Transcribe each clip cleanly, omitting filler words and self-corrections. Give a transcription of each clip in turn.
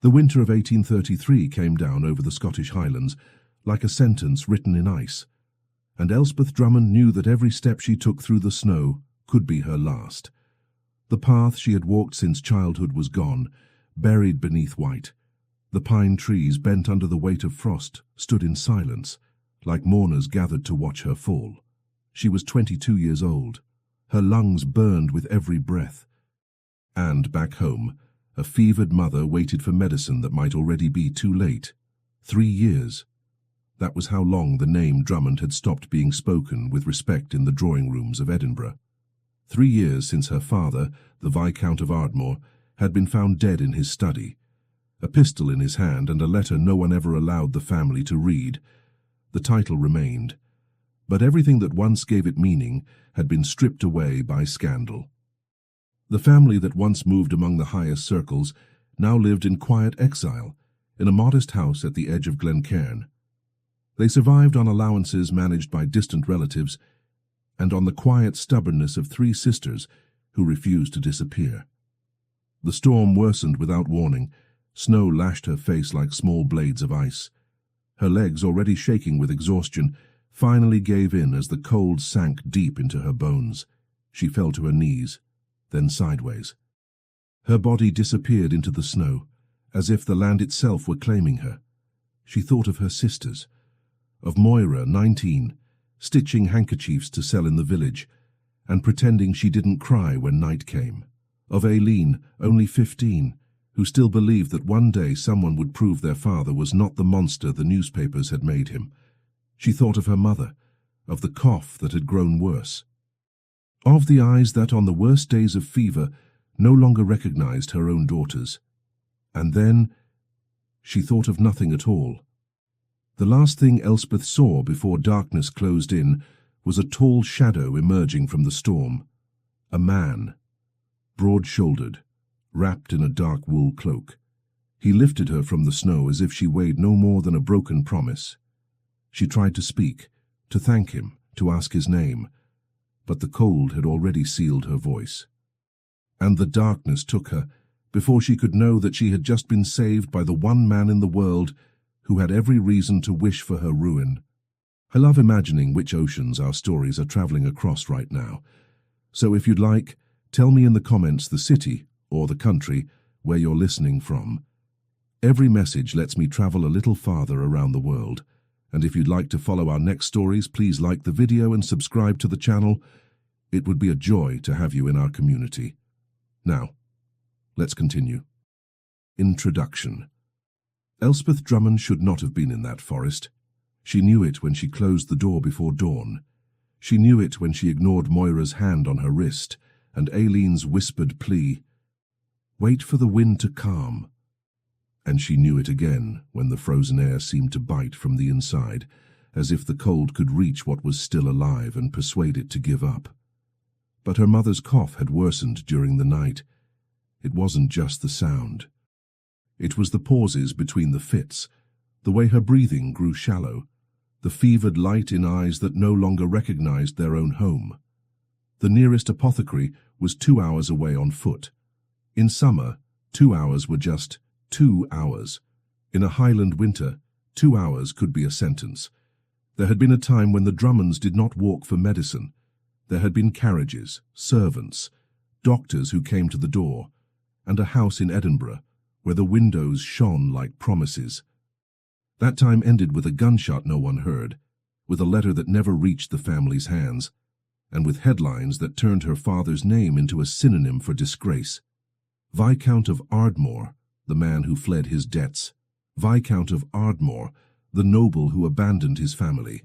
The winter of 1833 came down over the Scottish Highlands like a sentence written in ice, and Elspeth Drummond knew that every step she took through the snow could be her last. The path she had walked since childhood was gone, buried beneath white. The pine trees, bent under the weight of frost, stood in silence, like mourners gathered to watch her fall. She was 22 years old. Her lungs burned with every breath. And back home, a fevered mother waited for medicine that might already be too late. 3 years. That was how long the name Drummond had stopped being spoken with respect in the drawing rooms of Edinburgh. 3 years since her father, the Viscount of Ardmore, had been found dead in his study, a pistol in his hand and a letter no one ever allowed the family to read. The title remained, but everything that once gave it meaning had been stripped away by scandal. The family that once moved among the highest circles now lived in quiet exile, in a modest house at the edge of Glencairn. They survived on allowances managed by distant relatives and on the quiet stubbornness of 3 sisters who refused to disappear. The storm worsened without warning. Snow lashed her face like small blades of ice. Her legs, already shaking with exhaustion, finally gave in as the cold sank deep into her bones. She fell to her knees, then sideways. Her body disappeared into the snow, as if the land itself were claiming her. She thought of her sisters, of Moira, 19, stitching handkerchiefs to sell in the village, and pretending she didn't cry when night came. Of Aileen, only 15, who still believed that one day someone would prove their father was not the monster the newspapers had made him. She thought of her mother, of the cough that had grown worse, of the eyes that on the worst days of fever no longer recognized her own daughters. And then she thought of nothing at all. The last thing Elspeth saw before darkness closed in was a tall shadow emerging from the storm. A man, broad-shouldered, wrapped in a dark wool cloak. He lifted her from the snow as if she weighed no more than a broken promise. She tried to speak, to thank him, to ask his name, but the cold had already sealed her voice. And the darkness took her, before she could know that she had just been saved by the one man in the world who had every reason to wish for her ruin. I love imagining which oceans our stories are traveling across right now. So if you'd like, tell me in the comments the city, or the country, where you're listening from. Every message lets me travel a little farther around the world. And if you'd like to follow our next stories, please like the video and subscribe to the channel. It would be a joy to have you in our community. Now, let's continue. Introduction. Elspeth Drummond should not have been in that forest. She knew it when she closed the door before dawn. She knew it when she ignored Moira's hand on her wrist and Aileen's whispered plea, "Wait for the wind to calm." And she knew it again when the frozen air seemed to bite from the inside, as if the cold could reach what was still alive and persuade it to give up. But her mother's cough had worsened during the night. It wasn't just the sound. It was the pauses between the fits, the way her breathing grew shallow, the fevered light in eyes that no longer recognized their own home. The nearest apothecary was 2 hours away on foot. In summer, 2 hours were just 2 hours. In a Highland winter, 2 hours could be a sentence. There had been a time when the Drummonds did not walk for medicine. There had been carriages, servants, doctors who came to the door, and a house in Edinburgh where the windows shone like promises. That time ended with a gunshot no one heard, with a letter that never reached the family's hands, and with headlines that turned her father's name into a synonym for disgrace. Viscount of Ardmore, the man who fled his debts. Viscount of Ardmore, the noble who abandoned his family.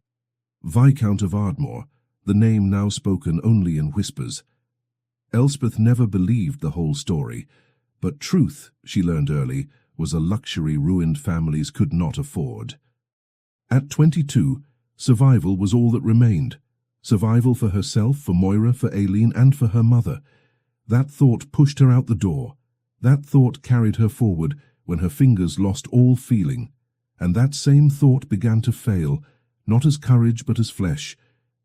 Viscount of Ardmore, the name now spoken only in whispers. Elspeth never believed the whole story, but truth, she learned early, was a luxury ruined families could not afford. At 22, survival was all that remained. Survival for herself, for Moira, for Aileen, and for her mother. That thought pushed her out the door. That thought carried her forward when her fingers lost all feeling. And that same thought began to fail, not as courage but as flesh,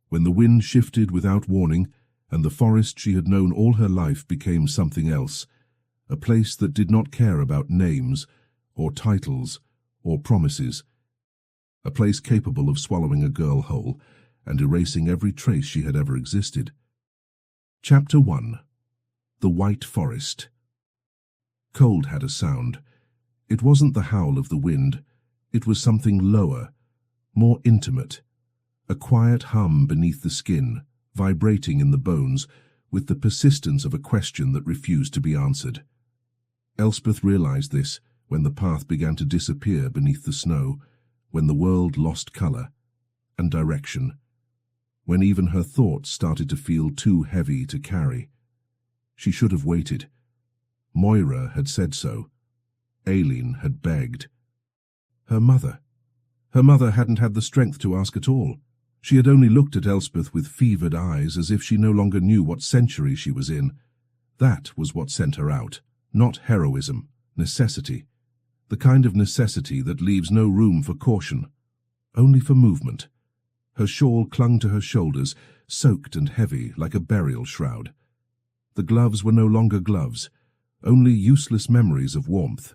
when the wind shifted without warning, and the forest she had known all her life became something else, a place that did not care about names or titles, or promises. A place capable of swallowing a girl whole and erasing every trace she had ever existed. Chapter 1. The White Forest. Cold had a sound. It wasn't the howl of the wind. It was something lower, more intimate. A quiet hum beneath the skin, vibrating in the bones, with the persistence of a question that refused to be answered. Elspeth realized this when the path began to disappear beneath the snow, when the world lost color and direction, when even her thoughts started to feel too heavy to carry. She should have waited. Moira had said so. Aileen had begged. Her mother. Her mother hadn't had the strength to ask at all. She had only looked at Elspeth with fevered eyes, as if she no longer knew what century she was in. That was what sent her out, not heroism, necessity. The kind of necessity that leaves no room for caution, only for movement. Her shawl clung to her shoulders, soaked and heavy like a burial shroud. The gloves were no longer gloves, only useless memories of warmth.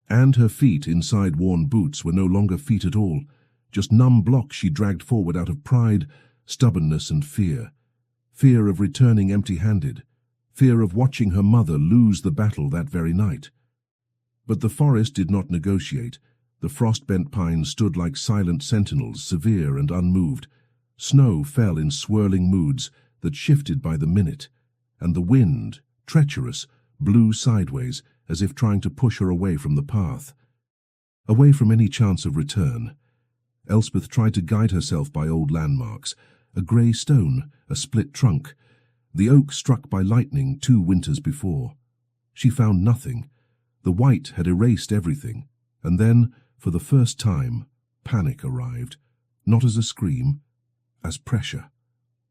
And her feet inside worn boots were no longer feet at all, just numb blocks she dragged forward out of pride, stubbornness and fear. Fear of returning empty-handed, fear of watching her mother lose the battle that very night. But the forest did not negotiate. The frost-bent pines stood like silent sentinels, severe and unmoved. Snow fell in swirling moods that shifted by the minute, and the wind, treacherous, blew sideways as if trying to push her away from the path. Away from any chance of return. Elspeth tried to guide herself by old landmarks, a grey stone, a split trunk, the oak struck by lightning 2 winters before. She found nothing. The white had erased everything, and then, for the first time, panic arrived, not as a scream, as pressure,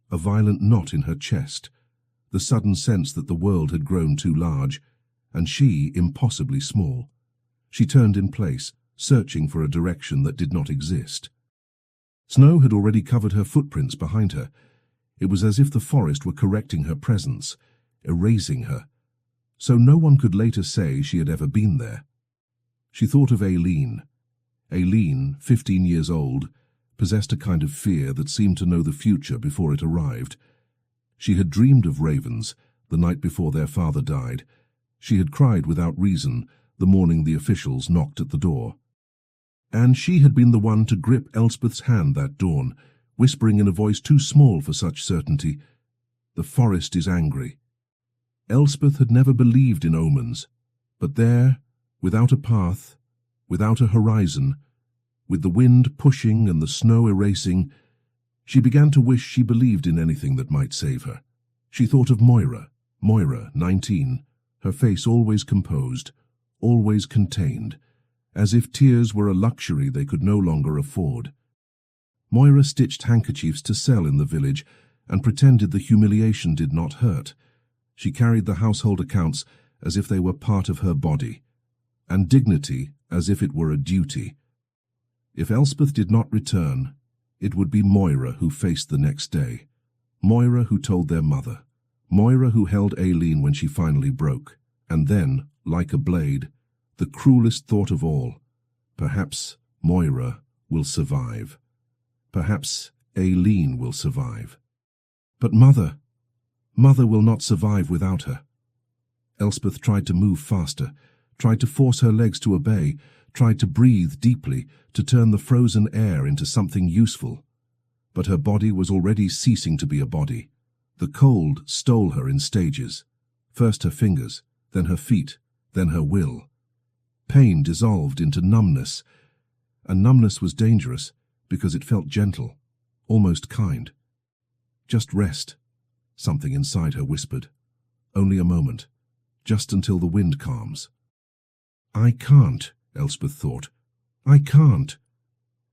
a violent knot in her chest, the sudden sense that the world had grown too large, and she impossibly small. She turned in place, searching for a direction that did not exist. Snow had already covered her footprints behind her. It was as if the forest were correcting her presence, erasing her, so no one could later say she had ever been there. She thought of Aileen. Aileen, 15 years old, possessed a kind of fear that seemed to know the future before it arrived. She had dreamed of ravens the night before their father died. She had cried without reason the morning the officials knocked at the door. And she had been the one to grip Elspeth's hand that dawn, whispering in a voice too small for such certainty, "The forest is angry." Elspeth had never believed in omens, but there, without a path, without a horizon, with the wind pushing and the snow erasing, she began to wish she believed in anything that might save her. She thought of Moira, 19, her face always composed, always contained, as if tears were a luxury they could no longer afford. Moira stitched handkerchiefs to sell in the village and pretended the humiliation did not hurt. She carried the household accounts as if they were part of her body, and dignity as if it were a duty. If Elspeth did not return, it would be Moira who faced the next day. Moira who told their mother. Moira who held Aileen when she finally broke. And then, like a blade, the cruelest thought of all. Perhaps Moira will survive. Perhaps Aileen will survive. But Mother will not survive without her. Elspeth tried to move faster, tried to force her legs to obey, tried to breathe deeply, to turn the frozen air into something useful. But her body was already ceasing to be a body. The cold stole her in stages. First her fingers, then her feet, then her will. Pain dissolved into numbness, and numbness was dangerous because it felt gentle, almost kind. Just rest, something inside her whispered. Only a moment, just until the wind calms. I can't, Elspeth thought. I can't.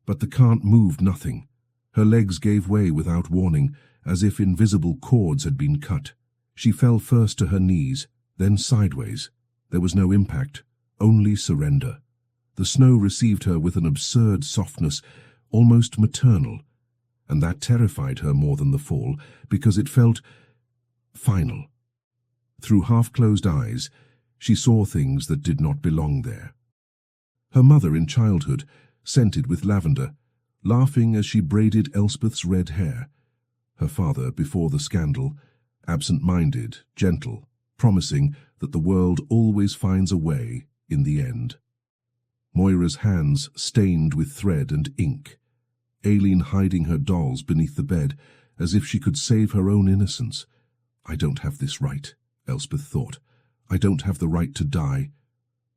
But the can't moved nothing. Her legs gave way without warning, as if invisible cords had been cut. She fell first to her knees, then sideways. There was no impact, only surrender. The snow received her with an absurd softness, almost maternal, and that terrified her more than the fall, because it felt final. Through half-closed eyes, she saw things that did not belong there. Her mother in childhood, scented with lavender, laughing as she braided Elspeth's red hair. Her father, before the scandal, absent-minded, gentle, promising that the world always finds a way in the end. Moira's hands stained with thread and ink. Aileen hiding her dolls beneath the bed, as if she could save her own innocence. I don't have this right, Elspeth thought. I don't have the right to die.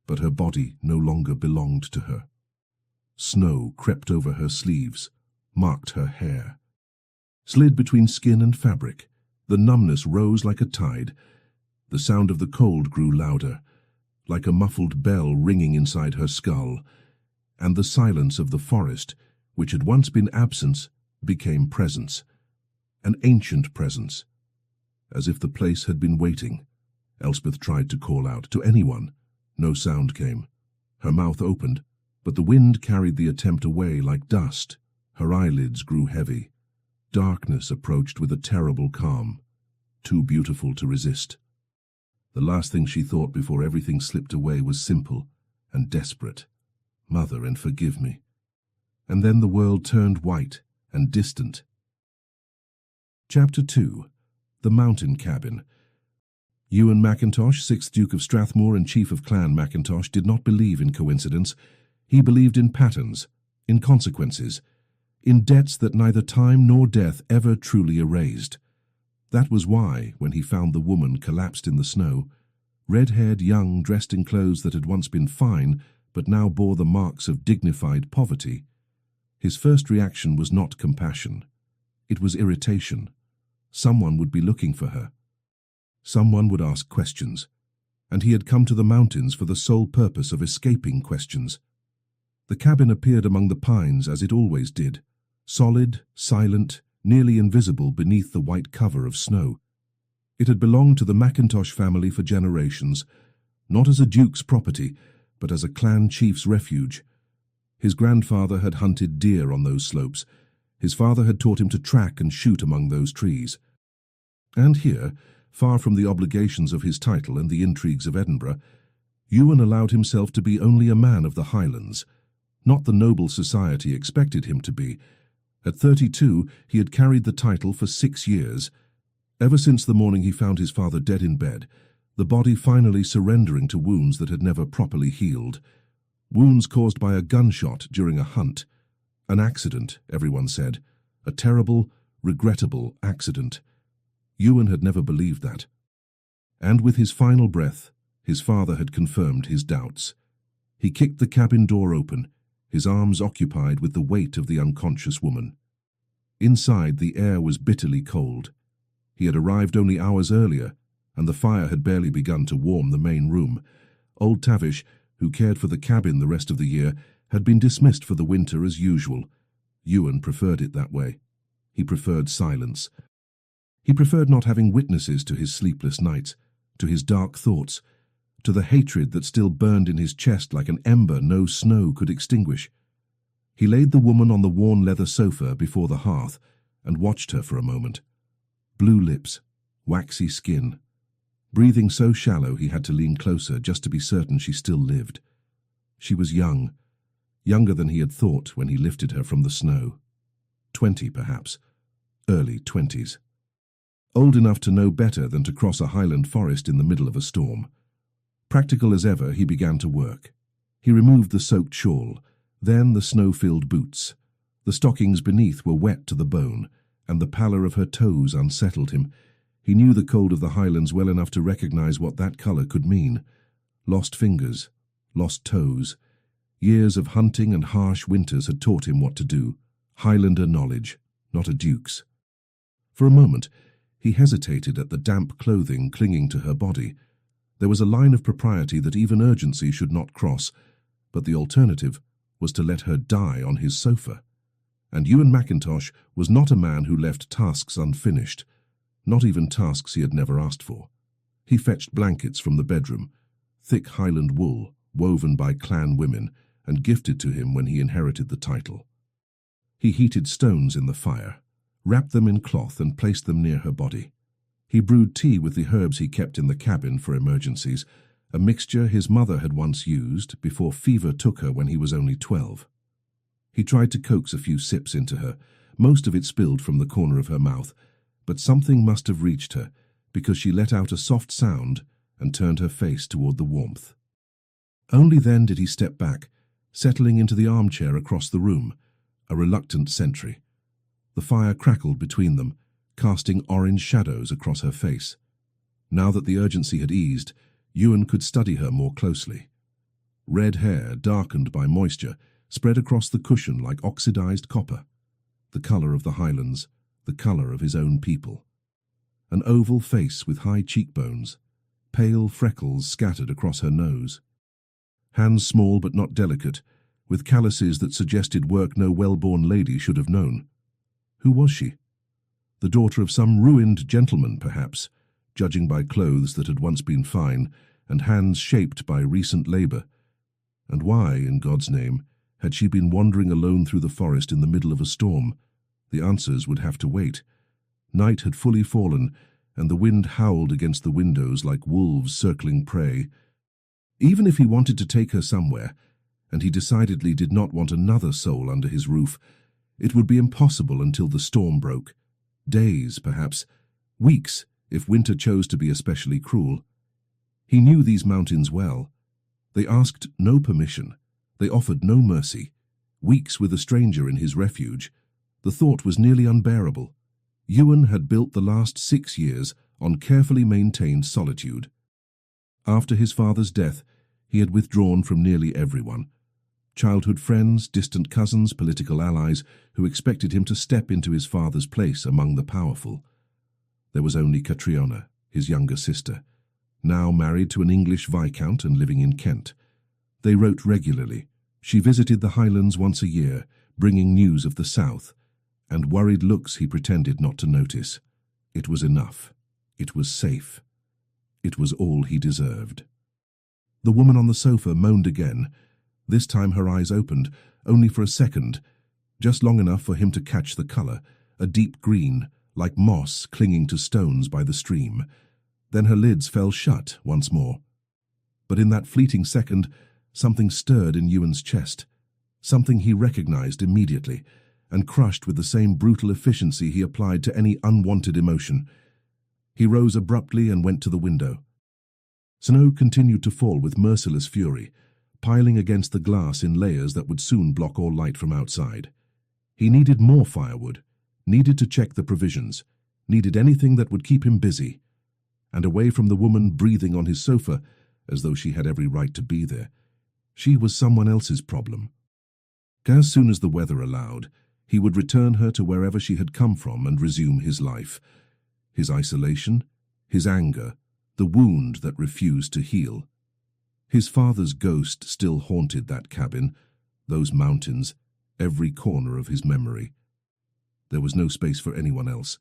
But her body no longer belonged to her. Snow crept over her sleeves, marked her hair. Slid between skin and fabric, the numbness rose like a tide. The sound of the cold grew louder, like a muffled bell ringing inside her skull, and the silence of the forest, which had once been absence, became presence, an ancient presence. As if the place had been waiting, Elspeth tried to call out to anyone. No sound came. Her mouth opened, but the wind carried the attempt away like dust. Her eyelids grew heavy. Darkness approached with a terrible calm, too beautiful to resist. The last thing she thought before everything slipped away was simple and desperate. Mother, and forgive me. And then the world turned white and distant. Chapter 2. The Mountain Cabin. Ewan MacIntosh, 6th Duke of Strathmore and Chief of Clan MacIntosh, did not believe in coincidence. He believed in patterns, in consequences, in debts that neither time nor death ever truly erased. That was why, when he found the woman collapsed in the snow, red-haired, young, dressed in clothes that had once been fine, but now bore the marks of dignified poverty, his first reaction was not compassion. It was irritation. Someone would be looking for her. Someone would ask questions, and he had come to the mountains for the sole purpose of escaping questions. The cabin appeared among the pines as it always did, solid, silent, nearly invisible beneath the white cover of snow. It had belonged to the MacIntosh family for generations, not as a duke's property, but as a clan chief's refuge. His grandfather had hunted deer on those slopes. His father had taught him to track and shoot among those trees. And here, far from the obligations of his title and the intrigues of Edinburgh, Ewan allowed himself to be only a man of the Highlands, not the noble society expected him to be. At 32, he had carried the title for 6 years. Ever since the morning he found his father dead in bed, the body finally surrendering to wounds that had never properly healed. Wounds caused by a gunshot during a hunt. An accident, everyone said. A terrible, regrettable accident. Ewan had never believed that. And with his final breath, his father had confirmed his doubts. He kicked the cabin door open, his arms occupied with the weight of the unconscious woman. Inside, the air was bitterly cold. He had arrived only hours earlier, and the fire had barely begun to warm the main room. Old Tavish, who cared for the cabin the rest of the year, had been dismissed for the winter as usual. Ewan preferred it that way. He preferred silence. He preferred not having witnesses to his sleepless nights, to his dark thoughts, to the hatred that still burned in his chest like an ember no snow could extinguish. He laid the woman on the worn leather sofa before the hearth and watched her for a moment. Blue lips, waxy skin. Breathing so shallow he had to lean closer just to be certain she still lived. She was young, younger than he had thought when he lifted her from the snow. 20, perhaps. Early 20s. Old enough to know better than to cross a Highland forest in the middle of a storm. Practical as ever, he began to work. He removed the soaked shawl, then the snow-filled boots. The stockings beneath were wet to the bone, and the pallor of her toes unsettled him. He knew the cold of the Highlands well enough to recognize what that color could mean. Lost fingers, lost toes. Years of hunting and harsh winters had taught him what to do. Highlander knowledge, not a duke's. For a moment, he hesitated at the damp clothing clinging to her body. There was a line of propriety that even urgency should not cross, but the alternative was to let her die on his sofa. And Ewan MacIntosh was not a man who left tasks unfinished, not even tasks he had never asked for. He fetched blankets from the bedroom, thick Highland wool, woven by clan women, and gifted to him when he inherited the title. He heated stones in the fire, wrapped them in cloth and placed them near her body. He brewed tea with the herbs he kept in the cabin for emergencies, a mixture his mother had once used before fever took her when he was only 12. He tried to coax a few sips into her, most of it spilled from the corner of her mouth, but something must have reached her, because she let out a soft sound and turned her face toward the warmth. Only then did he step back, settling into the armchair across the room, a reluctant sentry. The fire crackled between them, casting orange shadows across her face. Now that the urgency had eased, Ewan could study her more closely. Red hair, darkened by moisture, spread across the cushion like oxidized copper. The color of the Highlands, the color of his own people. An oval face with high cheekbones, pale freckles scattered across her nose. Hands small but not delicate, with calluses that suggested work no well-born lady should have known. Who was she? The daughter of some ruined gentleman, perhaps, judging by clothes that had once been fine and hands shaped by recent labor. And why, in God's name, had she been wandering alone through the forest in the middle of a storm? The answers would have to wait. Night had fully fallen, and the wind howled against the windows like wolves circling prey. Even if he wanted to take her somewhere, and he decidedly did not want another soul under his roof, it would be impossible until the storm broke. Days, perhaps. Weeks, if winter chose to be especially cruel. He knew these mountains well. They asked no permission. They offered no mercy. Weeks with a stranger in his refuge. The thought was nearly unbearable. Ewan had built the last 6 years on carefully maintained solitude. After his father's death, he had withdrawn from nearly everyone. Childhood friends, distant cousins, political allies, who expected him to step into his father's place among the powerful. There was only Catriona, his younger sister, now married to an English viscount and living in Kent. They wrote regularly. She visited the Highlands once a year, bringing news of the south, and worried looks he pretended not to notice. It was enough. It was safe. It was all he deserved. The woman on the sofa moaned again. This time her eyes opened, only for a second, just long enough for him to catch the color, a deep green, like moss clinging to stones by the stream. Then her lids fell shut once more. But in that fleeting second, something stirred in Ewan's chest, something he recognized immediately, and crushed with the same brutal efficiency he applied to any unwanted emotion. He rose abruptly and went to the window. Snow continued to fall with merciless fury, piling against the glass in layers that would soon block all light from outside. He needed more firewood, needed to check the provisions, needed anything that would keep him busy. And away from the woman breathing on his sofa, as though she had every right to be there. She was someone else's problem. As soon as the weather allowed, he would return her to wherever she had come from and resume his life. His isolation, his anger, the wound that refused to heal. His father's ghost still haunted that cabin, those mountains, every corner of his memory. There was no space for anyone else.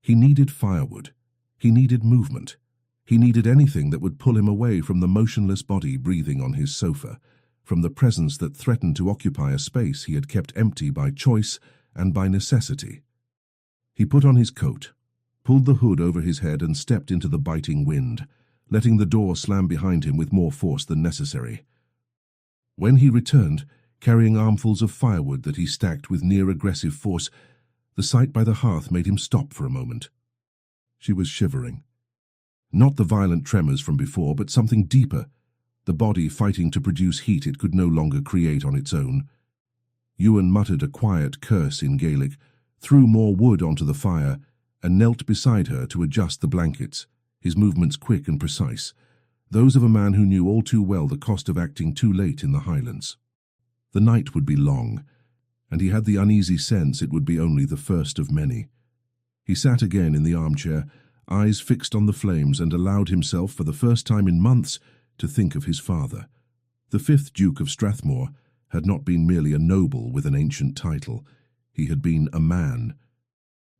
He needed firewood. He needed movement. He needed anything that would pull him away from the motionless body breathing on his sofa, from the presence that threatened to occupy a space he had kept empty by choice and by necessity. He put on his coat, pulled the hood over his head and stepped into the biting wind, letting the door slam behind him with more force than necessary. When he returned, carrying armfuls of firewood that he stacked with near-aggressive force, the sight by the hearth made him stop for a moment. She was shivering. Not the violent tremors from before, but something deeper, the body fighting to produce heat it could no longer create on its own. Ewan muttered a quiet curse in Gaelic, threw more wood onto the fire, and knelt beside her to adjust the blankets, his movements quick and precise, those of a man who knew all too well the cost of acting too late in the Highlands. The night would be long, and he had the uneasy sense it would be only the first of many. He sat again in the armchair, eyes fixed on the flames, and allowed himself, for the first time in months, to think of his father. The 5th Duke of Strathmore had not been merely a noble with an ancient title. He had been a man.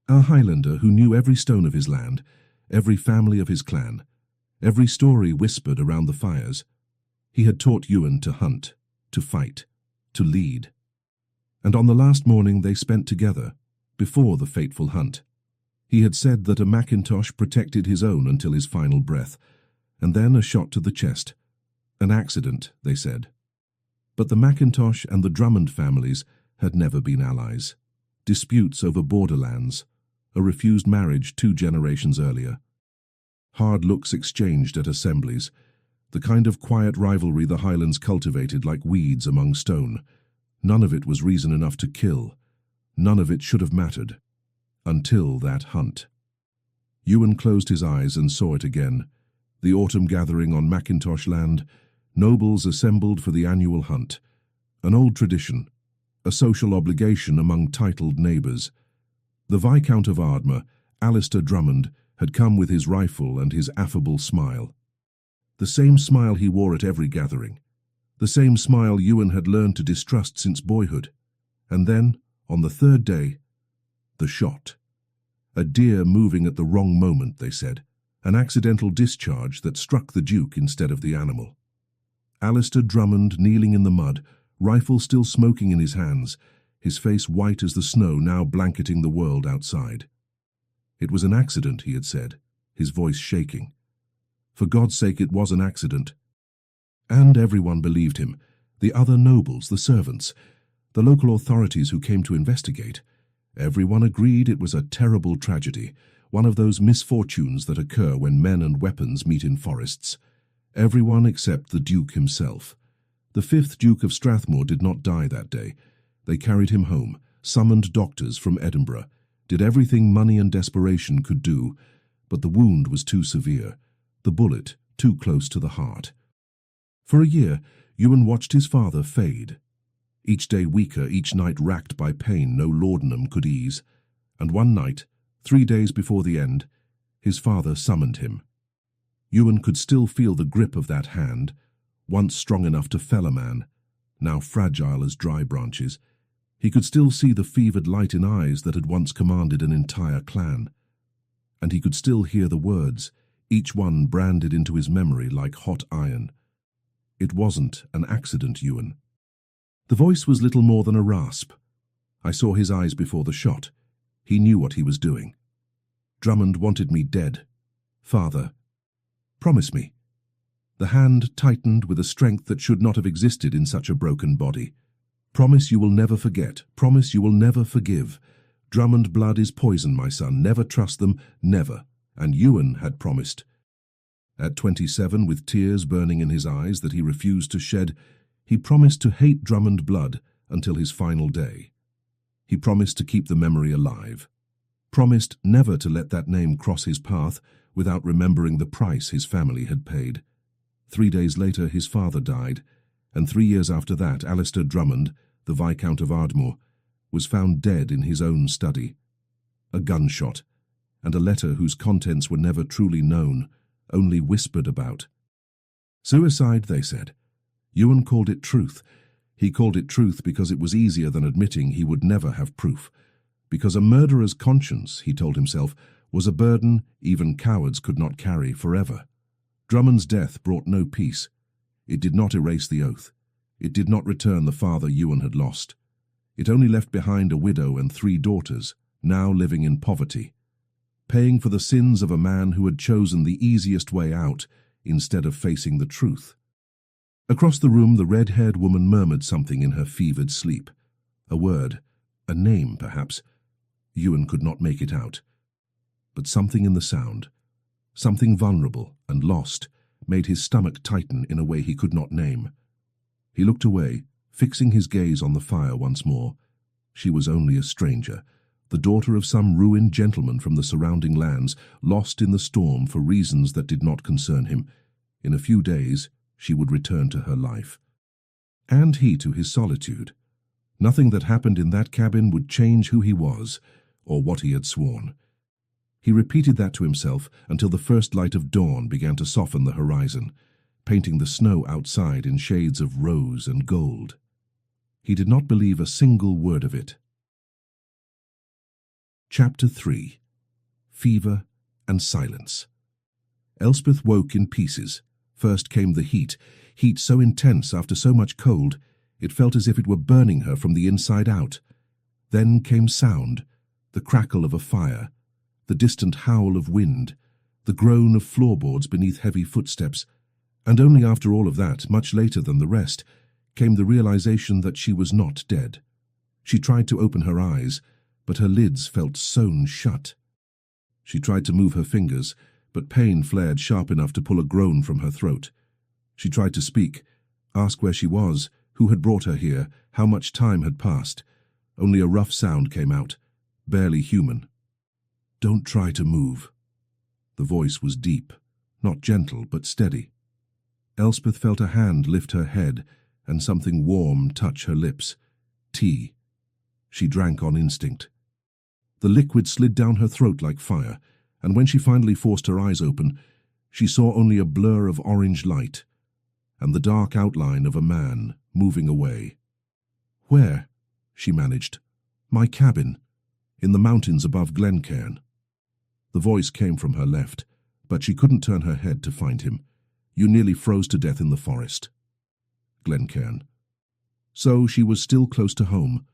A Highlander who knew every stone of his land, every family of his clan, every story whispered around the fires. He had taught Ewan to hunt, to fight, to lead. And on the last morning they spent together, before the fateful hunt. He had said that a Macintosh protected his own until his final breath, and then a shot to the chest. An accident, they said. But the Mackintosh and the Drummond families had never been allies. Disputes over borderlands, a refused marriage 2 generations earlier. Hard looks exchanged at assemblies, the kind of quiet rivalry the Highlands cultivated like weeds among stone. None of it was reason enough to kill. None of it should have mattered. Until that hunt. Ewan closed his eyes and saw it again. The autumn gathering on Mackintosh land, nobles assembled for the annual hunt. An old tradition, a social obligation among titled neighbours. The Viscount of Ardmore, Alistair Drummond, had come with his rifle and his affable smile. The same smile he wore at every gathering. The same smile Ewan had learned to distrust since boyhood. And then, on the 3rd day, the shot. A deer moving at the wrong moment, they said. An accidental discharge that struck the Duke instead of the animal. Alistair Drummond kneeling in the mud, rifle still smoking in his hands, his face white as the snow now blanketing the world outside. It was an accident, he had said, his voice shaking. For God's sake, it was an accident. And everyone believed him. The other nobles, the servants, the local authorities who came to investigate. Everyone agreed it was a terrible tragedy, one of those misfortunes that occur when men and weapons meet in forests. Everyone except the Duke himself. The 5th Duke of Strathmore did not die that day. They carried him home, summoned doctors from Edinburgh, did everything money and desperation could do, but the wound was too severe, the bullet too close to the heart. For a year, Ewan watched his father fade. Each day weaker, each night racked by pain no laudanum could ease. And one night, 3 days before the end, his father summoned him. Ewan could still feel the grip of that hand, once strong enough to fell a man, now fragile as dry branches. He could still see the fevered light in eyes that had once commanded an entire clan. And he could still hear the words, each one branded into his memory like hot iron. It wasn't an accident, Ewan. The voice was little more than a rasp. I saw his eyes before the shot. He knew what he was doing. Drummond wanted me dead. Father, promise me. The hand tightened with a strength that should not have existed in such a broken body. Promise you will never forget. Promise you will never forgive. Drummond blood is poison, my son. Never trust them, never. And Ewan had promised. At 27, with tears burning in his eyes that he refused to shed, he promised to hate Drummond blood until his final day. He promised to keep the memory alive. Promised never to let that name cross his path without remembering the price his family had paid. 3 days later, his father died, and 3 years after that, Alistair Drummond, the Viscount of Ardmore, was found dead in his own study. A gunshot, and a letter whose contents were never truly known, only whispered about. Suicide, they said. Ewan called it truth. He called it truth because it was easier than admitting he would never have proof. Because a murderer's conscience, he told himself, was a burden even cowards could not carry forever. Drummond's death brought no peace. It did not erase the oath. It did not return the father Ewan had lost. It only left behind a widow and 3 daughters, now living in poverty, paying for the sins of a man who had chosen the easiest way out instead of facing the truth. Across the room, the red-haired woman murmured something in her fevered sleep. A word, a name, perhaps. Ewan could not make it out. But something in the sound, something vulnerable and lost, made his stomach tighten in a way he could not name. He looked away, fixing his gaze on the fire once more. She was only a stranger, the daughter of some ruined gentleman from the surrounding lands, lost in the storm for reasons that did not concern him. In a few days, she would return to her life. And he to his solitude. Nothing that happened in that cabin would change who he was, or what he had sworn. He repeated that to himself until the first light of dawn began to soften the horizon, painting the snow outside in shades of rose and gold. He did not believe a single word of it. Chapter 3. Fever and Silence. Elspeth woke in pieces. First came the heat so intense after so much cold, it felt as if it were burning her from the inside out. Then came sound, the crackle of a fire, the distant howl of wind, the groan of floorboards beneath heavy footsteps, and only after all of that, much later than the rest, came the realization that she was not dead. She tried to open her eyes, but her lids felt sewn shut. She tried to move her fingers, but pain flared sharp enough to pull a groan from her throat. She tried to speak, ask where she was, who had brought her here, how much time had passed. Only a rough sound came out, barely human. "Don't try to move." The voice was deep, not gentle, but steady. Elspeth felt a hand lift her head and something warm touch her lips. Tea. She drank on instinct. The liquid slid down her throat like fire, and when she finally forced her eyes open, she saw only a blur of orange light and the dark outline of a man moving away. "Where?" she managed. "My cabin, in the mountains above Glencairn." The voice came from her left, but she couldn't turn her head to find him. "You nearly froze to death in the forest." Glencairn. So she was still close to home,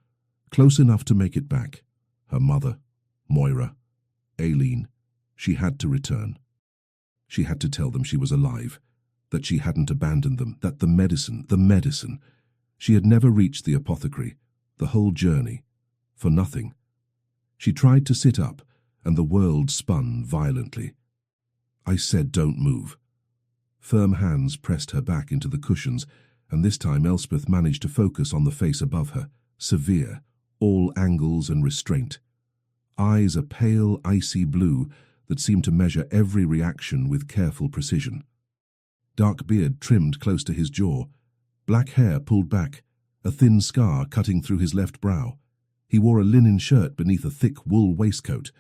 close enough to make it back. Her mother, Moira, Aileen. She had to return. She had to tell them she was alive, that she hadn't abandoned them, that the medicine. She had never reached the apothecary, the whole journey, for nothing. She tried to sit up, and the world spun violently. "I said don't move." Firm hands pressed her back into the cushions, and this time Elspeth managed to focus on the face above her, severe, all angles and restraint. Eyes a pale, icy blue that seemed to measure every reaction with careful precision. Dark beard trimmed close to his jaw, black hair pulled back, a thin scar cutting through his left brow. He wore a linen shirt beneath a thick wool waistcoat,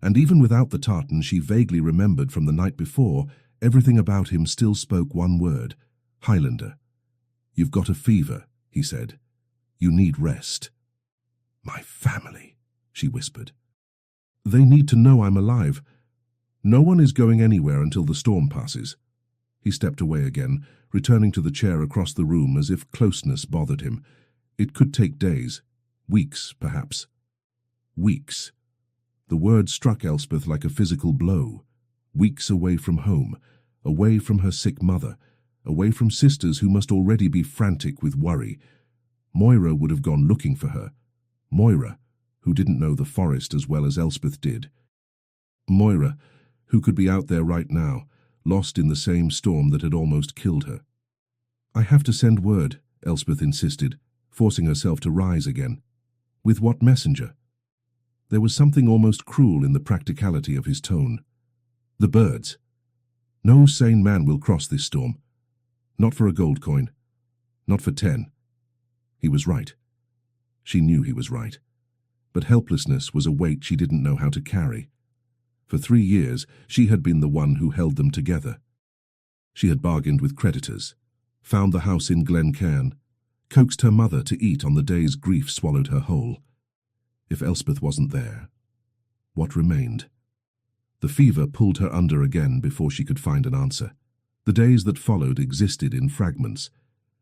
and even without the tartan she vaguely remembered from the night before, everything about him still spoke one word: Highlander. "You've got a fever," he said. "You need rest." "My family," she whispered. "They need to know I'm alive. No one is going anywhere until the storm passes." He stepped away again, returning to the chair across the room as if closeness bothered him. It could take days, weeks perhaps. Weeks. The word struck Elspeth like a physical blow. Weeks away from home, away from her sick mother, away from sisters who must already be frantic with worry. Moira would have gone looking for her. Moira, who didn't know the forest as well as Elspeth did. Moira, who could be out there right now, lost in the same storm that had almost killed her. "I have to send word," Elspeth insisted, forcing herself to rise again. "With what messenger?" There was something almost cruel in the practicality of his tone. "The birds. No sane man will cross this storm. Not for a gold coin. Not for 10. He was right. She knew he was right. But helplessness was a weight she didn't know how to carry. For 3 years, she had been the one who held them together. She had bargained with creditors, found the house in Glencairn, coaxed her mother to eat on the days grief swallowed her whole. If Elspeth wasn't there, what remained? The fever pulled her under again before she could find an answer. The days that followed existed in fragments.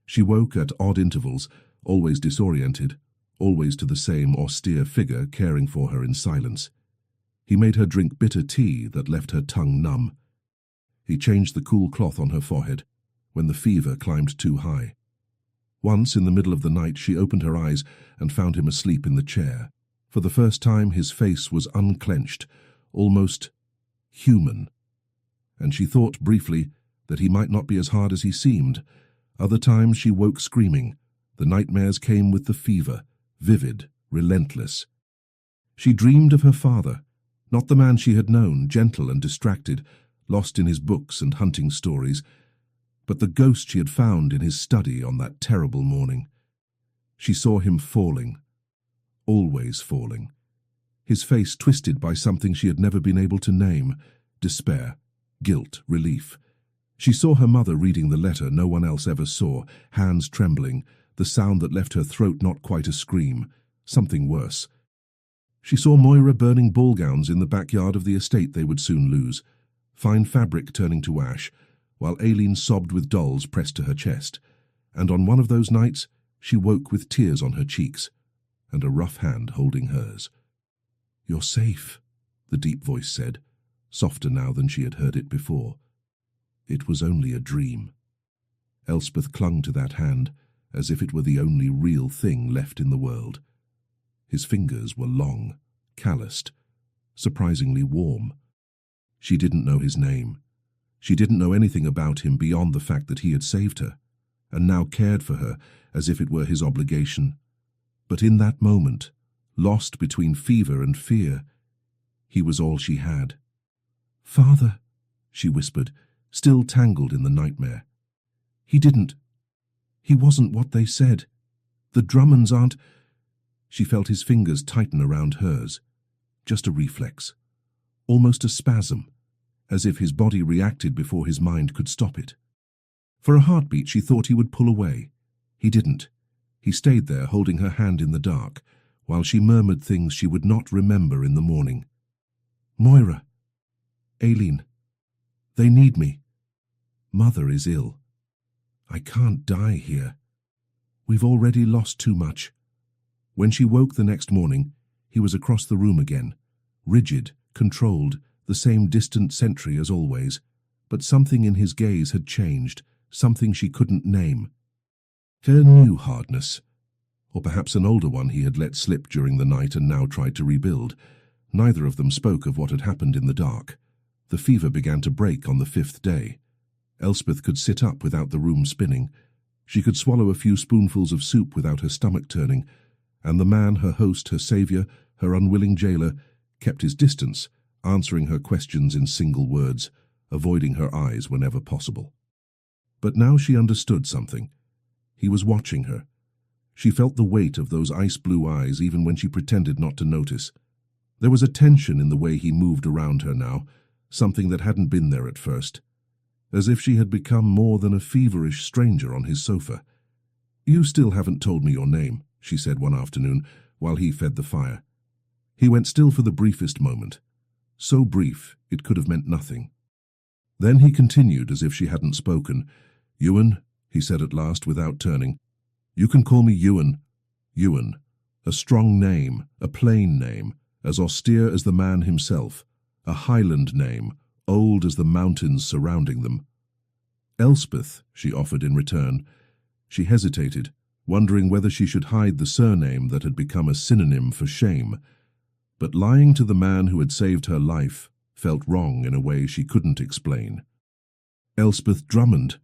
She woke at odd intervals, always disoriented, always to the same austere figure caring for her in silence. He made her drink bitter tea that left her tongue numb. He changed the cool cloth on her forehead when the fever climbed too high. Once, in the middle of the night, she opened her eyes and found him asleep in the chair. For the first time, his face was unclenched, almost human. And she thought briefly that he might not be as hard as he seemed. Other times she woke screaming. The nightmares came with the fever, vivid, relentless. She dreamed of her father, not the man she had known, gentle and distracted, lost in his books and hunting stories, but the ghost she had found in his study on that terrible morning. She saw him falling, always falling, his face twisted by something she had never been able to name: despair, guilt, relief. She saw her mother reading the letter no one else ever saw, hands trembling, the sound that left her throat not quite a scream, something worse. She saw Moira burning ball gowns in the backyard of the estate they would soon lose, fine fabric turning to ash, while Aileen sobbed with dolls pressed to her chest. And on one of those nights, she woke with tears on her cheeks, and a rough hand holding hers. "You're safe," the deep voice said, softer now than she had heard it before. It was only a dream. Elspeth clung to that hand as if it were the only real thing left in the world. His fingers were long, calloused, surprisingly warm. She didn't know his name. She didn't know anything about him beyond the fact that he had saved her, and now cared for her as if it were his obligation. But in that moment, lost between fever and fear, he was all she had. "Father," she whispered, still tangled in the nightmare. He wasn't what they said. The Drummonds aren't—" She felt his fingers tighten around hers. Just a reflex. Almost a spasm, as if his body reacted before his mind could stop it. For a heartbeat she thought he would pull away. He didn't. He stayed there holding her hand in the dark, while she murmured things she would not remember in the morning. "Moira. Aileen. They need me. Mother is ill. I can't die here. We've already lost too much." When she woke the next morning, he was across the room again, rigid, controlled, the same distant sentry as always, but something in his gaze had changed, something she couldn't name. Her new hardness, or perhaps an older one he had let slip during the night and now tried to rebuild. Neither of them spoke of what had happened in the dark. The fever began to break on the 5th day. Elspeth could sit up without the room spinning. She could swallow a few spoonfuls of soup without her stomach turning, and the man, her host, her saviour, her unwilling jailer, kept his distance, answering her questions in single words, avoiding her eyes whenever possible. But now she understood something. He was watching her. She felt the weight of those ice-blue eyes even when she pretended not to notice. There was a tension in the way he moved around her now, something that hadn't been there at first, as if she had become more than a feverish stranger on his sofa. "You still haven't told me your name," she said one afternoon, while he fed the fire. He went still for the briefest moment. So brief, it could have meant nothing. Then he continued as if she hadn't spoken. "Ewan," he said at last without turning. "You can call me Ewan. Ewan. A strong name, a plain name, as austere as the man himself. A Highland name, old as the mountains surrounding them." "Elspeth," she offered in return. She hesitated, wondering whether she should hide the surname that had become a synonym for shame. But lying to the man who had saved her life felt wrong in a way she couldn't explain. "Elspeth Drummond."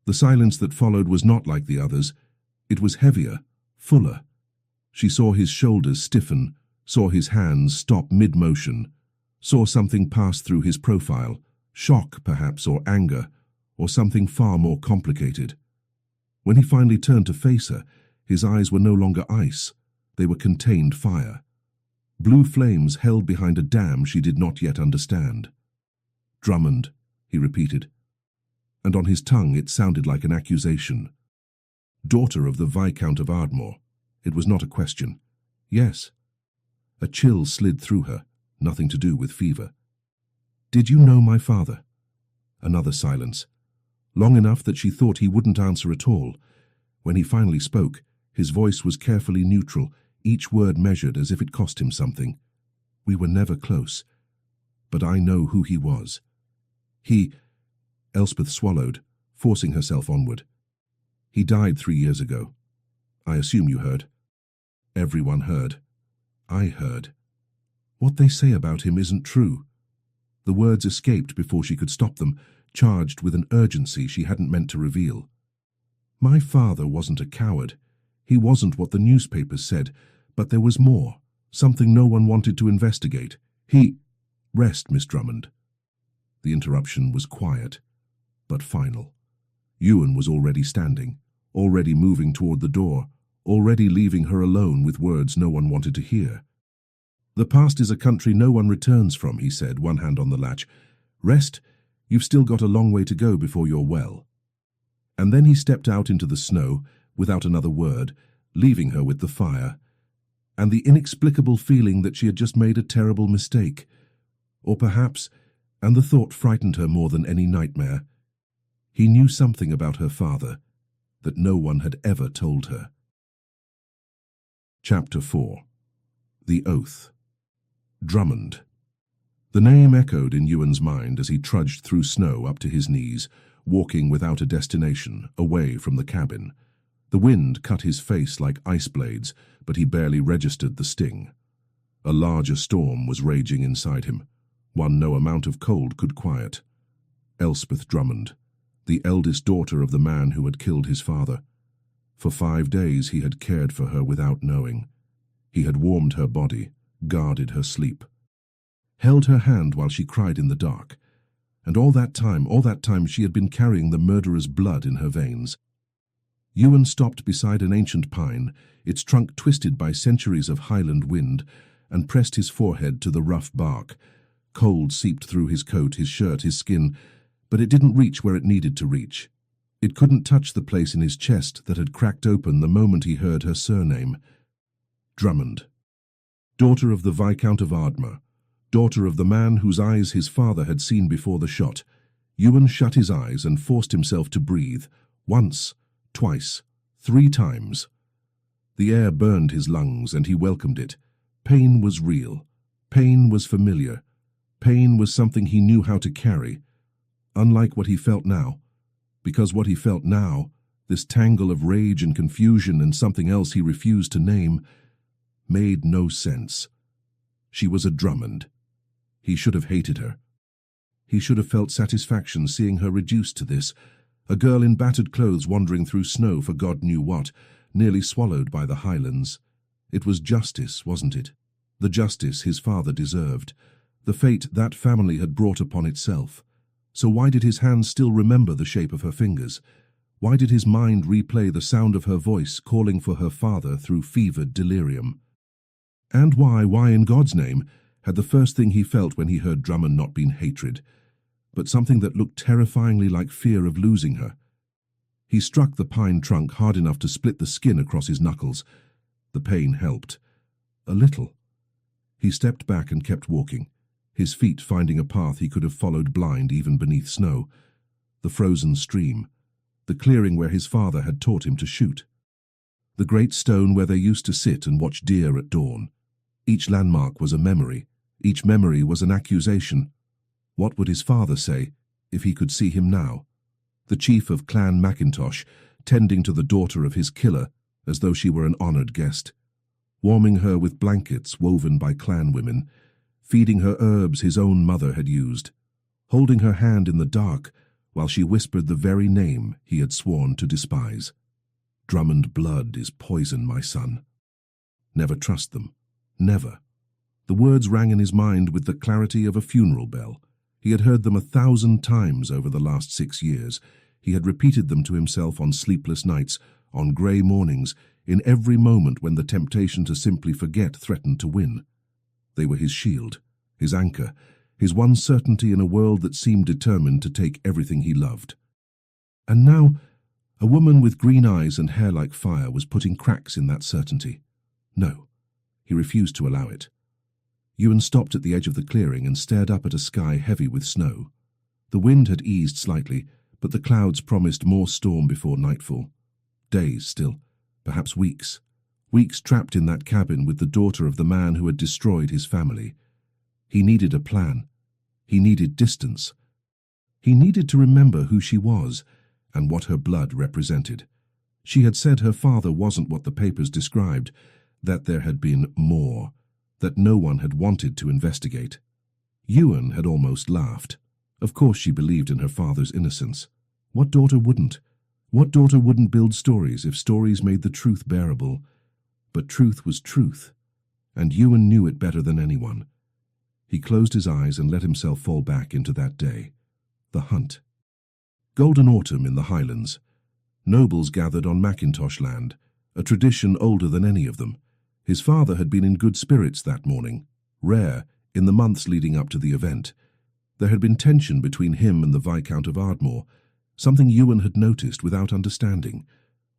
The silence that followed was not like the others. It was heavier, fuller. She saw his shoulders stiffen, saw his hands stop mid-motion, saw something pass through his profile, shock perhaps, or anger, or something far more complicated. When he finally turned to face her, his eyes were no longer ice. They were contained fire. Blue flames held behind a dam she did not yet understand. "Drummond," he repeated, and on his tongue it sounded like an accusation. "Daughter of the Viscount of Ardmore." It was not a question. "Yes." A chill slid through her, nothing to do with fever. "Did you know my father?" Another silence, long enough that she thought he wouldn't answer at all. When he finally spoke, his voice was carefully neutral, each word measured as if it cost him something. "We were never close, but I know who he was. He—" Elspeth swallowed, forcing herself onward. "He died 3 years ago. I assume you heard." Everyone heard. I heard. "What they say about him isn't true." The words escaped before she could stop them, charged with an urgency she hadn't meant to reveal. "My father wasn't a coward. He wasn't what the newspapers said, but there was more, something no one wanted to investigate. He—" "Rest, Miss Drummond." The interruption was quiet, but final. Ewan was already standing, already moving toward the door, already leaving her alone with words no one wanted to hear. "The past is a country no one returns from," he said, one hand on the latch. "Rest, you've still got a long way to go before you're well." And then he stepped out into the snow, without another word, leaving her with the fire, and the inexplicable feeling that she had just made a terrible mistake. Or perhaps, and the thought frightened her more than any nightmare, he knew something about her father that no one had ever told her. Chapter 4. The Oath. Drummond. The name echoed in Ewan's mind as he trudged through snow up to his knees, walking without a destination, away from the cabin. The wind cut his face like ice blades, but he barely registered the sting. A larger storm was raging inside him, one no amount of cold could quiet. Elspeth Drummond, the eldest daughter of the man who had killed his father. For 5 days he had cared for her without knowing. He had warmed her body, guarded her sleep, held her hand while she cried in the dark. And all that time she had been carrying the murderer's blood in her veins. Ewan stopped beside an ancient pine, its trunk twisted by centuries of Highland wind, and pressed his forehead to the rough bark. Cold seeped through his coat, his shirt, his skin, but it didn't reach where it needed to reach. It couldn't touch the place in his chest that had cracked open the moment he heard her surname. Drummond. Daughter of the Viscount of Ardmore, daughter of the man whose eyes his father had seen before the shot. Ewan shut his eyes and forced himself to breathe, once, twice, 3 times. The air burned his lungs and he welcomed it. Pain was real. Pain was familiar. Pain was something he knew how to carry. Unlike what he felt now. Because what he felt now, this tangle of rage and confusion and something else he refused to name, made no sense. She was a Drummond. He should have hated her. He should have felt satisfaction seeing her reduced to this, a girl in battered clothes wandering through snow for God knew what, nearly swallowed by the Highlands. It was justice, wasn't it? The justice his father deserved, the fate that family had brought upon itself. So why did his hands still remember the shape of her fingers? Why did his mind replay the sound of her voice calling for her father through fevered delirium? And why in God's name, had the first thing he felt when he heard Drummond not been hatred, but something that looked terrifyingly like fear of losing her? He struck the pine trunk hard enough to split the skin across his knuckles. The pain helped. A little. He stepped back and kept walking, his feet finding a path he could have followed blind even beneath snow. The frozen stream, the clearing where his father had taught him to shoot. The great stone where they used to sit and watch deer at dawn. Each landmark was a memory. Each memory was an accusation. What would his father say if he could see him now? The chief of Clan Macintosh, tending to the daughter of his killer as though she were an honored guest, warming her with blankets woven by clan women, feeding her herbs his own mother had used, holding her hand in the dark while she whispered the very name he had sworn to despise. Drummond blood is poison, my son. Never trust them. Never. The words rang in his mind with the clarity of a funeral bell. He had heard them 1,000 times over the last 6 years. He had repeated them to himself on sleepless nights, on grey mornings, in every moment when the temptation to simply forget threatened to win. They were his shield, his anchor, his one certainty in a world that seemed determined to take everything he loved. And now, a woman with green eyes and hair like fire was putting cracks in that certainty. No, he refused to allow it. Ewan stopped at the edge of the clearing and stared up at a sky heavy with snow. The wind had eased slightly, but the clouds promised more storm before nightfall. Days still, perhaps weeks. Weeks trapped in that cabin with the daughter of the man who had destroyed his family. He needed a plan. He needed distance. He needed to remember who she was and what her blood represented. She had said her father wasn't what the papers described, that there had been more, that no one had wanted to investigate. Ewan had almost laughed. Of course she believed in her father's innocence. What daughter wouldn't? What daughter wouldn't build stories if stories made the truth bearable? But truth was truth, and Ewan knew it better than anyone. He closed his eyes and let himself fall back into that day. The hunt. Golden autumn in the Highlands. Nobles gathered on Macintosh land, a tradition older than any of them. His father had been in good spirits that morning, rare in the months leading up to the event. There had been tension between him and the Viscount of Ardmore, something Ewan had noticed without understanding.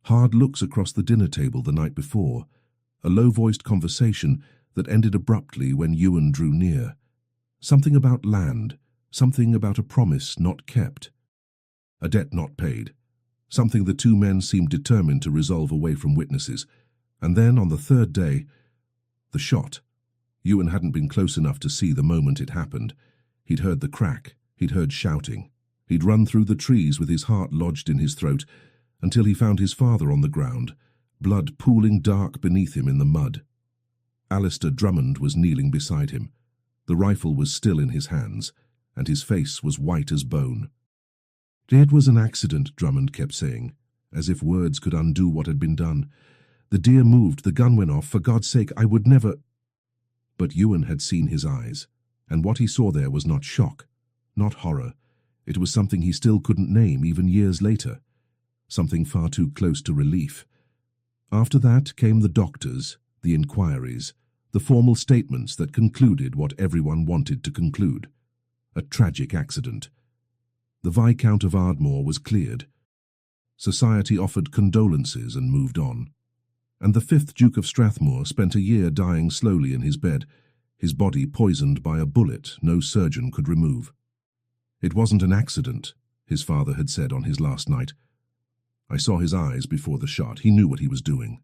Hard looks across the dinner table the night before, a low-voiced conversation that ended abruptly when Ewan drew near. Something about land, something about a promise not kept. A debt not paid, something the two men seemed determined to resolve away from witnesses. And then, on the third day, the shot. Ewan hadn't been close enough to see the moment it happened. He'd heard the crack, he'd heard shouting. He'd run through the trees with his heart lodged in his throat until he found his father on the ground, blood pooling dark beneath him in the mud. Alistair Drummond was kneeling beside him. The rifle was still in his hands, and his face was white as bone. "It was an accident," Drummond kept saying, as if words could undo what had been done. "The deer moved, the gun went off. For God's sake, I would never—" But Ewan had seen his eyes, and what he saw there was not shock, not horror. It was something he still couldn't name even years later, something far too close to relief. After that came the doctors, the inquiries, the formal statements that concluded what everyone wanted to conclude: a tragic accident. The Viscount of Ardmore was cleared. Society offered condolences and moved on. And the 5th Duke of Strathmore spent a year dying slowly in his bed, his body poisoned by a bullet no surgeon could remove. "It wasn't an accident," his father had said on his last night. "I saw his eyes before the shot. He knew what he was doing."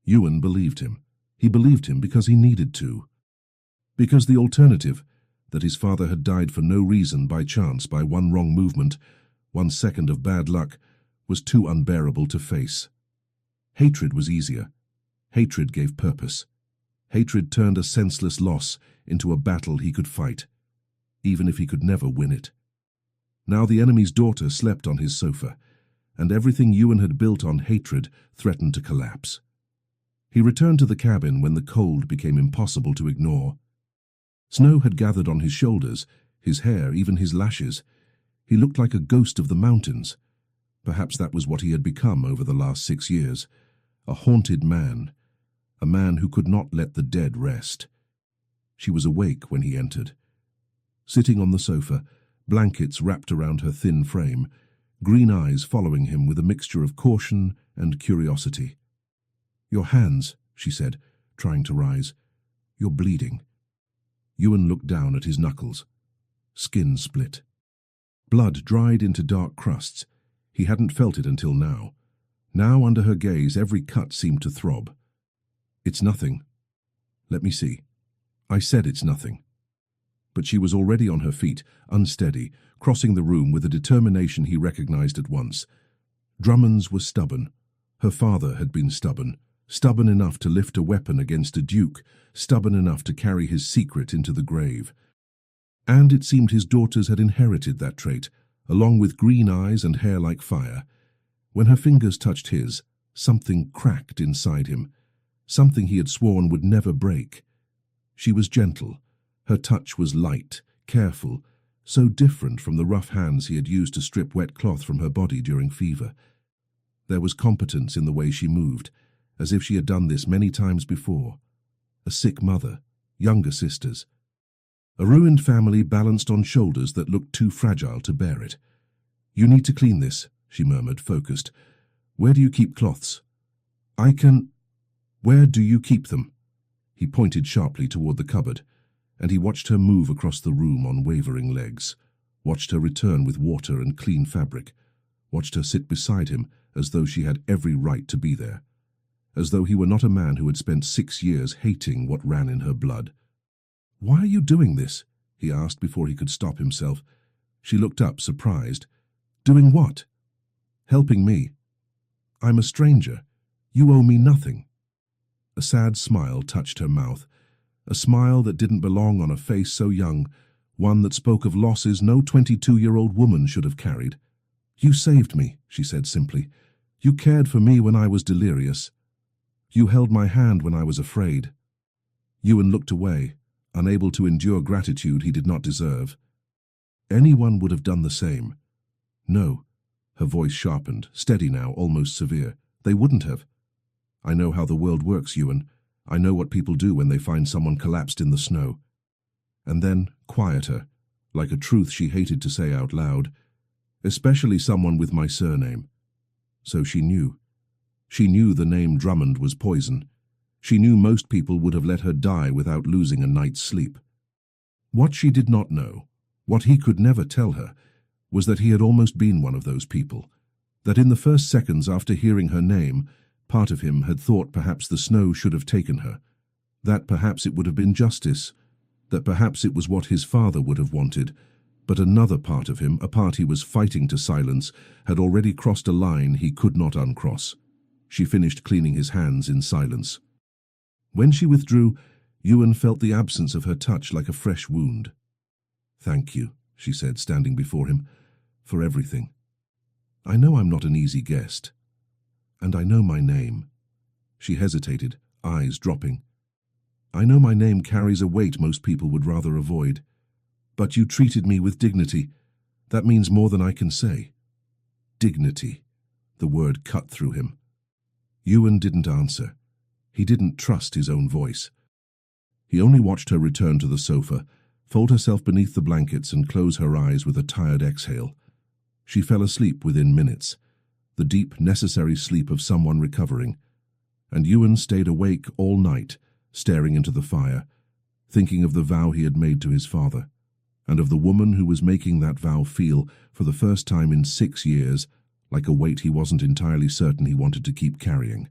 Ewan believed him. He believed him because he needed to. Because the alternative, that his father had died for no reason, by chance, by one wrong movement, 1 second of bad luck, was too unbearable to face. Hatred was easier. Hatred gave purpose. Hatred turned a senseless loss into a battle he could fight, even if he could never win it. Now the enemy's daughter slept on his sofa, and everything Ewan had built on hatred threatened to collapse. He returned to the cabin when the cold became impossible to ignore. Snow had gathered on his shoulders, his hair, even his lashes. He looked like a ghost of the mountains. Perhaps that was what he had become over the last 6 years. A haunted man. A man who could not let the dead rest. She was awake when he entered. Sitting on the sofa, blankets wrapped around her thin frame, green eyes following him with a mixture of caution and curiosity. "Your hands," she said, trying to rise. "You're bleeding." Ewan looked down at his knuckles. Skin split. Blood dried into dark crusts. He hadn't felt it until now. Now, under her gaze, every cut seemed to throb. "It's nothing." "Let me see." "I said it's nothing." But she was already on her feet, unsteady, crossing the room with a determination he recognized at once. Drummond's was stubborn. Her father had been stubborn. Stubborn enough to lift a weapon against a duke, stubborn enough to carry his secret into the grave. And it seemed his daughters had inherited that trait, along with green eyes and hair like fire. When her fingers touched his, something cracked inside him, something he had sworn would never break. She was gentle. Her touch was light, careful, so different from the rough hands he had used to strip wet cloth from her body during fever. There was competence in the way she moved, as if she had done this many times before. A sick mother, younger sisters. A ruined family balanced on shoulders that looked too fragile to bear it. "You need to clean this," she murmured, focused. "Where do you keep cloths?" "I can—" "Where do you keep them?" He pointed sharply toward the cupboard, and he watched her move across the room on wavering legs, watched her return with water and clean fabric, watched her sit beside him as though she had every right to be there, as though he were not a man who had spent 6 years hating what ran in her blood. "Why are you doing this?" he asked before he could stop himself. She looked up, surprised. "Doing what?" "Helping me. I'm a stranger. You owe me nothing." A sad smile touched her mouth, a smile that didn't belong on a face so young, one that spoke of losses no 22-year-old woman should have carried. "You saved me," she said simply. "You cared for me when I was delirious. You held my hand when I was afraid." Ewan looked away, unable to endure gratitude he did not deserve. Anyone would have done the same. "No." Her voice sharpened, steady now, almost severe. "They wouldn't have. I know how the world works, Ewan. I know what people do when they find someone collapsed in the snow." And then, quieter, like a truth she hated to say out loud, "Especially someone with my surname." So she knew. She knew the name Drummond was poison. She knew most people would have let her die without losing a night's sleep. What she did not know, what he could never tell her, was that he had almost been one of those people, that in the first seconds after hearing her name, part of him had thought perhaps the snow should have taken her. That perhaps it would have been justice, that perhaps it was what his father would have wanted, but another part of him, a part he was fighting to silence, had already crossed a line he could not uncross. She finished cleaning his hands in silence. When she withdrew, Ewan felt the absence of her touch like a fresh wound. "Thank you," she said, standing before him, "for everything. I know I'm not an easy guest. And I know my name." She hesitated, eyes dropping. "I know my name carries a weight most people would rather avoid. But you treated me with dignity. That means more than I can say." Dignity. The word cut through him. Ewan didn't answer. He didn't trust his own voice. He only watched her return to the sofa, fold herself beneath the blankets and close her eyes with a tired exhale. She fell asleep within minutes, the deep, necessary sleep of someone recovering, and Ewan stayed awake all night, staring into the fire, thinking of the vow he had made to his father, and of the woman who was making that vow feel, for the first time in 6 years, like a weight he wasn't entirely certain he wanted to keep carrying.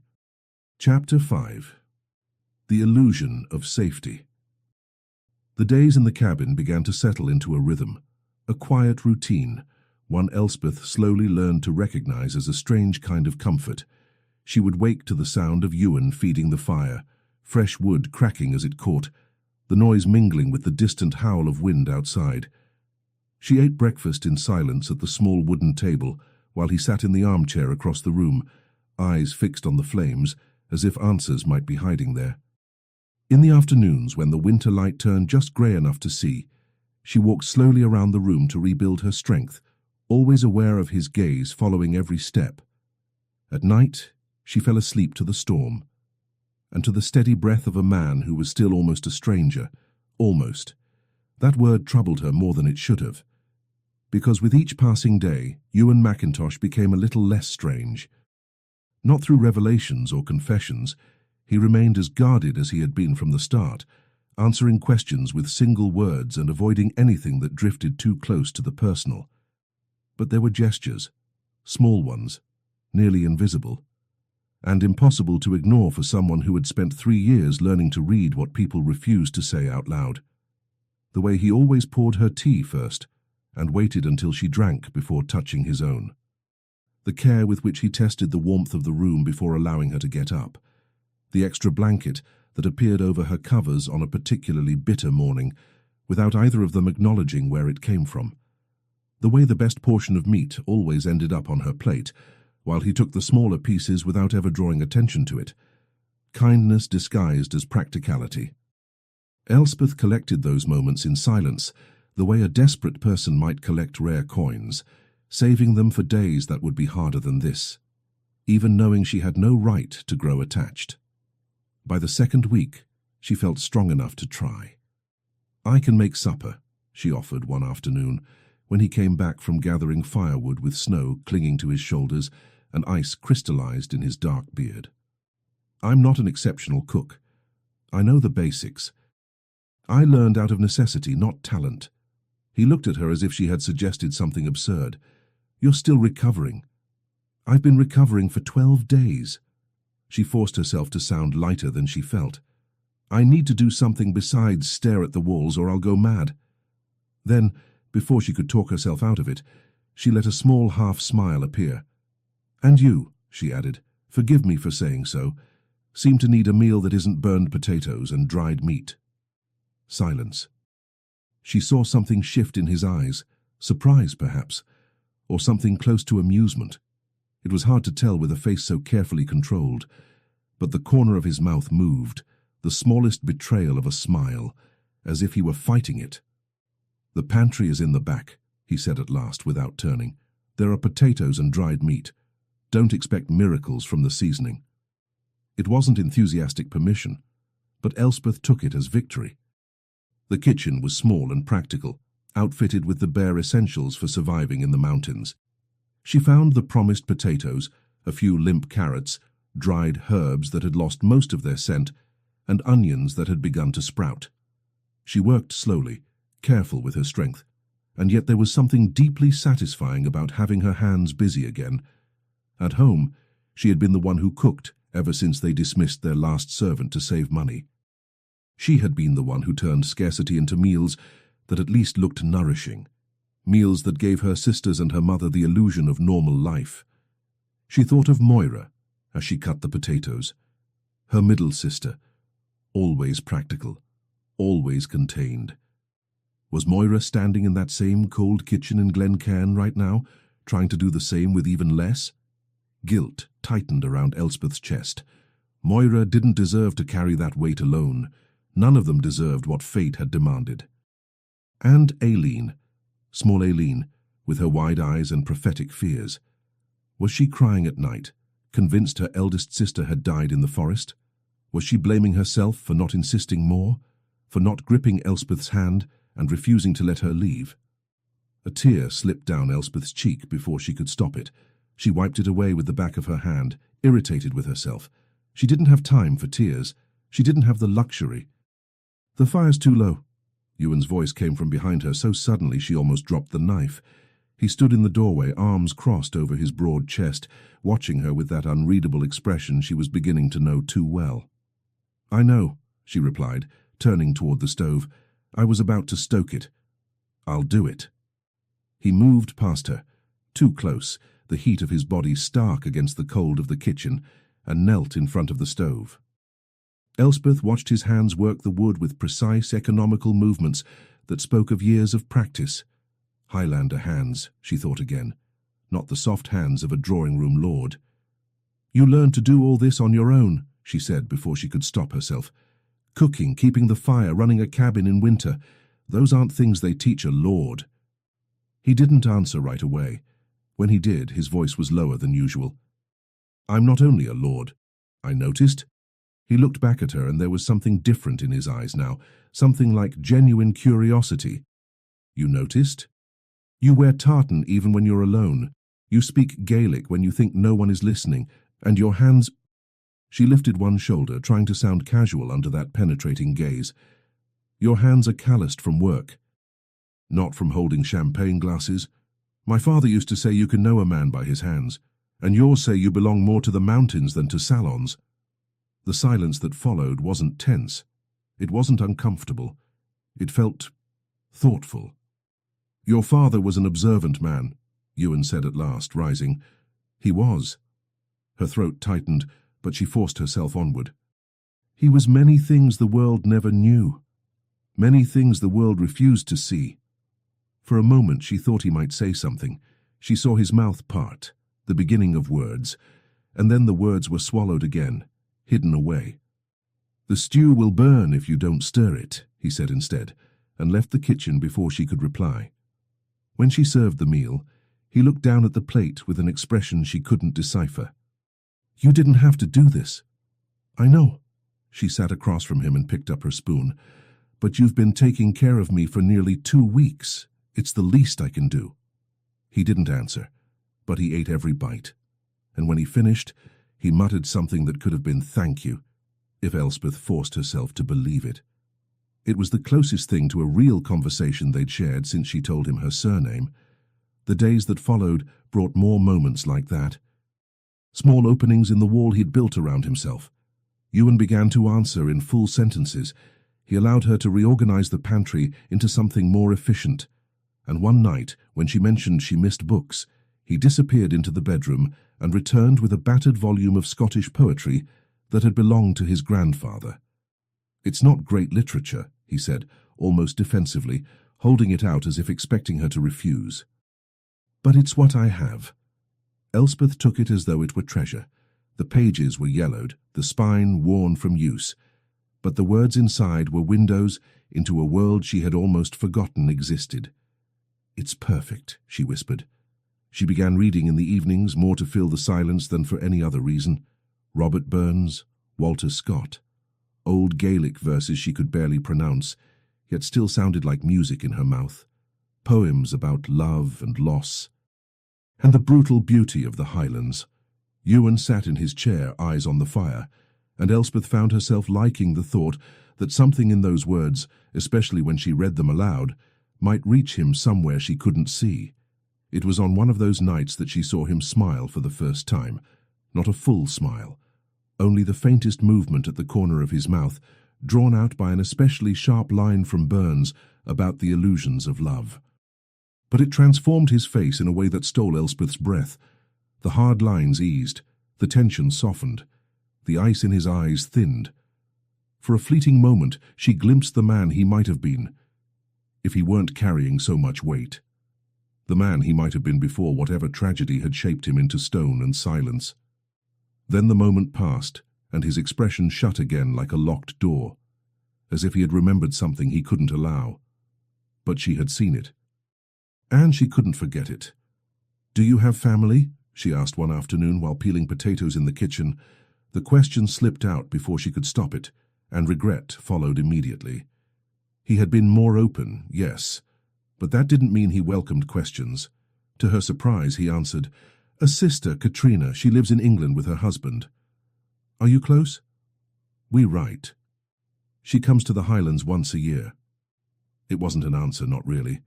Chapter 5. The Illusion of Safety. The days in the cabin began to settle into a rhythm, a quiet routine, one Elspeth slowly learned to recognize as a strange kind of comfort. She would wake to the sound of Ewan feeding the fire, fresh wood cracking as it caught, the noise mingling with the distant howl of wind outside. She ate breakfast in silence at the small wooden table, while he sat in the armchair across the room, eyes fixed on the flames, as if answers might be hiding there. In the afternoons, when the winter light turned just grey enough to see, she walked slowly around the room to rebuild her strength, always aware of his gaze following every step. At night, she fell asleep to the storm, and to the steady breath of a man who was still almost a stranger. Almost. That word troubled her more than it should have, because with each passing day, Ewan McIntosh became a little less strange. Not through revelations or confessions, he remained as guarded as he had been from the start, answering questions with single words and avoiding anything that drifted too close to the personal. But there were gestures, small ones, nearly invisible, and impossible to ignore for someone who had spent 3 years learning to read what people refused to say out loud. The way he always poured her tea first, and waited until she drank before touching his own. The care with which he tested the warmth of the room before allowing her to get up. The extra blanket that appeared over her covers on a particularly bitter morning, without either of them acknowledging where it came from. The way the best portion of meat always ended up on her plate, while he took the smaller pieces without ever drawing attention to it. Kindness disguised as practicality. Elspeth collected those moments in silence, the way a desperate person might collect rare coins, saving them for days that would be harder than this, even knowing she had no right to grow attached. By the second week, she felt strong enough to try. "I can make supper," she offered one afternoon, when he came back from gathering firewood with snow clinging to his shoulders and ice crystallized in his dark beard. "I'm not an exceptional cook. I know the basics. I learned out of necessity, not talent." He looked at her as if she had suggested something absurd. "You're still recovering." "I've been recovering for 12 days. She forced herself to sound lighter than she felt. "I need to do something besides stare at the walls or I'll go mad." Then, before she could talk herself out of it, she let a small half-smile appear. "And you," she added, "forgive me for saying so, seem to need a meal that isn't burned potatoes and dried meat." Silence. She saw something shift in his eyes, surprise perhaps, or something close to amusement. It was hard to tell with a face so carefully controlled, but the corner of his mouth moved, the smallest betrayal of a smile, as if he were fighting it. "The pantry is in the back," he said at last without turning. "There are potatoes and dried meat. Don't expect miracles from the seasoning." It wasn't enthusiastic permission, but Elspeth took it as victory. The kitchen was small and practical, outfitted with the bare essentials for surviving in the mountains. She found the promised potatoes, a few limp carrots, dried herbs that had lost most of their scent, and onions that had begun to sprout. She worked slowly, careful with her strength, and yet there was something deeply satisfying about having her hands busy again. At home, she had been the one who cooked ever since they dismissed their last servant to save money. She had been the one who turned scarcity into meals that at least looked nourishing, meals that gave her sisters and her mother the illusion of normal life. She thought of Moira as she cut the potatoes, her middle sister, always practical, always contained. Was Moira standing in that same cold kitchen in Glencairn right now, trying to do the same with even less? Guilt tightened around Elspeth's chest. Moira didn't deserve to carry that weight alone. None of them deserved what fate had demanded. And Aileen, small Aileen, with her wide eyes and prophetic fears. Was she crying at night, convinced her eldest sister had died in the forest? Was she blaming herself for not insisting more, for not gripping Elspeth's hand and refusing to let her leave? A tear slipped down Elspeth's cheek before she could stop it. She wiped it away with the back of her hand, irritated with herself. She didn't have time for tears. She didn't have the luxury. "The fire's too low." Ewan's voice came from behind her so suddenly she almost dropped the knife. He stood in the doorway, arms crossed over his broad chest, watching her with that unreadable expression she was beginning to know too well. "I know," she replied, turning toward the stove. "I was about to stoke it. I'll do it." He moved past her, too close, the heat of his body stark against the cold of the kitchen, and knelt in front of the stove. Elspeth watched his hands work the wood with precise, economical movements that spoke of years of practice. Highlander hands, she thought again, not the soft hands of a drawing-room lord. "You learned to do all this on your own," she said before she could stop herself. "Cooking, keeping the fire, running a cabin in winter, those aren't things they teach a lord." He didn't answer right away. When he did, his voice was lower than usual. "I'm not only a lord, I noticed." He looked back at her, and there was something different in his eyes now, something like genuine curiosity. "You noticed? You wear tartan even when you're alone. You speak Gaelic when you think no one is listening, and your hands—" She lifted one shoulder, trying to sound casual under that penetrating gaze. "Your hands are calloused from work. Not from holding champagne glasses. My father used to say you can know a man by his hands, and yours say you belong more to the mountains than to salons." The silence that followed wasn't tense. It wasn't uncomfortable. It felt thoughtful. "Your father was an observant man," Ewan said at last, rising. "He was." Her throat tightened, but she forced herself onward. "He was many things the world never knew. Many things the world refused to see." For a moment she thought he might say something. She saw his mouth part, the beginning of words, and then the words were swallowed again, hidden away. "The stew will burn if you don't stir it," he said instead, and left the kitchen before she could reply. When she served the meal, he looked down at the plate with an expression she couldn't decipher. "You didn't have to do this." "I know." She sat across from him and picked up her spoon. "But you've been taking care of me for nearly 2 weeks. It's the least I can do." He didn't answer, but he ate every bite. And when he finished, he muttered something that could have been "thank you," if Elspeth forced herself to believe it. It was the closest thing to a real conversation they'd shared since she told him her surname. The days that followed brought more moments like that. Small openings in the wall he'd built around himself. Ewan began to answer in full sentences. He allowed her to reorganize the pantry into something more efficient. And one night, when she mentioned she missed books, he disappeared into the bedroom and returned with a battered volume of Scottish poetry that had belonged to his grandfather. "It's not great literature," he said, almost defensively, holding it out as if expecting her to refuse. "But it's what I have." Elspeth took it as though it were treasure. The pages were yellowed, the spine worn from use, but the words inside were windows into a world she had almost forgotten existed. "It's perfect," she whispered. She began reading in the evenings, more to fill the silence than for any other reason. Robert Burns, Walter Scott. Old Gaelic verses she could barely pronounce, yet still sounded like music in her mouth. Poems about love and loss, and the brutal beauty of the Highlands. Ewan sat in his chair, eyes on the fire, and Elspeth found herself liking the thought that something in those words, especially when she read them aloud, might reach him somewhere she couldn't see. It was on one of those nights that she saw him smile for the first time, not a full smile, only the faintest movement at the corner of his mouth, drawn out by an especially sharp line from Burns about the illusions of love. But it transformed his face in a way that stole Elspeth's breath. The hard lines eased, the tension softened, the ice in his eyes thinned. For a fleeting moment, she glimpsed the man he might have been, if he weren't carrying so much weight. The man he might have been before whatever tragedy had shaped him into stone and silence. Then the moment passed, and his expression shut again like a locked door, as if he had remembered something he couldn't allow. But she had seen it. And she couldn't forget it. "Do you have family?" she asked one afternoon while peeling potatoes in the kitchen. The question slipped out before she could stop it, and regret followed immediately. He had been more open, yes, but that didn't mean he welcomed questions. To her surprise, he answered, "A sister, Katrina. She lives in England with her husband." "Are you close?" "We write. She comes to the Highlands once a year." It wasn't an answer, not really.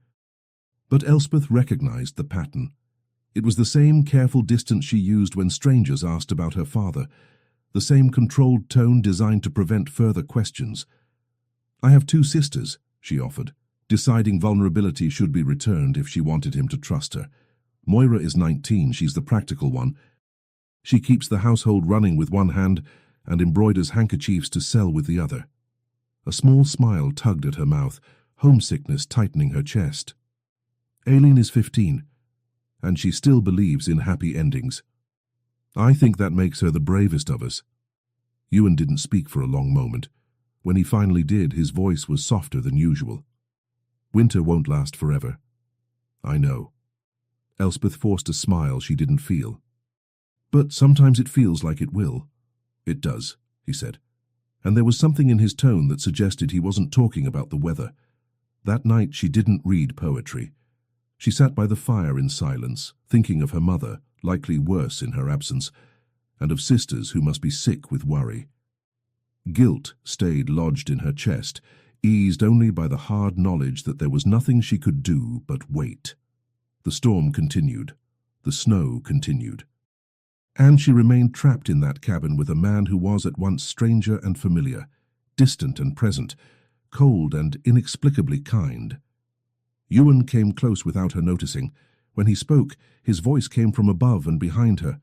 But Elspeth recognized the pattern. It was the same careful distance she used when strangers asked about her father, the same controlled tone designed to prevent further questions. "I have 2 sisters," she offered, deciding vulnerability should be returned if she wanted him to trust her. "Moira is 19, she's the practical one. She keeps the household running with one hand and embroiders handkerchiefs to sell with the other." A small smile tugged at her mouth, homesickness tightening her chest. "Aileen is 15, and she still believes in happy endings. I think that makes her the bravest of us." Ewan didn't speak for a long moment. When he finally did, his voice was softer than usual. "Winter won't last forever." "I know." Elspeth forced a smile she didn't feel. "But sometimes it feels like it will." "It does," he said. And there was something in his tone that suggested he wasn't talking about the weather. That night she didn't read poetry. She sat by the fire in silence, thinking of her mother, likely worse in her absence, and of sisters who must be sick with worry. Guilt stayed lodged in her chest, eased only by the hard knowledge that there was nothing she could do but wait. The storm continued. The snow continued. And she remained trapped in that cabin with a man who was at once stranger and familiar, distant and present, cold and inexplicably kind. Ewan came close without her noticing. When he spoke, his voice came from above and behind her.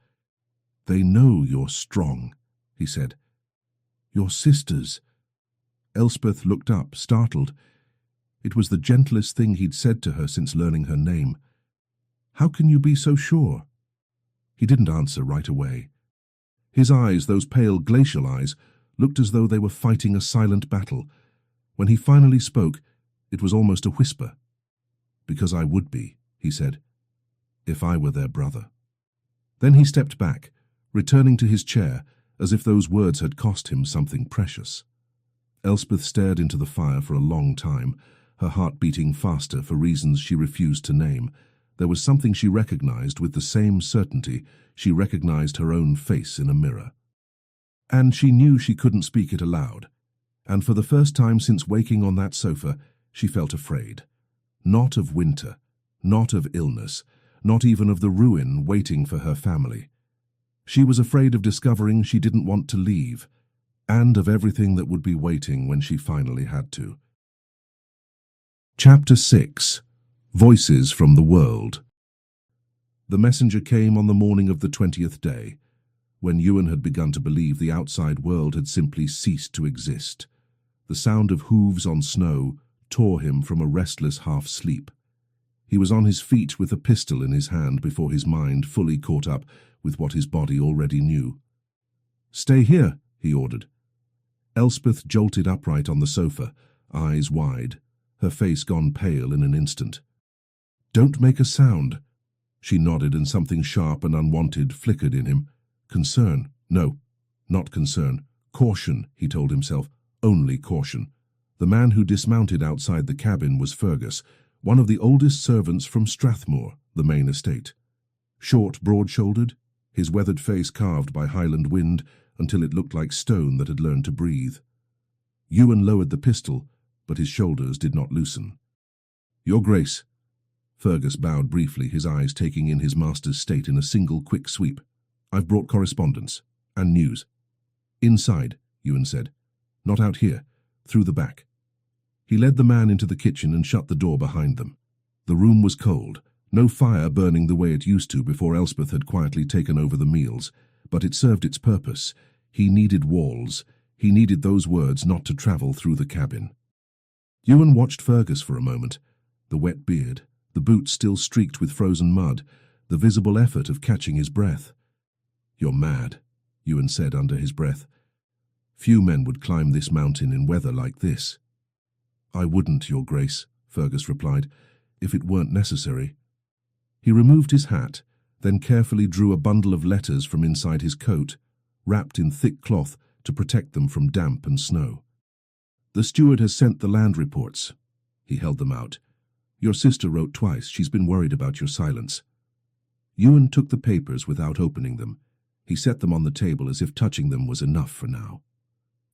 "They know you're strong," he said. "Your sisters." Elspeth looked up, startled. It was the gentlest thing he'd said to her since learning her name. "How can you be so sure?" He didn't answer right away. His eyes, those pale glacial eyes, looked as though they were fighting a silent battle. When he finally spoke, it was almost a whisper. "Because I would be," he said, "if I were their brother." Then he stepped back, returning to his chair, as if those words had cost him something precious. Elspeth stared into the fire for a long time, her heart beating faster for reasons she refused to name. There was something she recognized with the same certainty she recognized her own face in a mirror. And she knew she couldn't speak it aloud. And for the first time since waking on that sofa, she felt afraid. Not of winter, not of illness, not even of the ruin waiting for her family. She was afraid of discovering she didn't want to leave, and of everything that would be waiting when she finally had to. Chapter 6. Voices from the World. The messenger came on the morning of the 20th day, when Ewan had begun to believe the outside world had simply ceased to exist. The sound of hooves on snow tore him from a restless half-sleep. He was on his feet with a pistol in his hand before his mind fully caught up with what his body already knew. "Stay here," he ordered. Elspeth jolted upright on the sofa, eyes wide, her face gone pale in an instant. "Don't make a sound." She nodded, and something sharp and unwanted flickered in him. Concern. No, not concern. Caution, he told himself. Only caution. The man who dismounted outside the cabin was Fergus, one of the oldest servants from Strathmore, the main estate. Short, broad-shouldered, his weathered face carved by Highland wind until it looked like stone that had learned to breathe. Ewan lowered the pistol, but his shoulders did not loosen. "Your Grace." Fergus bowed briefly, his eyes taking in his master's state in a single quick sweep. "I've brought correspondence and news." "Inside," Ewan said. "Not out here. through the back. He led the man into the kitchen and shut the door behind them. The room was cold, no fire burning the way it used to before Elspeth had quietly taken over the meals, but it served its purpose. He needed walls. He needed those words not to travel through the cabin. Ewan watched Fergus for a moment. The wet beard, the boots still streaked with frozen mud, the visible effort of catching his breath. "You're mad," Ewan said under his breath. "Few men would climb this mountain in weather like this." "I wouldn't, Your Grace," Fergus replied, "if it weren't necessary." He removed his hat, then carefully drew a bundle of letters from inside his coat, wrapped in thick cloth to protect them from damp and snow. "The steward has sent the land reports." He held them out. "Your sister wrote twice. She's been worried about your silence." Ewan took the papers without opening them. He set them on the table as if touching them was enough for now.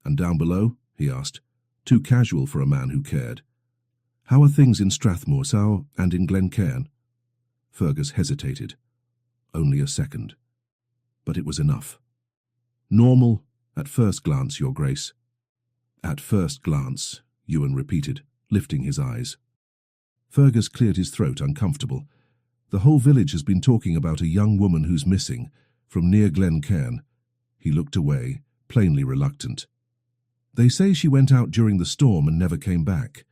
"And down below?" he asked. Too casual for a man who cared. "How are things in Strathmore, Sow, and in Glencairn?" Fergus hesitated. Only a second. But it was enough. "Normal, at first glance, Your Grace." "At first glance," Ewan repeated, lifting his eyes. Fergus cleared his throat, uncomfortable. "The whole village has been talking about a young woman who's missing, from near Glencairn." He looked away, plainly reluctant. "They say she went out during the storm and never came back.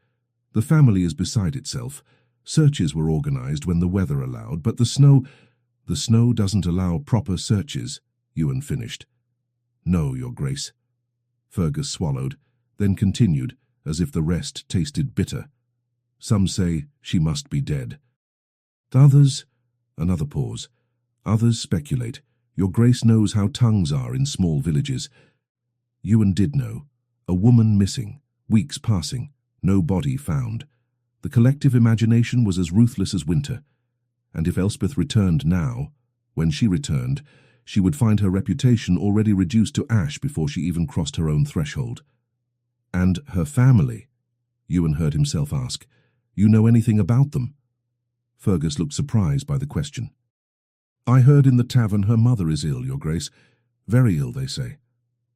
The family is beside itself. Searches were organized when the weather allowed, but the snow doesn't allow proper searches," Ewan finished. "No, Your Grace." Fergus swallowed, then continued, as if the rest tasted bitter. "Some say she must be dead. Others," another pause, "others speculate. Your Grace knows how tongues are in small villages." Ewan did know. A woman missing, weeks passing, no body found. The collective imagination was as ruthless as winter. And if Elspeth returned now, when she returned, she would find her reputation already reduced to ash before she even crossed her own threshold. "And her family?" Ewan heard himself ask. "You know anything about them?" Fergus looked surprised by the question. "I heard in the tavern her mother is ill, Your Grace. Very ill, they say.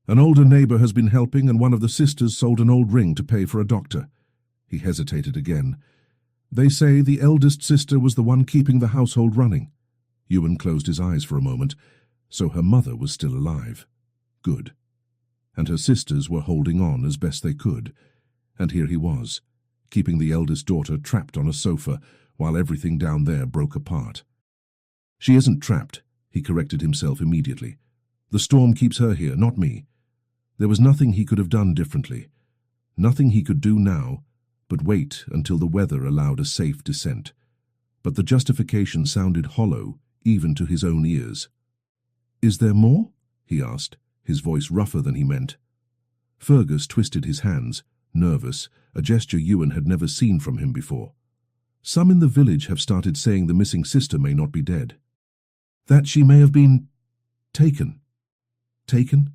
An older neighbour has been helping, and one of the sisters sold an old ring to pay for a doctor." He hesitated again. "They say the eldest sister was the one keeping the household running." Ewan closed his eyes for a moment. So her mother was still alive. Good. And her sisters were holding on as best they could. And here he was, keeping the eldest daughter trapped on a sofa while everything down there broke apart. "She isn't trapped," he corrected himself immediately. "The storm keeps her here, not me." There was nothing he could have done differently. Nothing he could do now, but wait until the weather allowed a safe descent. But the justification sounded hollow, even to his own ears. "Is there more?" he asked, his voice rougher than he meant. Fergus twisted his hands, nervous, a gesture Ewan had never seen from him before. "Some in the village have started saying the missing sister may not be dead. That she may have been taken." "Taken?"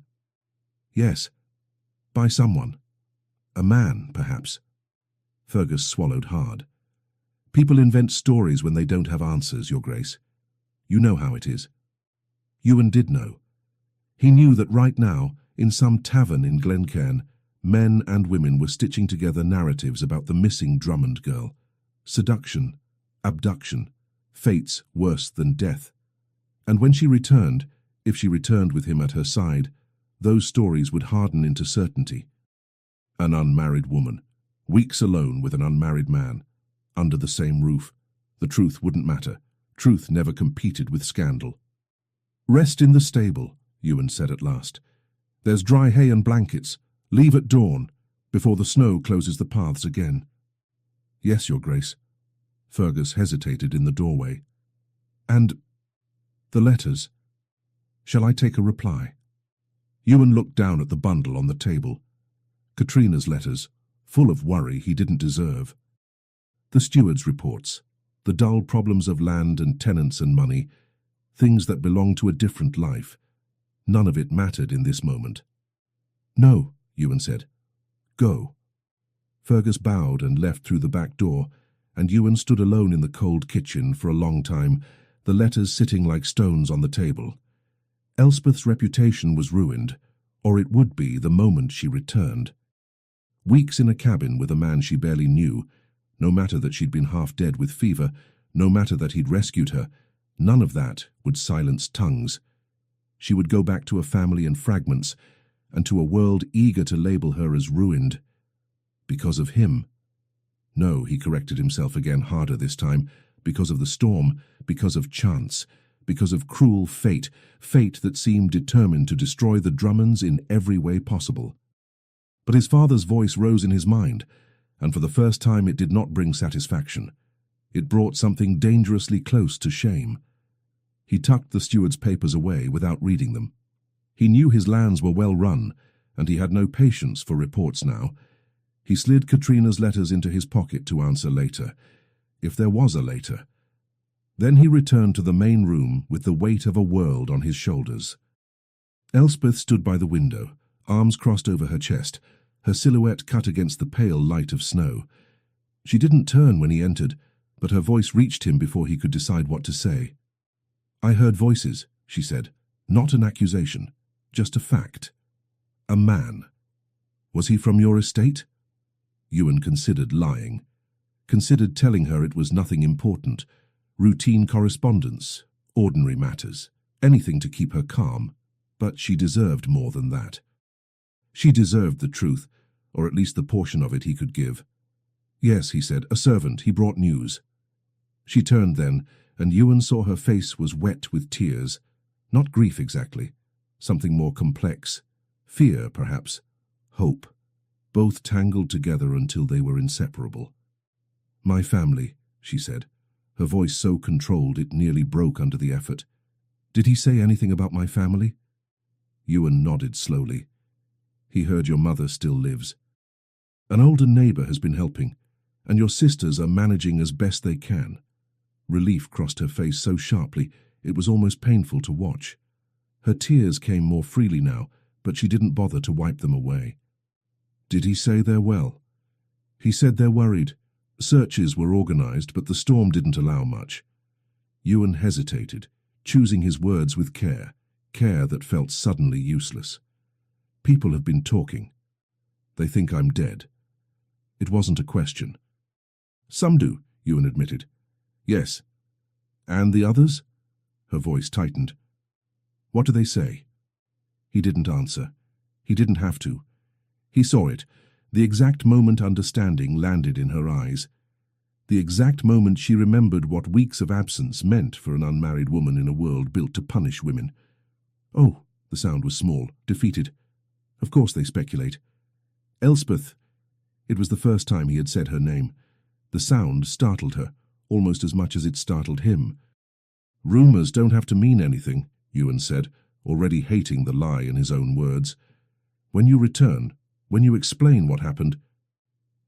"Yes. By someone. A man, perhaps." Fergus swallowed hard. "People invent stories when they don't have answers, Your Grace. You know how it is." Ewan did know. He knew that right now, in some tavern in Glencairn, men and women were stitching together narratives about the missing Drummond girl. Seduction, abduction, fates worse than death. And when she returned, if she returned with him at her side, those stories would harden into certainty. An unmarried woman, weeks alone with an unmarried man, under the same roof. The truth wouldn't matter. Truth never competed with scandal. "Rest in the stable," Ewan said at last. "There's dry hay and blankets. Leave at dawn, before the snow closes the paths again." "Yes, Your Grace." Fergus hesitated in the doorway. "And the letters. Shall I take a reply?" Ewan looked down at the bundle on the table. Katrina's letters, full of worry he didn't deserve. The steward's reports, the dull problems of land and tenants and money, things that belonged to a different life. None of it mattered in this moment. "No," Ewan said. "Go." Fergus bowed and left through the back door, and Ewan stood alone in the cold kitchen for a long time, the letters sitting like stones on the table. Elspeth's reputation was ruined, or it would be the moment she returned. Weeks in a cabin with a man she barely knew, no matter that she'd been half dead with fever, no matter that he'd rescued her, none of that would silence tongues. She would go back to a family in fragments, and to a world eager to label her as ruined. Because of him. No, he corrected himself again, harder this time, because of the storm, because of chance, because of cruel fate, fate that seemed determined to destroy the Drummonds in every way possible. But his father's voice rose in his mind, and for the first time it did not bring satisfaction. It brought something dangerously close to shame. He tucked the steward's papers away without reading them. He knew his lands were well run, and he had no patience for reports now. He slid Katrina's letters into his pocket to answer later, if there was a later. Then he returned to the main room with the weight of a world on his shoulders. Elspeth stood by the window, arms crossed over her chest, her silhouette cut against the pale light of snow. She didn't turn when he entered, but her voice reached him before he could decide what to say. "I heard voices," she said. "Not an accusation, just a fact. A man. Was he from your estate?" Ewan considered lying. Considered telling her it was nothing important. Routine correspondence, ordinary matters, anything to keep her calm. But she deserved more than that. She deserved the truth, or at least the portion of it he could give. "Yes," he said, "a servant. He brought news." She turned then, and Ewan saw her face was wet with tears. Not grief exactly. Something more complex. Fear, perhaps. Hope. Both tangled together until they were inseparable. "My family," she said, her voice so controlled it nearly broke under the effort. "Did he say anything about my family?" Ewan nodded slowly. "He heard your mother still lives. An older neighbor has been helping, and your sisters are managing as best they can." Relief crossed her face so sharply it was almost painful to watch. Her tears came more freely now, but she didn't bother to wipe them away. "Did he say they're well?" "He said they're worried. Searches were organized, but the storm didn't allow much." Ewan hesitated, choosing his words with care, care that felt suddenly useless. "People have been talking. They think I'm dead." It wasn't a question. "Some do," Ewan admitted. "Yes." "And the others?" Her voice tightened. "What do they say?" He didn't answer. He didn't have to. He saw it. The exact moment understanding landed in her eyes. The exact moment she remembered what weeks of absence meant for an unmarried woman in a world built to punish women. "Oh," the sound was small, defeated. "Of course they speculate." "Elspeth." It was the first time he had said her name. The sound startled her, almost as much as it startled him. "Rumors don't have to mean anything," Ewan said, already hating the lie in his own words. "When you return, when you explain what happened—"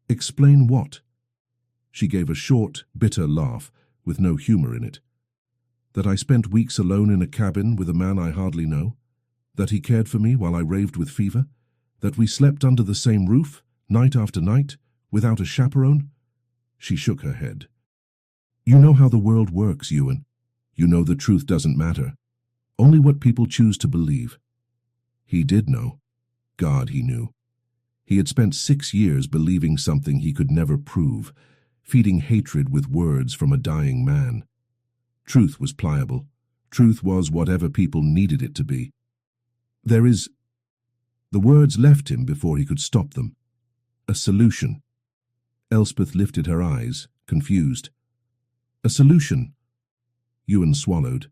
"Explain what?" She gave a short, bitter laugh, with no humor in it. "That I spent weeks alone in a cabin with a man I hardly know? That he cared for me while I raved with fever? That we slept under the same roof, night after night, without a chaperone?" She shook her head. "You know how the world works, Ewan. You know the truth doesn't matter. Only what people choose to believe." He did know. God, he knew. He had spent 6 years believing something he could never prove, feeding hatred with words from a dying man. Truth was pliable. Truth was whatever people needed it to be. "There is—" The words left him before he could stop them. "A solution." Elspeth lifted her eyes, confused. "A solution?" Ewan swallowed.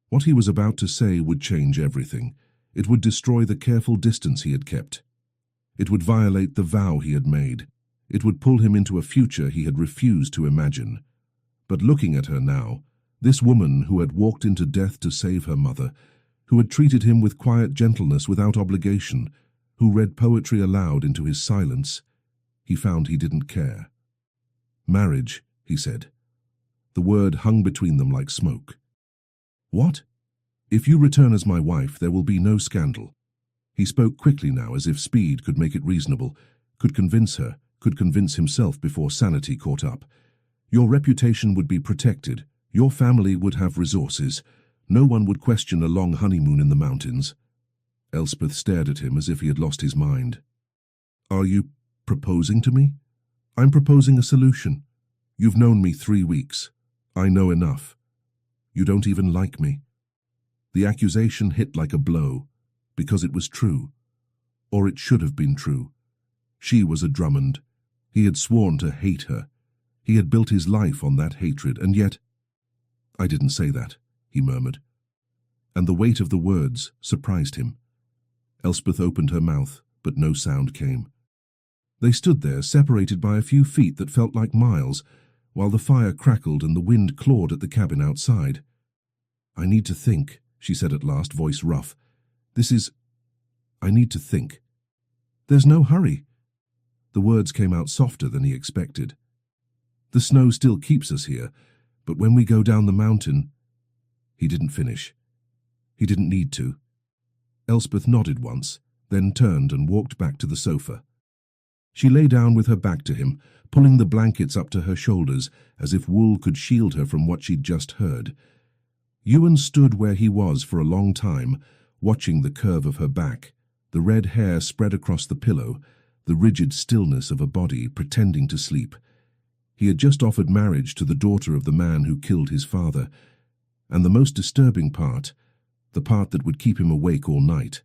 What he was about to say would change everything. It would destroy the careful distance he had kept. It would violate the vow he had made. It would pull him into a future he had refused to imagine. But looking at her now, this woman who had walked into death to save her mother, who had treated him with quiet gentleness without obligation, who read poetry aloud into his silence, he found he didn't care. "Marriage," he said. The word hung between them like smoke. "What?" "If you return as my wife, there will be no scandal." He spoke quickly now, as if speed could make it reasonable, could convince her, could convince himself before sanity caught up. "Your reputation would be protected. Your family would have resources. No one would question a long honeymoon in the mountains." Elspeth stared at him as if he had lost his mind. "Are you Proposing to me? I'm proposing a solution. You've known me 3 weeks. I know enough. You don't even like me. The accusation hit like a blow, because it was true. Or it should have been true. She was a Drummond. He had sworn to hate her. He had built his life on that hatred, and yet— "I didn't say that," he murmured. And the weight of the words surprised him. Elspeth opened her mouth, but no sound came. They stood there, separated by a few feet that felt like miles, while the fire crackled and the wind clawed at the cabin outside. "I need to think," she said at last, voice rough. I need to think." "There's no hurry." The words came out softer than he expected. "The snow still keeps us here, but when we go down the mountain—" He didn't finish. He didn't need to. Elspeth nodded once, then turned and walked back to the sofa. She lay down with her back to him, pulling the blankets up to her shoulders as if wool could shield her from what she'd just heard. Ewan stood where he was for a long time, watching the curve of her back, the red hair spread across the pillow, the rigid stillness of a body pretending to sleep. He had just offered marriage to the daughter of the man who killed his father, and the most disturbing part, the part that would keep him awake all night,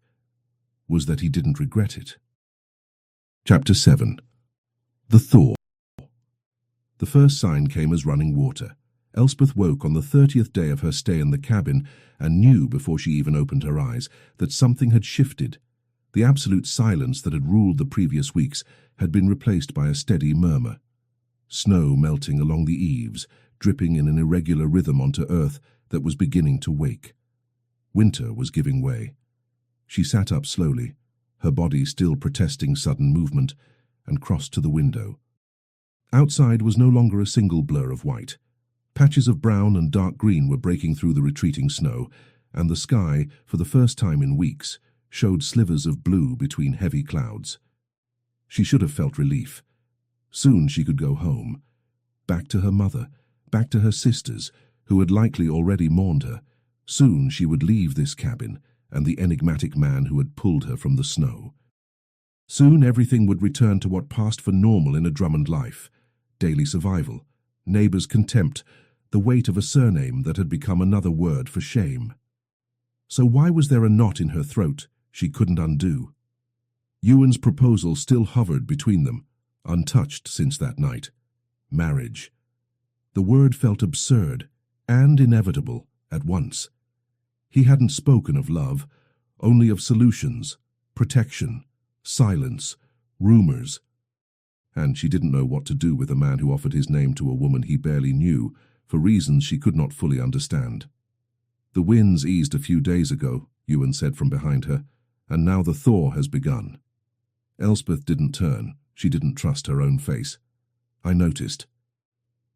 was that he didn't regret it. Chapter 7. The Thaw. The first sign came as running water. Elspeth woke on the 30th day of her stay in the cabin and knew, before she even opened her eyes, that something had shifted. The absolute silence that had ruled the previous weeks had been replaced by a steady murmur. Snow melting along the eaves, dripping in an irregular rhythm onto earth that was beginning to wake. Winter was giving way. She sat up slowly, her body still protesting sudden movement, and crossed to the window. Outside was no longer a single blur of white. Patches of brown and dark green were breaking through the retreating snow, and the sky, for the first time in weeks, showed slivers of blue between heavy clouds. She should have felt relief. Soon she could go home. Back to her mother, back to her sisters, who had likely already mourned her. Soon she would leave this cabin and the enigmatic man who had pulled her from the snow. Soon everything would return to what passed for normal in a Drummond life. Daily survival, neighbors' contempt, the weight of a surname that had become another word for shame. So why was there a knot in her throat she couldn't undo? Ewan's proposal still hovered between them, untouched since that night. Marriage. The word felt absurd and inevitable at once. He hadn't spoken of love, only of solutions, protection, silence, rumors. And she didn't know what to do with a man who offered his name to a woman he barely knew, for reasons she could not fully understand. "The winds eased a few days ago," Ewan said from behind her, "and now the thaw has begun." Elspeth didn't turn. She didn't trust her own face. "I noticed.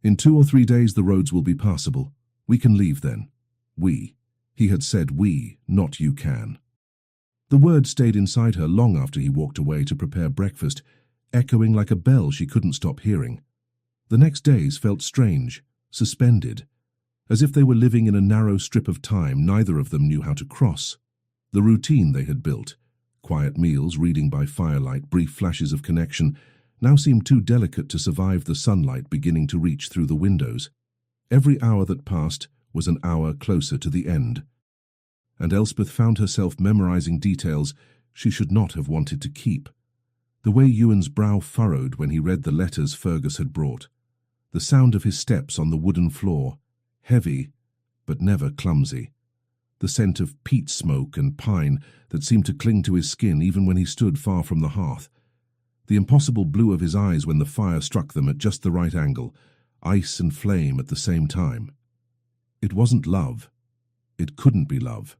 In 2 or 3 days the roads will be passable. We can leave then. We." He had said we, not you can. The word stayed inside her long after he walked away to prepare breakfast, echoing like a bell she couldn't stop hearing. The next days felt strange, suspended, as if they were living in a narrow strip of time neither of them knew how to cross. The routine they had built, quiet meals, reading by firelight, brief flashes of connection, now seemed too delicate to survive the sunlight beginning to reach through the windows. Every hour that passed was an hour closer to the end. And Elspeth found herself memorizing details she should not have wanted to keep. The way Ewan's brow furrowed when he read the letters Fergus had brought. The sound of his steps on the wooden floor, heavy but never clumsy. The scent of peat smoke and pine that seemed to cling to his skin even when he stood far from the hearth. The impossible blue of his eyes when the fire struck them at just the right angle, ice and flame at the same time. It wasn't love. It couldn't be love.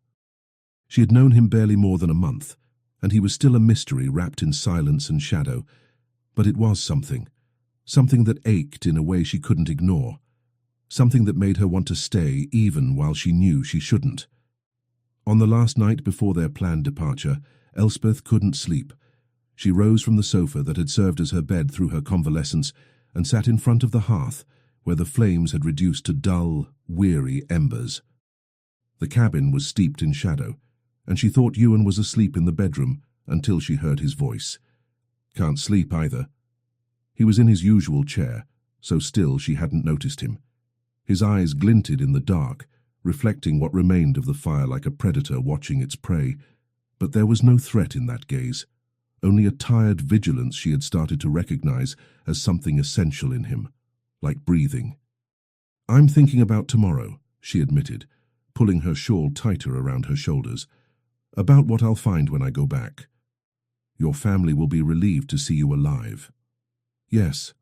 She had known him barely more than a month, and he was still a mystery wrapped in silence and shadow. But it was something that ached in a way she couldn't ignore, something that made her want to stay even while she knew she shouldn't. On the last night before their planned departure, Elspeth couldn't sleep. She rose from the sofa that had served as her bed through her convalescence and sat in front of the hearth, where the flames had reduced to dull, weary embers. The cabin was steeped in shadow, and she thought Ewan was asleep in the bedroom until she heard his voice. "Can't sleep either," He was in his usual chair, so still she hadn't noticed him. His eyes glinted in the dark, reflecting what remained of the fire like a predator watching its prey. But there was no threat in that gaze, only a tired vigilance she had started to recognize as something essential in him, like breathing. "I'm thinking about tomorrow," she admitted, pulling her shawl tighter around her shoulders. "About what I'll find when I go back. Your family will be relieved to see you alive." "Yes."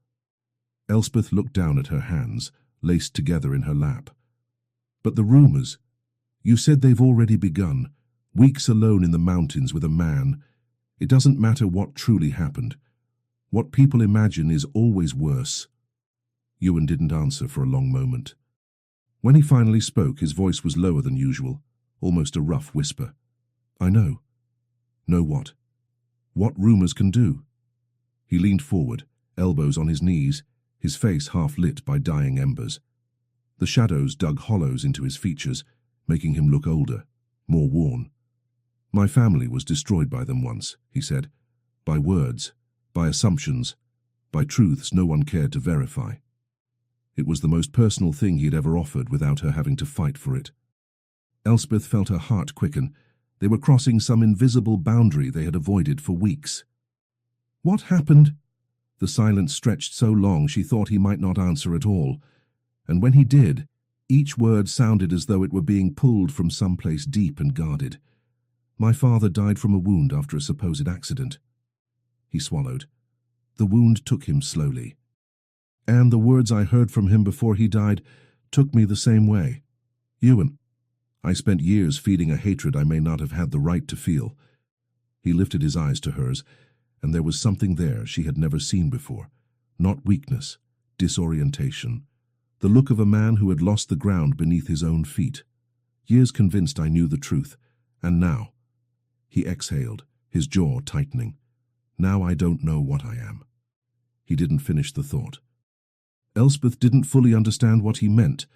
Elspeth looked down at her hands, laced together in her lap. "But the rumors. You said they've already begun. Weeks alone in the mountains with a man. It doesn't matter what truly happened. What people imagine is always worse." Ewan didn't answer for a long moment. When he finally spoke, his voice was lower than usual, almost a rough whisper. "I know." "Know what?" "What rumors can do." He leaned forward, elbows on his knees, his face half lit by dying embers. The shadows dug hollows into his features, making him look older, more worn. "My family was destroyed by them once," he said. "By words, by assumptions, by truths no one cared to verify." It was the most personal thing he'd ever offered without her having to fight for it. Elspeth felt her heart quicken. They were crossing some invisible boundary they had avoided for weeks. "What happened?" The silence stretched so long she thought he might not answer at all. And when he did, each word sounded as though it were being pulled from someplace deep and guarded. "My father died from a wound after a supposed accident." He swallowed. "The wound took him slowly. And the words I heard from him before he died took me the same way. Ewan, I spent years feeding a hatred I may not have had the right to feel." He lifted his eyes to hers, and there was something there she had never seen before. Not weakness, disorientation. The look of a man who had lost the ground beneath his own feet. "Years convinced I knew the truth, and now—" He exhaled, his jaw tightening. "Now I don't know what I am." He didn't finish the thought. Elspeth didn't fully understand what he meant,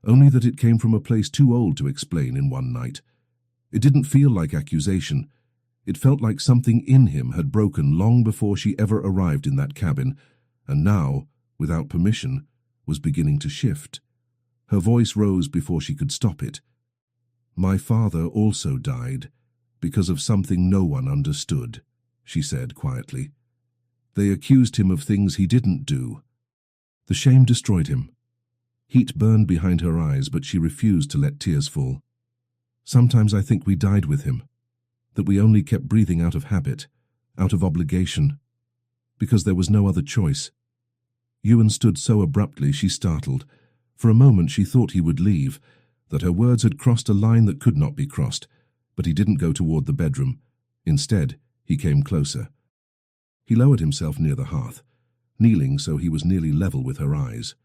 only that it came from a place too old to explain in one night. It didn't feel like accusation. It felt like something in him had broken long before she ever arrived in that cabin, and now, without permission, was beginning to shift. Her voice rose before she could stop it. "My father also died, because of something no one understood," she said quietly. "They accused him of things he didn't do. The shame destroyed him." Heat burned behind her eyes, but she refused to let tears fall. "Sometimes I think we died with him, that we only kept breathing out of habit, out of obligation, because there was no other choice." Ewan stood so abruptly she startled. For a moment she thought he would leave, that her words had crossed a line that could not be crossed, but he didn't go toward the bedroom. Instead, he came closer. He lowered himself near the hearth, kneeling so he was nearly level with her eyes.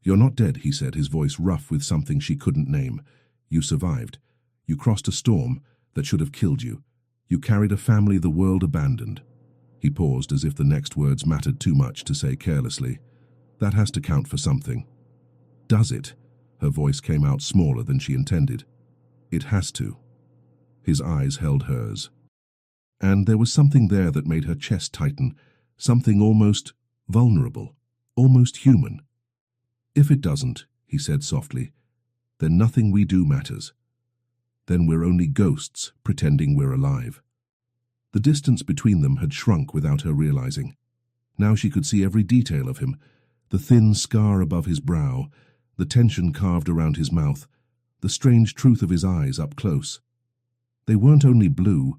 "You're not dead," he said, his voice rough with something she couldn't name. "You survived. You crossed a storm that should have killed you. You carried a family the world abandoned." He paused as if the next words mattered too much to say carelessly. "That has to count for something." "Does it?" Her voice came out smaller than she intended. "It has to." His eyes held hers. And there was something there that made her chest tighten, something almost vulnerable, almost human. "If it doesn't," he said softly, "then nothing we do matters. Then we're only ghosts pretending we're alive." The distance between them had shrunk without her realizing. Now she could see every detail of him, the thin scar above his brow, the tension carved around his mouth, the strange truth of his eyes up close. They weren't only blue.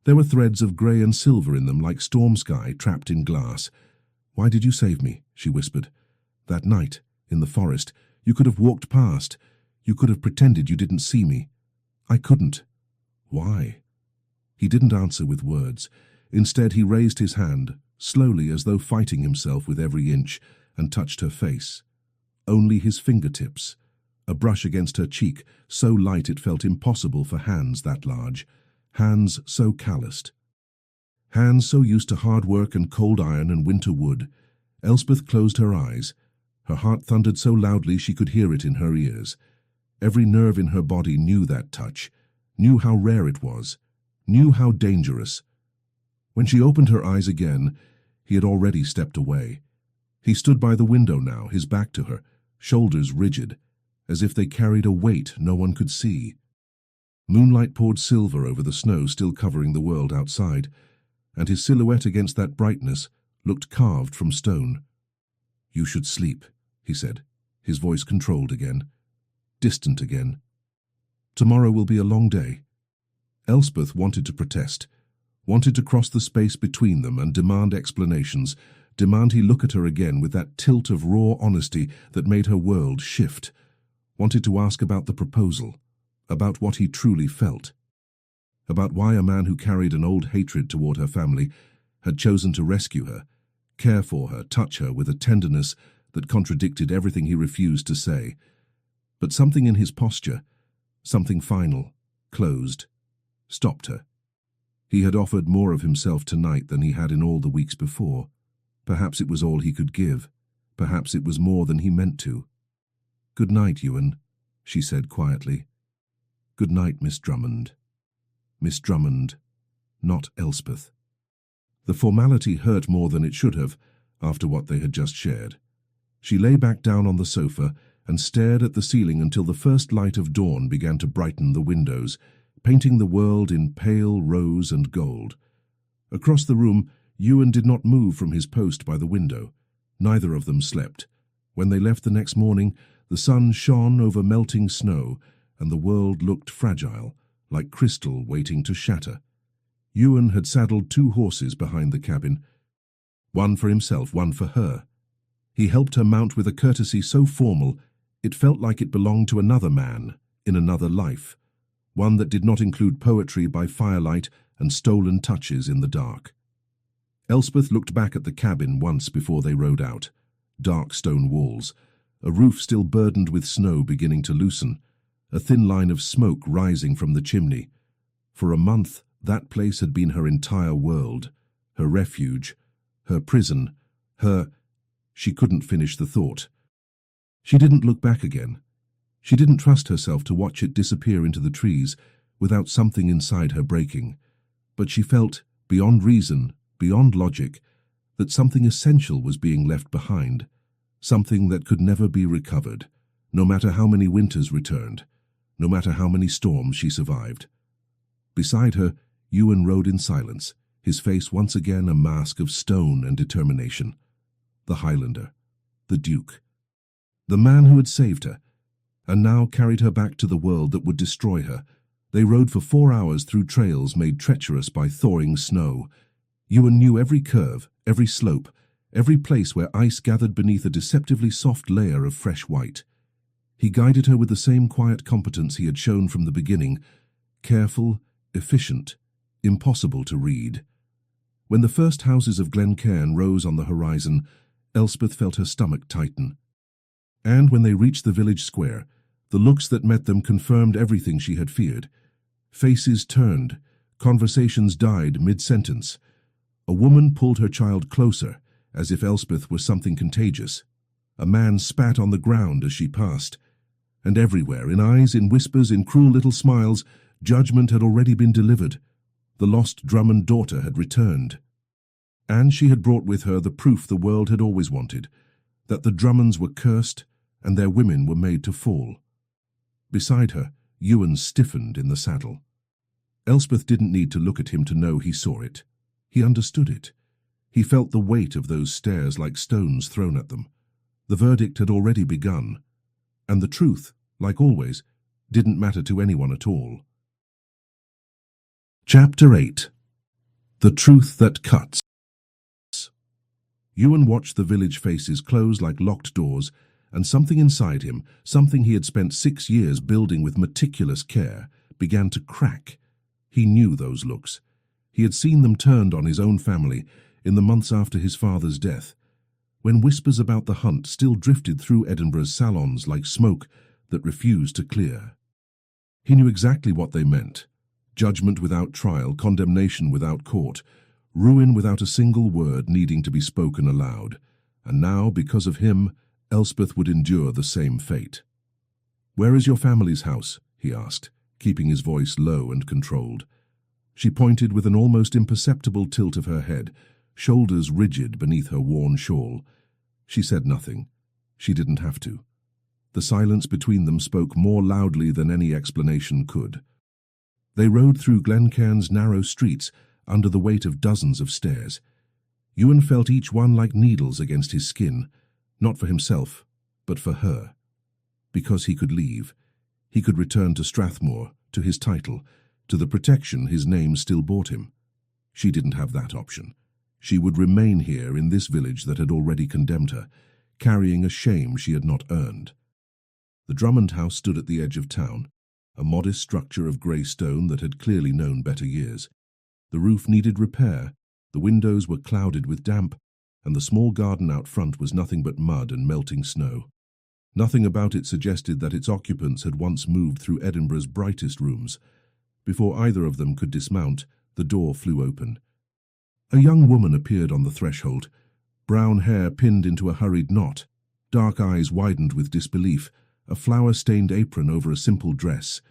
There were threads of grey and silver in them like storm sky trapped in glass. "Why did you save me?" she whispered. "That night, in the forest, you could have walked past. You could have pretended you didn't see me. I couldn't. Why?" He didn't answer with words. Instead, he raised his hand, slowly as though fighting himself with every inch, and touched her face. Only his fingertips, a brush against her cheek, so light it felt impossible for hands that large, hands so calloused. Hands so used to hard work and cold iron and winter wood. Elspeth closed her eyes. Her heart thundered so loudly she could hear it in her ears. Every nerve in her body knew that touch, knew how rare it was, knew how dangerous. When she opened her eyes again, He had already stepped away. He stood by the window now, his back to her, shoulders rigid, as if they carried a weight no one could see. Moonlight poured silver over the snow still covering the world outside, and his silhouette against that brightness looked carved from stone. "You should sleep," he said, his voice controlled again, distant again. "Tomorrow will be a long day." Elspeth wanted to protest, wanted to cross the space between them and demand explanations, demand he look at her again with that tilt of raw honesty that made her world shift, wanted to ask about the proposal, about what he truly felt, about why a man who carried an old hatred toward her family had chosen to rescue her, care for her, touch her with a tenderness that contradicted everything he refused to say. But something in his posture, something final, closed, stopped her. He had offered more of himself tonight than he had in all the weeks before. Perhaps it was all he could give. Perhaps it was more than he meant to. "Good night, Ewan," she said quietly. "Good night, Miss Drummond." Miss Drummond, not Elspeth. The formality hurt more than it should have after what they had just shared. She lay back down on the sofa and stared at the ceiling until the first light of dawn began to brighten the windows, painting the world in pale rose and gold. Across the room, Ewan did not move from his post by the window. Neither of them slept. When they left the next morning, the sun shone over melting snow, and the world looked fragile, like crystal waiting to shatter. Ewan had saddled 2 horses behind the cabin, one for himself, one for her. He helped her mount with a courtesy so formal it felt like it belonged to another man, in another life, one that did not include poetry by firelight and stolen touches in the dark. Elspeth looked back at the cabin once before they rode out. Dark stone walls, a roof still burdened with snow beginning to loosen, a thin line of smoke rising from the chimney. For a month, that place had been her entire world, her refuge, her prison, her... She couldn't finish the thought. She didn't look back again. She didn't trust herself to watch it disappear into the trees without something inside her breaking. But she felt, beyond reason, beyond logic, that something essential was being left behind, something that could never be recovered, no matter how many winters returned, no matter how many storms she survived. Beside her, Ewan rode in silence, his face once again a mask of stone and determination. The Highlander, the Duke, the man who had saved her, and now carried her back to the world that would destroy her. They rode for 4 hours through trails made treacherous by thawing snow. Ewan knew every curve, every slope, every place where ice gathered beneath a deceptively soft layer of fresh white. He guided her with the same quiet competence he had shown from the beginning, careful, efficient, impossible to read. When the first houses of Glencairn rose on the horizon, Elspeth felt her stomach tighten. And when they reached the village square, the looks that met them confirmed everything she had feared. Faces turned, conversations died mid-sentence. A woman pulled her child closer, as if Elspeth were something contagious. A man spat on the ground as she passed. And everywhere, in eyes, in whispers, in cruel little smiles, judgment had already been delivered. The lost Drummond daughter had returned. And she had brought with her the proof the world had always wanted, that the Drummonds were cursed and their women were made to fall. Beside her, Ewan stiffened in the saddle. Elspeth didn't need to look at him to know he saw it. He understood it. He felt the weight of those stares like stones thrown at them. The verdict had already begun, and the truth, like always, didn't matter to anyone at all. Chapter 8. The Truth That Cuts. Ewan watched the village faces close like locked doors, and something inside him, something he had spent 6 years building with meticulous care, began to crack. He knew those looks. He had seen them turned on his own family in the months after his father's death, when whispers about the hunt still drifted through Edinburgh's salons like smoke that refused to clear. He knew exactly what they meant: judgment without trial, condemnation without court, ruin without a single word needing to be spoken aloud. And now, because of him, Elspeth would endure the same fate. "Where is your family's house?" he asked, keeping his voice low and controlled. She pointed with an almost imperceptible tilt of her head, shoulders rigid beneath her worn shawl. She said nothing. She didn't have to. The silence between them spoke more loudly than any explanation could. They rode through Glencairn's narrow streets under the weight of dozens of stairs. Ewan felt each one like needles against his skin, not for himself, but for her. Because he could leave. He could return to Strathmore, to his title, to the protection his name still brought him. She didn't have that option. She would remain here in this village that had already condemned her, carrying a shame she had not earned. The Drummond house stood at the edge of town, a modest structure of grey stone that had clearly known better years. The roof needed repair, the windows were clouded with damp, and the small garden out front was nothing but mud and melting snow. Nothing about it suggested that its occupants had once moved through Edinburgh's brightest rooms. Before either of them could dismount, the door flew open. A young woman appeared on the threshold, brown hair pinned into a hurried knot, dark eyes widened with disbelief, a flower-stained apron over a simple dress.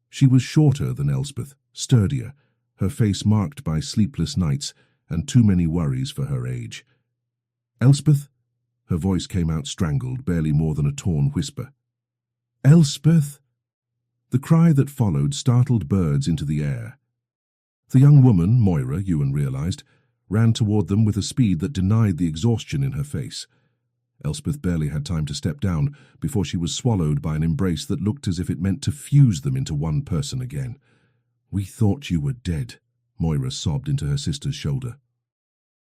She was shorter than Elspeth, sturdier, her face marked by sleepless nights and too many worries for her age. "Elspeth?" Her voice came out strangled, barely more than a torn whisper. "Elspeth?" The cry that followed startled birds into the air. The young woman, Moira, Ewan realized, ran toward them with a speed that denied the exhaustion in her face. Elspeth barely had time to step down before she was swallowed by an embrace that looked as if it meant to fuse them into one person again. "We thought you were dead," Moira sobbed into her sister's shoulder.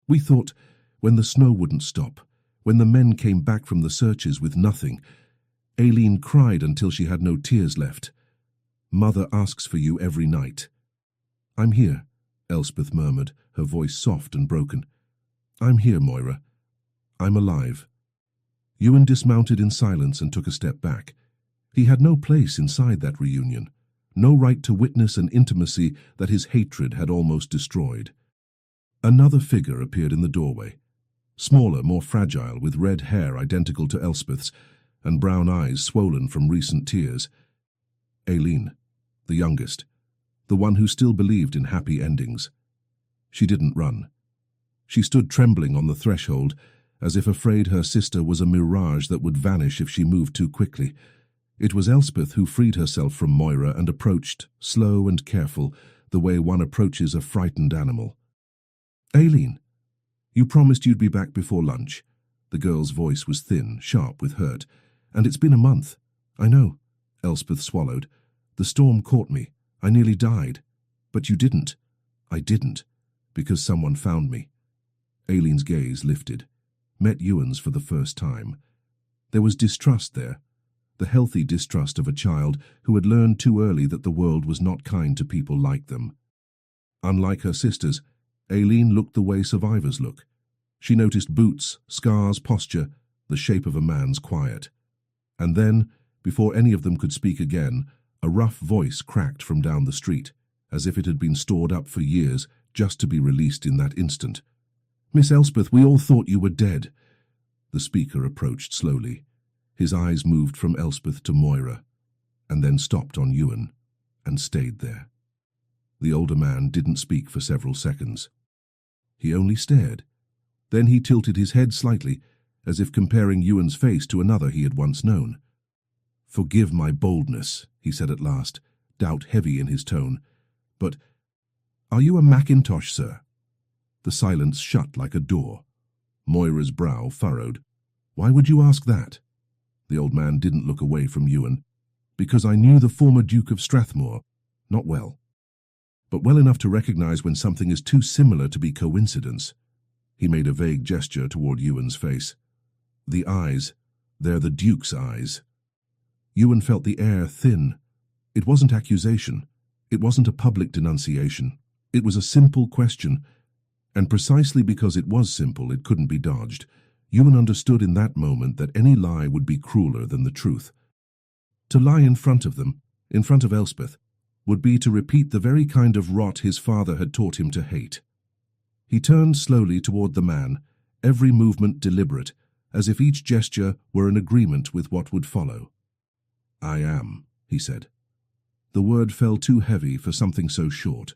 "We thought, when the snow wouldn't stop, when the men came back from the searches with nothing." Aileen cried until she had no tears left. "Mother asks for you every night." "I'm here," Elspeth murmured, her voice soft and broken. "I'm here, Moira. I'm alive." Ewan dismounted in silence and took a step back. He had no place inside that reunion, no right to witness an intimacy that his hatred had almost destroyed. Another figure appeared in the doorway, smaller, more fragile, with red hair identical to Elspeth's and brown eyes swollen from recent tears. Aileen, the youngest, the one who still believed in happy endings. She didn't run. She stood trembling on the threshold, as if afraid her sister was a mirage that would vanish if she moved too quickly. It was Elspeth who freed herself from Moira and approached, slow and careful, the way one approaches a frightened animal. "Aileen, you promised you'd be back before lunch." The girl's voice was thin, sharp with hurt. "And it's been a month." "I know," Elspeth swallowed. "The storm caught me. I nearly died. But you didn't." "I didn't, because someone found me." Aileen's gaze lifted, met Ewan's for the first time. There was distrust there, the healthy distrust of a child who had learned too early that the world was not kind to people like them. Unlike her sisters, Aileen looked the way survivors look. She noticed boots, scars, posture, the shape of a man's quiet. And then, before any of them could speak again, a rough voice cracked from down the street, as if it had been stored up for years just to be released in that instant. "Miss Elspeth, we all thought you were dead." The speaker approached slowly. His eyes moved from Elspeth to Moira, and then stopped on Ewan, and stayed there. The older man didn't speak for several seconds. He only stared. Then he tilted his head slightly, as if comparing Ewan's face to another he had once known. "Forgive my boldness," he said at last, doubt heavy in his tone. "But are you a Mackintosh, sir?" The silence shut like a door. Moira's brow furrowed. "Why would you ask that?" The old man didn't look away from Ewan. "Because I knew the former Duke of Strathmore. Not well. But well enough to recognize when something is too similar to be coincidence." He made a vague gesture toward Ewan's face. "The eyes. They're the Duke's eyes." Ewan felt the air thin. It wasn't accusation. It wasn't a public denunciation. It was a simple question. And precisely because it was simple, it couldn't be dodged. Ewan understood in that moment that any lie would be crueler than the truth. To lie in front of them, in front of Elspeth, would be to repeat the very kind of rot his father had taught him to hate. He turned slowly toward the man, every movement deliberate, as if each gesture were in agreement with what would follow. "I am," he said. The word fell too heavy for something so short.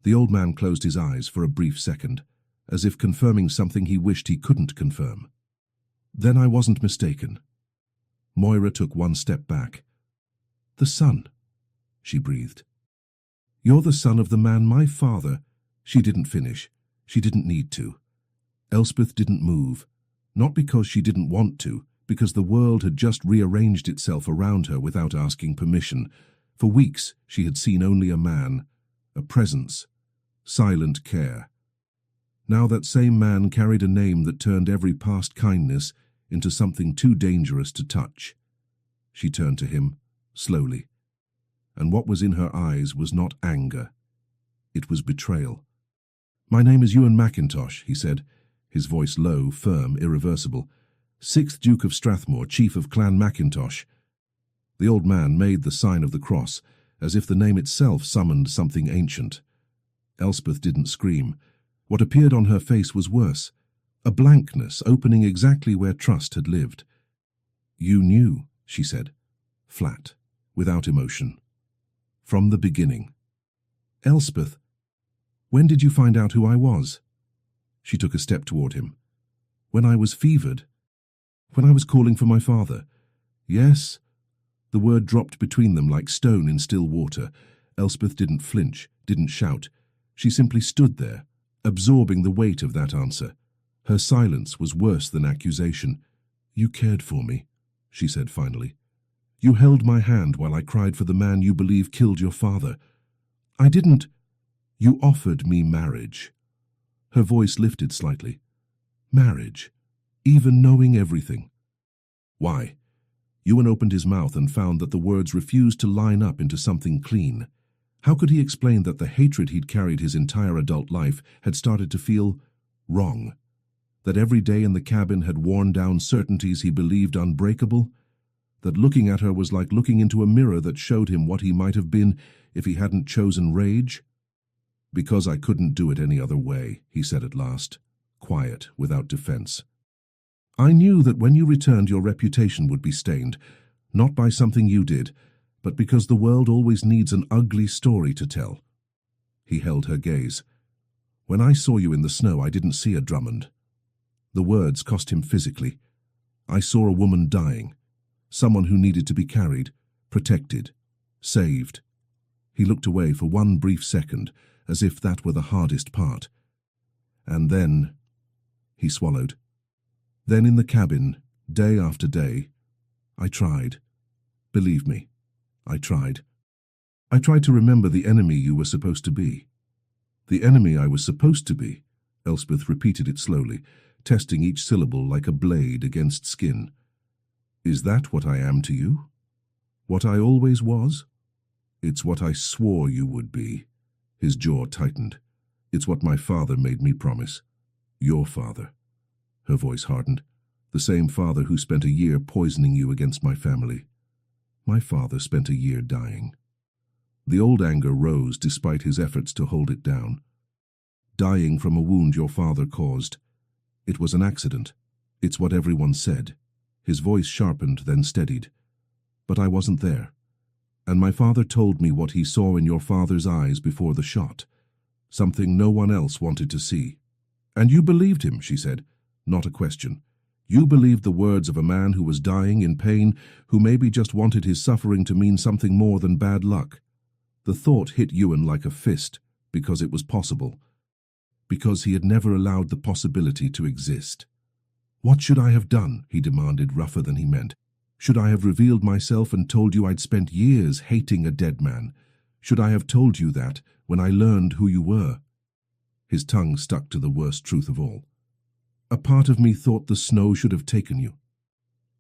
The old man closed his eyes for a brief second, as if confirming something he wished he couldn't confirm. Then I wasn't mistaken. Moira took one step back. "The son," she breathed. "You're the son of the man my father—" She didn't finish. She didn't need to. Elspeth didn't move, not because she didn't want to, because the world had just rearranged itself around her without asking permission. For weeks she had seen only a man, a presence, silent care. Now that same man carried a name that turned every past kindness into something too dangerous to touch. She turned to him, slowly, and what was in her eyes was not anger. It was betrayal. "My name is Ewan Mackintosh," he said, his voice low, firm, irreversible. "6th Duke of Strathmore, Chief of Clan Mackintosh." The old man made the sign of the cross, as if the name itself summoned something ancient. Elspeth didn't scream. What appeared on her face was worse, a blankness opening exactly where trust had lived. "You knew," she said, flat, without emotion. "From the beginning." "Elspeth, when did you find out who I was?" She took a step toward him. "When I was fevered. When I was calling for my father." "Yes." The word dropped between them like stone in still water. Elspeth didn't flinch, didn't shout. She simply stood there, absorbing the weight of that answer. Her silence was worse than accusation. "You cared for me," she said finally. "You held my hand while I cried for the man you believe killed your father. I didn't—" "You offered me marriage." Her voice lifted slightly. "Marriage, even knowing everything." "Why?" Ewan opened his mouth and found that the words refused to line up into something clean. How could he explain that the hatred he'd carried his entire adult life had started to feel wrong? That every day in the cabin had worn down certainties he believed unbreakable? That looking at her was like looking into a mirror that showed him what he might have been if he hadn't chosen rage? "Because I couldn't do it any other way," he said at last, quiet, without defense. "I knew that when you returned your reputation would be stained, not by something you did, but because the world always needs an ugly story to tell." He held her gaze. "When I saw you in the snow, I didn't see a Drummond." The words cost him physically. "I saw a woman dying, someone who needed to be carried, protected, saved." He looked away for one brief second, as if that were the hardest part. "And then—" he swallowed. "Then in the cabin, day after day, I tried. Believe me, I tried. I tried to remember the enemy you were supposed to be." "The enemy I was supposed to be," Elspeth repeated it slowly, testing each syllable like a blade against skin. "Is that what I am to you? What I always was?" "It's what I swore you would be." His jaw tightened. "It's what my father made me promise. Your father." Her voice hardened. "The same father who spent a year poisoning you against my family. My father spent a year dying." The old anger rose despite his efforts to hold it down. "Dying from a wound your father caused. It was an accident. It's what everyone said." His voice sharpened, then steadied. "But I wasn't there. And my father told me what he saw in your father's eyes before the shot. Something no one else wanted to see." "And you believed him," she said. Not a question. "You believed the words of a man who was dying in pain, who maybe just wanted his suffering to mean something more than bad luck." The thought hit Ewan like a fist, because it was possible. Because he had never allowed the possibility to exist. "What should I have done?" he demanded, rougher than he meant. "Should I have revealed myself and told you I'd spent years hating a dead man? Should I have told you that when I learned who you were?" His tongue stuck to the worst truth of all. "A part of me thought the snow should have taken you."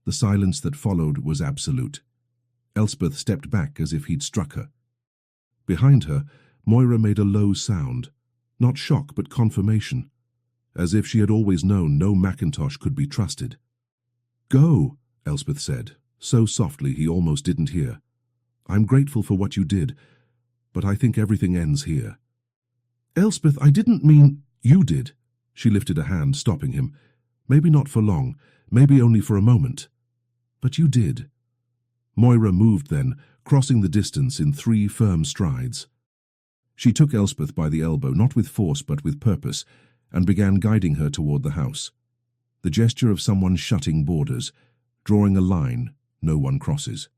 The silence that followed was absolute. Elspeth stepped back as if he'd struck her. Behind her, Moira made a low sound, not shock but confirmation, as if she had always known no Mackintosh could be trusted. "Go," Elspeth said, so softly he almost didn't hear. "I'm grateful for what you did, but I think everything ends here." "Elspeth, I didn't mean—" "You did." She lifted a hand, stopping him. "Maybe not for long, maybe only for a moment. But you did." Moira moved then, crossing the distance in 3 firm strides. She took Elspeth by the elbow, not with force but with purpose, and began guiding her toward the house. The gesture of someone shutting borders, drawing a line no one crosses.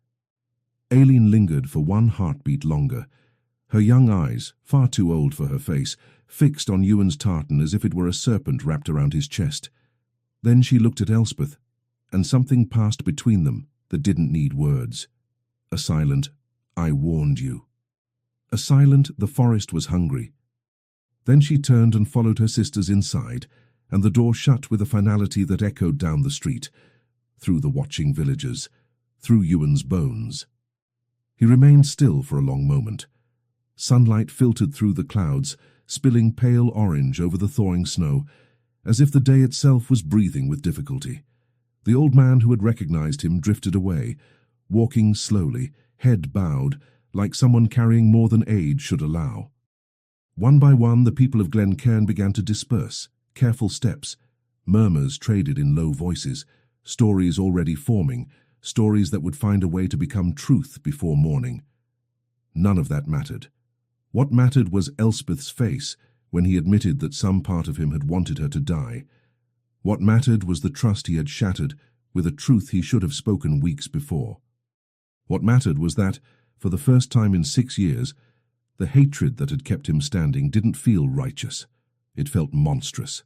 Aileen lingered for one heartbeat longer, her young eyes, far too old for her face, fixed on Ewan's tartan as if it were a serpent wrapped around his chest. Then she looked at Elspeth, and something passed between them that didn't need words. A silent, "I warned you." A silent, "The forest was hungry." Then she turned and followed her sisters inside, and the door shut with a finality that echoed down the street, through the watching villagers, through Ewan's bones. He remained still for a long moment. Sunlight filtered through the clouds, spilling pale orange over the thawing snow, as if the day itself was breathing with difficulty. The old man who had recognized him drifted away, walking slowly, head bowed, like someone carrying more than age should allow. One by one, the people of Glencairn began to disperse, careful steps, murmurs traded in low voices, stories already forming, stories that would find a way to become truth before morning. None of that mattered. What mattered was Elspeth's face when he admitted that some part of him had wanted her to die. What mattered was the trust he had shattered with a truth he should have spoken weeks before. What mattered was that, for the first time in 6 years, the hatred that had kept him standing didn't feel righteous. It felt monstrous.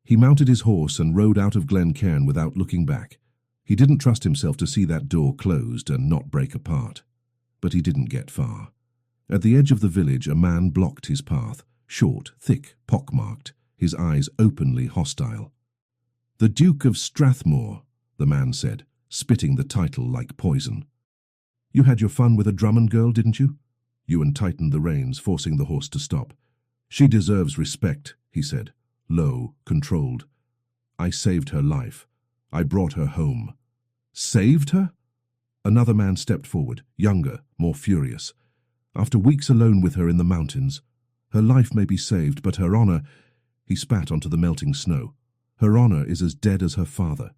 He mounted his horse and rode out of Glencairn without looking back. He didn't trust himself to see that door closed and not break apart. But he didn't get far. At the edge of the village, a man blocked his path, short, thick, pockmarked, his eyes openly hostile. "The Duke of Strathmore," the man said, spitting the title like poison. "You had your fun with a Drummond girl, didn't you?" Ewan tightened the reins, forcing the horse to stop. "She deserves respect," he said, low, controlled. "I saved her life. I brought her home." "Saved her?" Another man stepped forward, younger, more furious. "After weeks alone with her in the mountains, her life may be saved, but her honor—" He spat onto the melting snow. "Her honor is as dead as her father."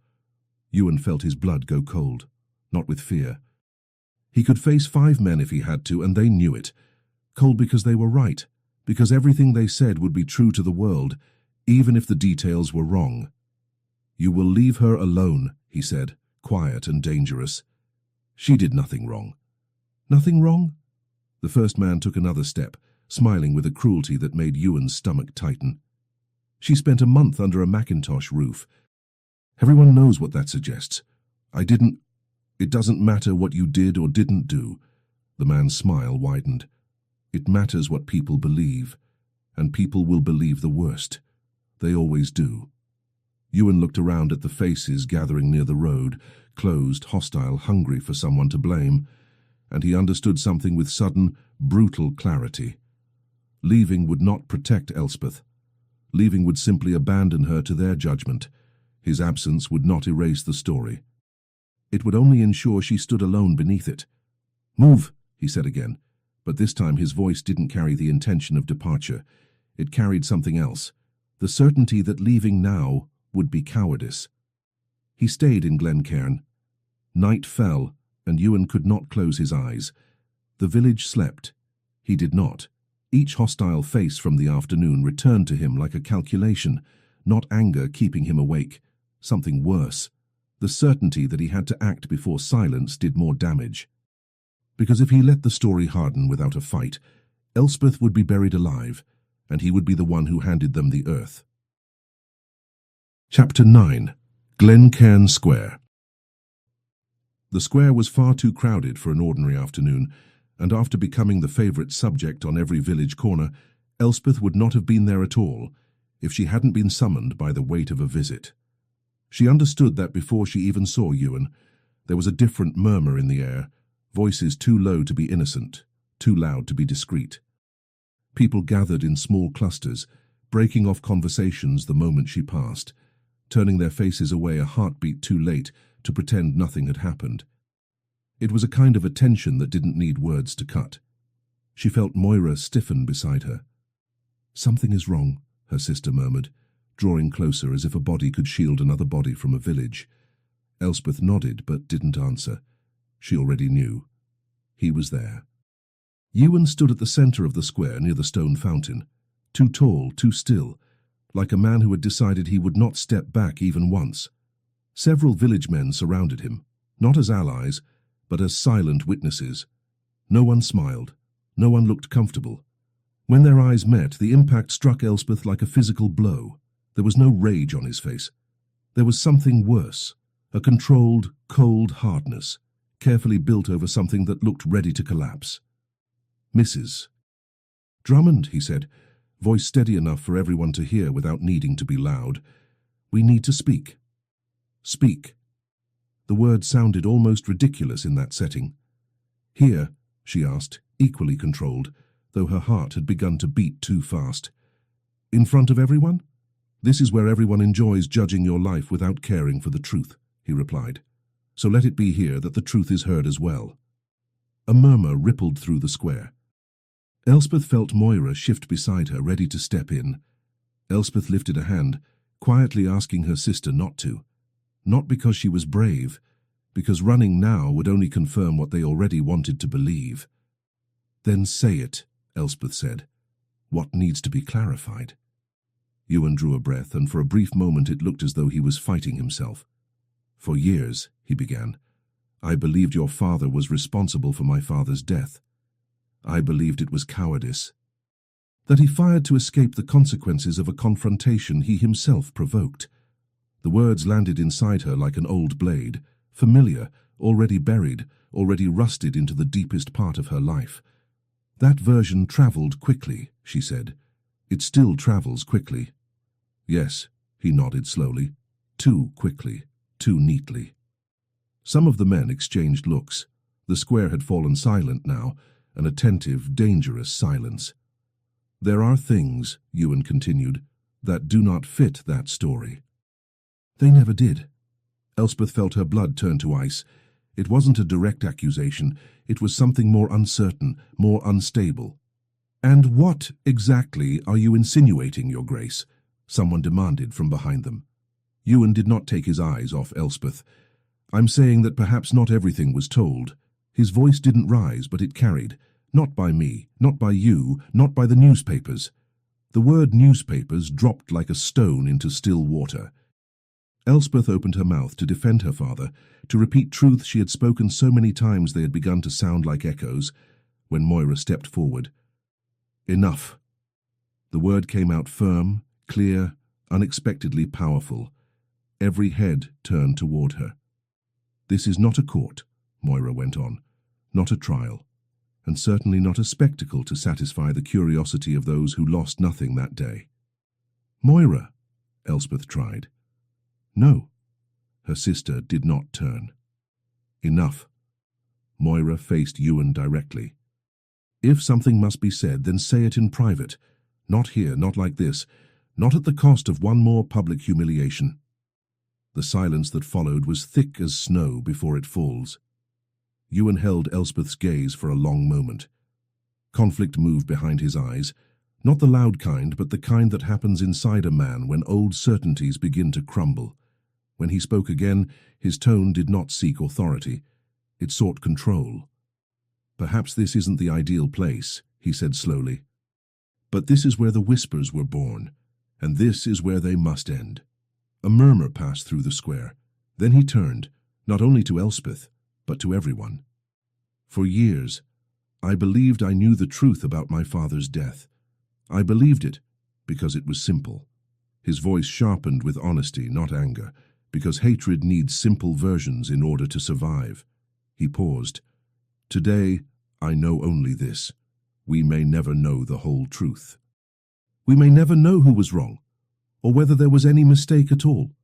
Ewan felt his blood go cold, not with fear. He could face 5 men if he had to, and they knew it. Cold because they were right, because everything they said would be true to the world, even if the details were wrong. "You will leave her alone," he said, quiet and dangerous. "She did nothing wrong." "Nothing wrong?" The first man took another step, smiling with a cruelty that made Ewan's stomach tighten. "She spent a month under a Macintosh roof. Everyone knows what that suggests. It doesn't matter what you did or didn't do." The man's smile widened. "It matters what people believe, and people will believe the worst. They always do." Ewan looked around at the faces gathering near the road, closed, hostile, hungry for someone to blame, and he understood something with sudden, brutal clarity. Leaving would not protect Elspeth. Leaving would simply abandon her to their judgment. His absence would not erase the story. It would only ensure she stood alone beneath it. "Move," he said again, but this time his voice didn't carry the intention of departure. It carried something else, the certainty that leaving now would be cowardice. He stayed in Glencairn. Night fell, and Ewan could not close his eyes. The village slept. He did not. Each hostile face from the afternoon returned to him like a calculation, not anger keeping him awake, something worse. The certainty that he had to act before silence did more damage. Because if he let the story harden without a fight, Elspeth would be buried alive, and he would be the one who handed them the earth. Chapter 9. Glencairn Square. The square was far too crowded for an ordinary afternoon, and after becoming the favourite subject on every village corner, Elspeth would not have been there at all if she hadn't been summoned by the weight of a visit. She understood that before she even saw Ewan. There was a different murmur in the air, voices too low to be innocent, too loud to be discreet. People gathered in small clusters, breaking off conversations the moment she passed, turning their faces away a heartbeat too late to pretend nothing had happened. It was a kind of attention that didn't need words to cut. She felt Moira stiffen beside her. "Something is wrong," her sister murmured, drawing closer as if a body could shield another body from a village. Elspeth nodded but didn't answer. She already knew. He was there. Ewan stood at the centre of the square near the stone fountain. Too tall, too still. like a man who had decided he would not step back even once. Several village men surrounded him, not as allies, but as silent witnesses. No one smiled. No one looked comfortable. When their eyes met, the impact struck Elspeth like a physical blow. There was no rage on his face. There was something worse, a controlled, cold hardness, carefully built over something that looked ready to collapse. "Mrs. Drummond," he said, voice steady enough for everyone to hear without needing to be loud. "We need to speak." Speak. The word sounded almost ridiculous in that setting. "Here?" she asked, equally controlled, though her heart had begun to beat too fast. "In front of everyone? This is where everyone enjoys judging your life without caring for the truth," he replied. "So let it be here that the truth is heard as well." A murmur rippled through the square. Elspeth felt Moira shift beside her, ready to step in. Elspeth lifted a hand, quietly asking her sister not to. Not because she was brave, because running now would only confirm what they already wanted to believe. "Then say it," Elspeth said. "What needs to be clarified?" Ewan drew a breath, and for a brief moment it looked as though he was fighting himself. "For years," he began, "I believed your father was responsible for my father's death. I believed it was cowardice. That he fired to escape the consequences of a confrontation he himself provoked." The words landed inside her like an old blade, familiar, already buried, already rusted into the deepest part of her life. "That version traveled quickly," she said. "It still travels quickly." "Yes," he nodded slowly. "Too quickly, too neatly." Some of the men exchanged looks. The square had fallen silent now, an attentive, dangerous silence. "There are things," Ewan continued, "that do not fit that story." They never did. Elspeth felt her blood turn to ice. It wasn't a direct accusation. It was something more uncertain, more unstable. "And what, exactly, are you insinuating, Your Grace?" someone demanded from behind them. Ewan did not take his eyes off Elspeth. "I'm saying that perhaps not everything was told." His voice didn't rise, but it carried. "Not by me, not by you, not by the newspapers." The word newspapers dropped like a stone into still water. Elspeth opened her mouth to defend her father, to repeat truths she had spoken so many times they had begun to sound like echoes, when Moira stepped forward. "Enough." The word came out firm, clear, unexpectedly powerful. Every head turned toward her. "This is not a court," Moira went on, "not a trial, and certainly not a spectacle to satisfy the curiosity of those who lost nothing that day." "Moira," Elspeth tried. "No." Her sister did not turn. "Enough." Moira faced Ewan directly. "If something must be said, then say it in private. Not here, not like this, not at the cost of one more public humiliation." The silence that followed was thick as snow before it falls. Ewan held Elspeth's gaze for a long moment. Conflict moved behind his eyes, not the loud kind, but the kind that happens inside a man when old certainties begin to crumble. When he spoke again, his tone did not seek authority. It sought control. "Perhaps this isn't the ideal place," he said slowly. "But this is where the whispers were born, and this is where they must end." A murmur passed through the square. Then he turned, not only to Elspeth, but to everyone. "For years, I believed I knew the truth about my father's death. I believed it because it was simple." His voice sharpened with honesty, not anger, because hatred needs simple versions in order to survive. He paused. "Today, I know only this. We may never know the whole truth. We may never know who was wrong, or whether there was any mistake at all."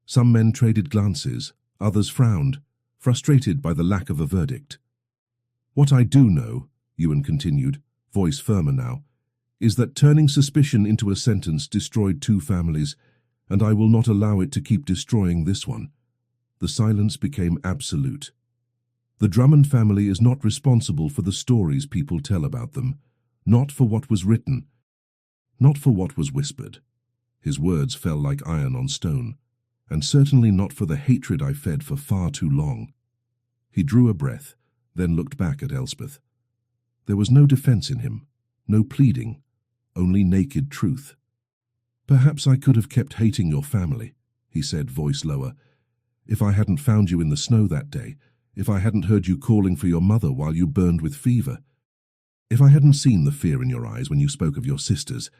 Some men traded glances, others frowned, frustrated by the lack of a verdict. "What I do know," Ewan continued, voice firmer now, "is that turning suspicion into a sentence destroyed 2 families, and I will not allow it to keep destroying this one." The silence became absolute. "The Drummond family is not responsible for the stories people tell about them, not for what was written, not for what was whispered." His words fell like iron on stone, "and certainly not for the hatred I fed for far too long." He drew a breath, then looked back at Elspeth. There was no defense in him, no pleading, only naked truth. Perhaps I could have kept hating your family, he said, voice lower. If I hadn't found you in the snow that day, if I hadn't heard you calling for your mother while you burned with fever, if I hadn't seen the fear in your eyes when you spoke of your sisters.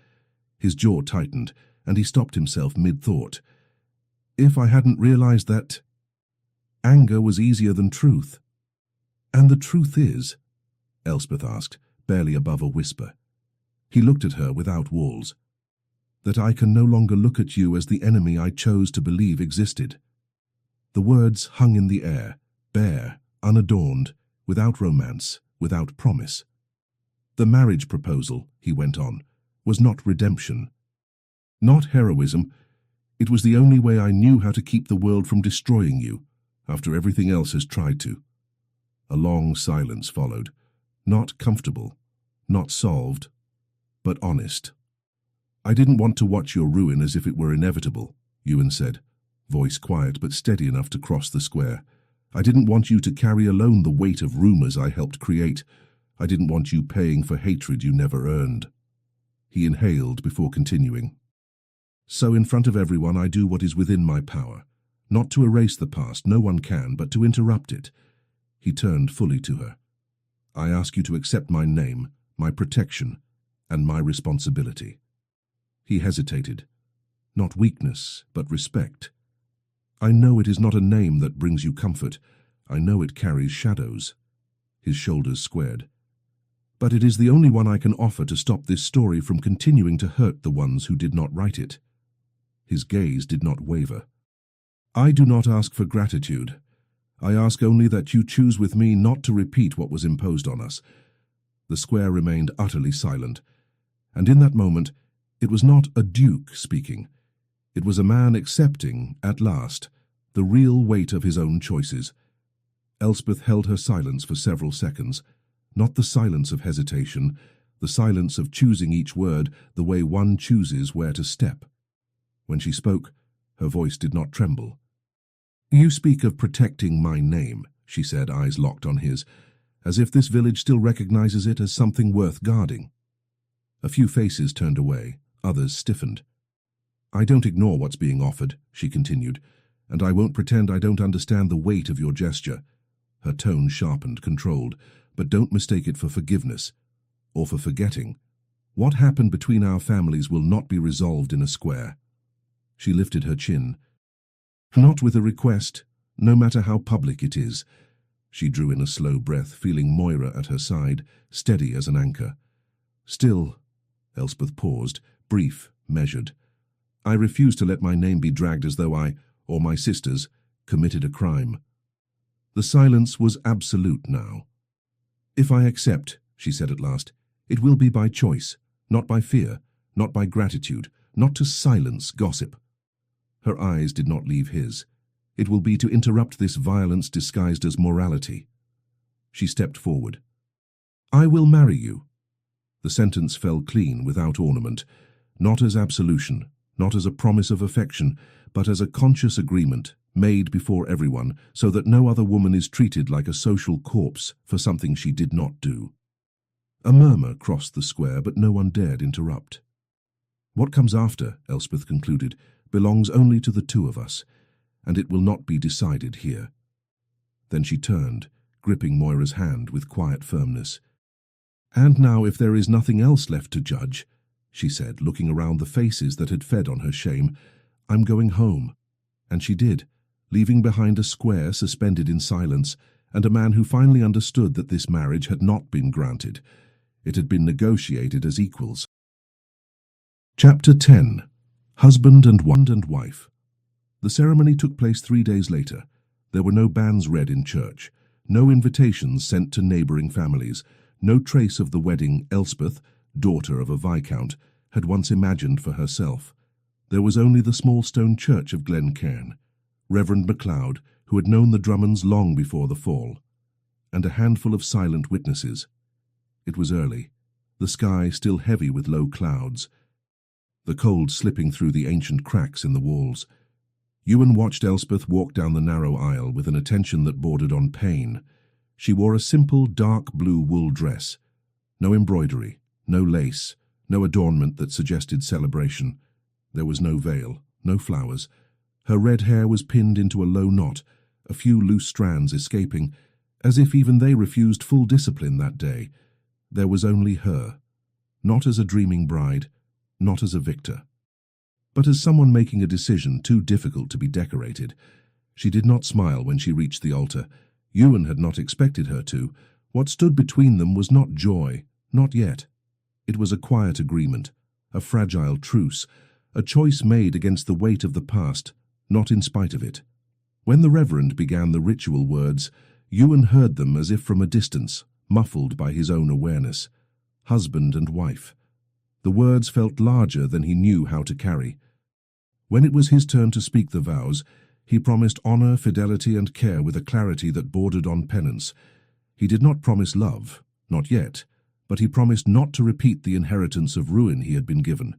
His jaw tightened, and he stopped himself mid-thought. If I hadn't realized that anger was easier than truth. And the truth is, Elspeth asked, barely above a whisper. He looked at her without walls. That I can no longer look at you as the enemy I chose to believe existed. The words hung in the air, bare, unadorned, without romance, without promise. The marriage proposal, he went on, was not redemption. Not heroism. It was the only way I knew how to keep the world from destroying you, after everything else has tried to. A long silence followed, not comfortable, not solved, but honest. I didn't want to watch your ruin as if it were inevitable, Ewan said, voice quiet but steady enough to cross the square. I didn't want you to carry alone the weight of rumors I helped create. I didn't want you paying for hatred you never earned. He inhaled before continuing. So in front of everyone I do what is within my power. Not to erase the past, no one can, but to interrupt it. He turned fully to her. I ask you to accept my name, my protection, and my responsibility. He hesitated. Not weakness, but respect. I know it is not a name that brings you comfort. I know it carries shadows. His shoulders squared. But it is the only one I can offer to stop this story from continuing to hurt the ones who did not write it. His gaze did not waver. I do not ask for gratitude. I ask only that you choose with me not to repeat what was imposed on us. The square remained utterly silent, and in that moment it was not a duke speaking. It was a man accepting, at last, the real weight of his own choices. Elspeth held her silence for several seconds, not the silence of hesitation, the silence of choosing each word the way one chooses where to step. When she spoke, her voice did not tremble. You speak of protecting my name, she said, eyes locked on his, as if this village still recognizes it as something worth guarding. A few faces turned away, others stiffened. I don't ignore what's being offered, she continued, and I won't pretend I don't understand the weight of your gesture. Her tone sharpened, controlled, but don't mistake it for forgiveness, or for forgetting. What happened between our families will not be resolved in a square. She lifted her chin. Not with a request, no matter how public it is. She drew in a slow breath, feeling Moira at her side, steady as an anchor. Still, Elspeth paused, brief, measured. I refuse to let my name be dragged as though I, or my sisters, committed a crime. The silence was absolute now. If I accept, she said at last, it will be by choice, not by fear, not by gratitude, not to silence gossip. Her eyes did not leave his. It will be to interrupt this violence disguised as morality. She stepped forward. I will marry you. The sentence fell clean, without ornament, not as absolution, not as a promise of affection, but as a conscious agreement, made before everyone, so that no other woman is treated like a social corpse for something she did not do. A murmur crossed the square, but no one dared interrupt. What comes after, Elspeth concluded, belongs only to the two of us, and it will not be decided here. Then she turned, gripping Moira's hand with quiet firmness. And now, if there is nothing else left to judge, she said, looking around the faces that had fed on her shame, I'm going home. And she did, leaving behind a square suspended in silence, and a man who finally understood that this marriage had not been granted. It had been negotiated as equals. Chapter 10. Husband and Wife. The ceremony took place 3 days later. There were no banns read in church, no invitations sent to neighbouring families, no trace of the wedding Elspeth, daughter of a viscount, had once imagined for herself. There was only the small stone church of Glencairn, Reverend MacLeod, who had known the Drummonds long before the fall, and a handful of silent witnesses. It was early, the sky still heavy with low clouds, the cold slipping through the ancient cracks in the walls. Ewan watched Elspeth walk down the narrow aisle with an attention that bordered on pain. She wore a simple dark blue wool dress. No embroidery, no lace, no adornment that suggested celebration. There was no veil, no flowers. Her red hair was pinned into a low knot, a few loose strands escaping, as if even they refused full discipline that day. There was only her, not as a dreaming bride, not as a victor, but as someone making a decision too difficult to be decorated. She did not smile when she reached the altar. Ewan had not expected her to. What stood between them was not joy, not yet. It was a quiet agreement, a fragile truce, a choice made against the weight of the past, not in spite of it. When the Reverend began the ritual words, Ewan heard them as if from a distance, muffled by his own awareness. Husband and wife. The words felt larger than he knew how to carry. When it was his turn to speak the vows, he promised honor, fidelity, and care with a clarity that bordered on penance. He did not promise love, not yet, but he promised not to repeat the inheritance of ruin he had been given.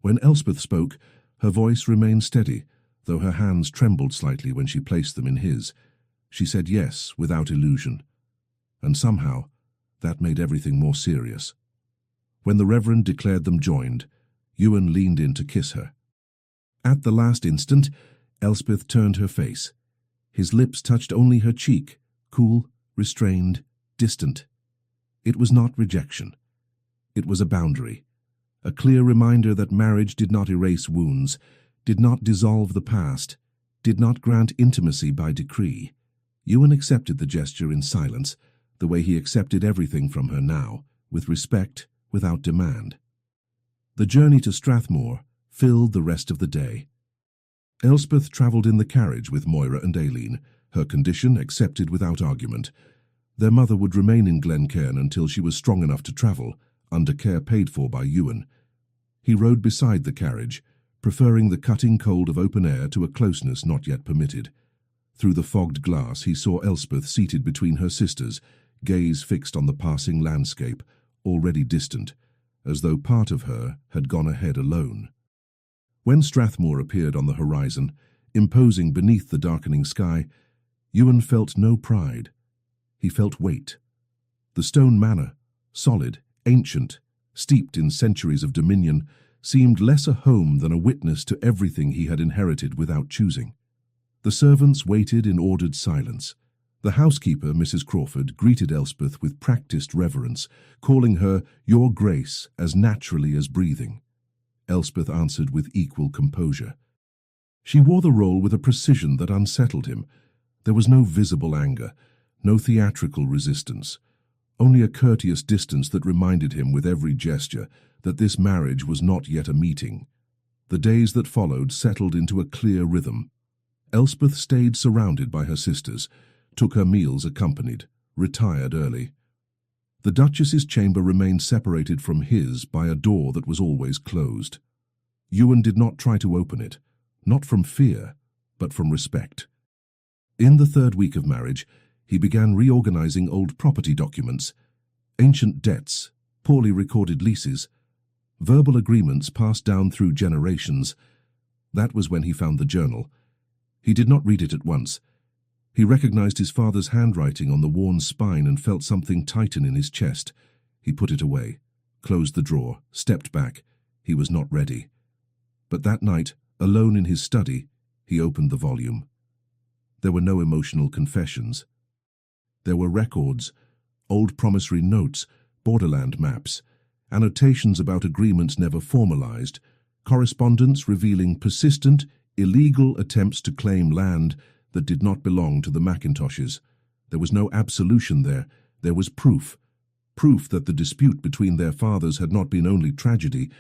When Elspeth spoke, her voice remained steady, though her hands trembled slightly when she placed them in his. She said yes, without illusion. And somehow, that made everything more serious. When the Reverend declared them joined, Ewan leaned in to kiss her. At the last instant, Elspeth turned her face. His lips touched only her cheek, cool, restrained, distant. It was not rejection. It was a boundary, a clear reminder that marriage did not erase wounds, did not dissolve the past, did not grant intimacy by decree. Ewan accepted the gesture in silence, the way he accepted everything from her now, with respect, without demand. The journey to Strathmore filled the rest of the day. Elspeth travelled in the carriage with Moira and Aileen, her condition accepted without argument. Their mother would remain in Glencairn until she was strong enough to travel, under care paid for by Ewan. He rode beside the carriage, preferring the cutting cold of open air to a closeness not yet permitted. Through the fogged glass he saw Elspeth seated between her sisters, gaze fixed on the passing landscape, already distant, as though part of her had gone ahead alone. When Strathmore appeared on the horizon, imposing beneath the darkening sky, Ewan felt no pride. He felt weight. The stone manor, solid, ancient, steeped in centuries of dominion, seemed less a home than a witness to everything he had inherited without choosing. The servants waited in ordered silence. The housekeeper, Mrs. Crawford, greeted Elspeth with practiced reverence, calling her Your Grace as naturally as breathing. Elspeth answered with equal composure. She wore the role with a precision that unsettled him. There was no visible anger, no theatrical resistance, only a courteous distance that reminded him with every gesture that this marriage was not yet a meeting. The days that followed settled into a clear rhythm. Elspeth stayed surrounded by her sisters, took her meals accompanied, retired early. The Duchess's chamber remained separated from his by a door that was always closed. Ewan did not try to open it, not from fear, but from respect. In the third week of marriage, he began reorganizing old property documents, ancient debts, poorly recorded leases, verbal agreements passed down through generations. That was when he found the journal. He did not read it at once. He recognized his father's handwriting on the worn spine and felt something tighten in his chest. He put it away, closed the drawer, stepped back. He was not ready. But that night, alone in his study, he opened the volume. There were no emotional confessions. There were records, old promissory notes, borderland maps, annotations about agreements never formalized, correspondence revealing persistent, illegal attempts to claim land that did not belong to the Macintoshes. There was no absolution there. There was proof. Proof that the dispute between their fathers had not been only tragedy,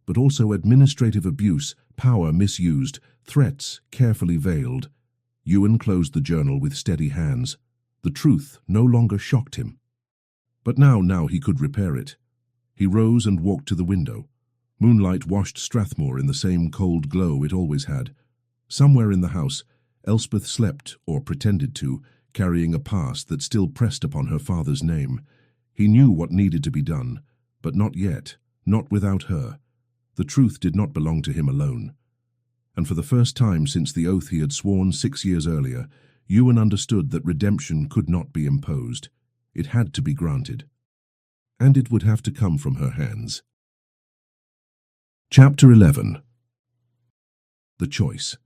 but also administrative abuse, power misused, threats carefully veiled. Ewan closed the journal with steady hands. The truth no longer shocked him. But now he could repair it. He rose and walked to the window. Moonlight washed Strathmore in the same cold glow it always had. Somewhere in the house, Elspeth slept, or pretended to, carrying a past that still pressed upon her father's name. He knew what needed to be done, but not yet, not without her. The truth did not belong to him alone. And for the first time since the oath he had sworn 6 years earlier, Ewan understood that redemption could not be imposed. It had to be granted. And it would have to come from her hands. Chapter 11. The choice.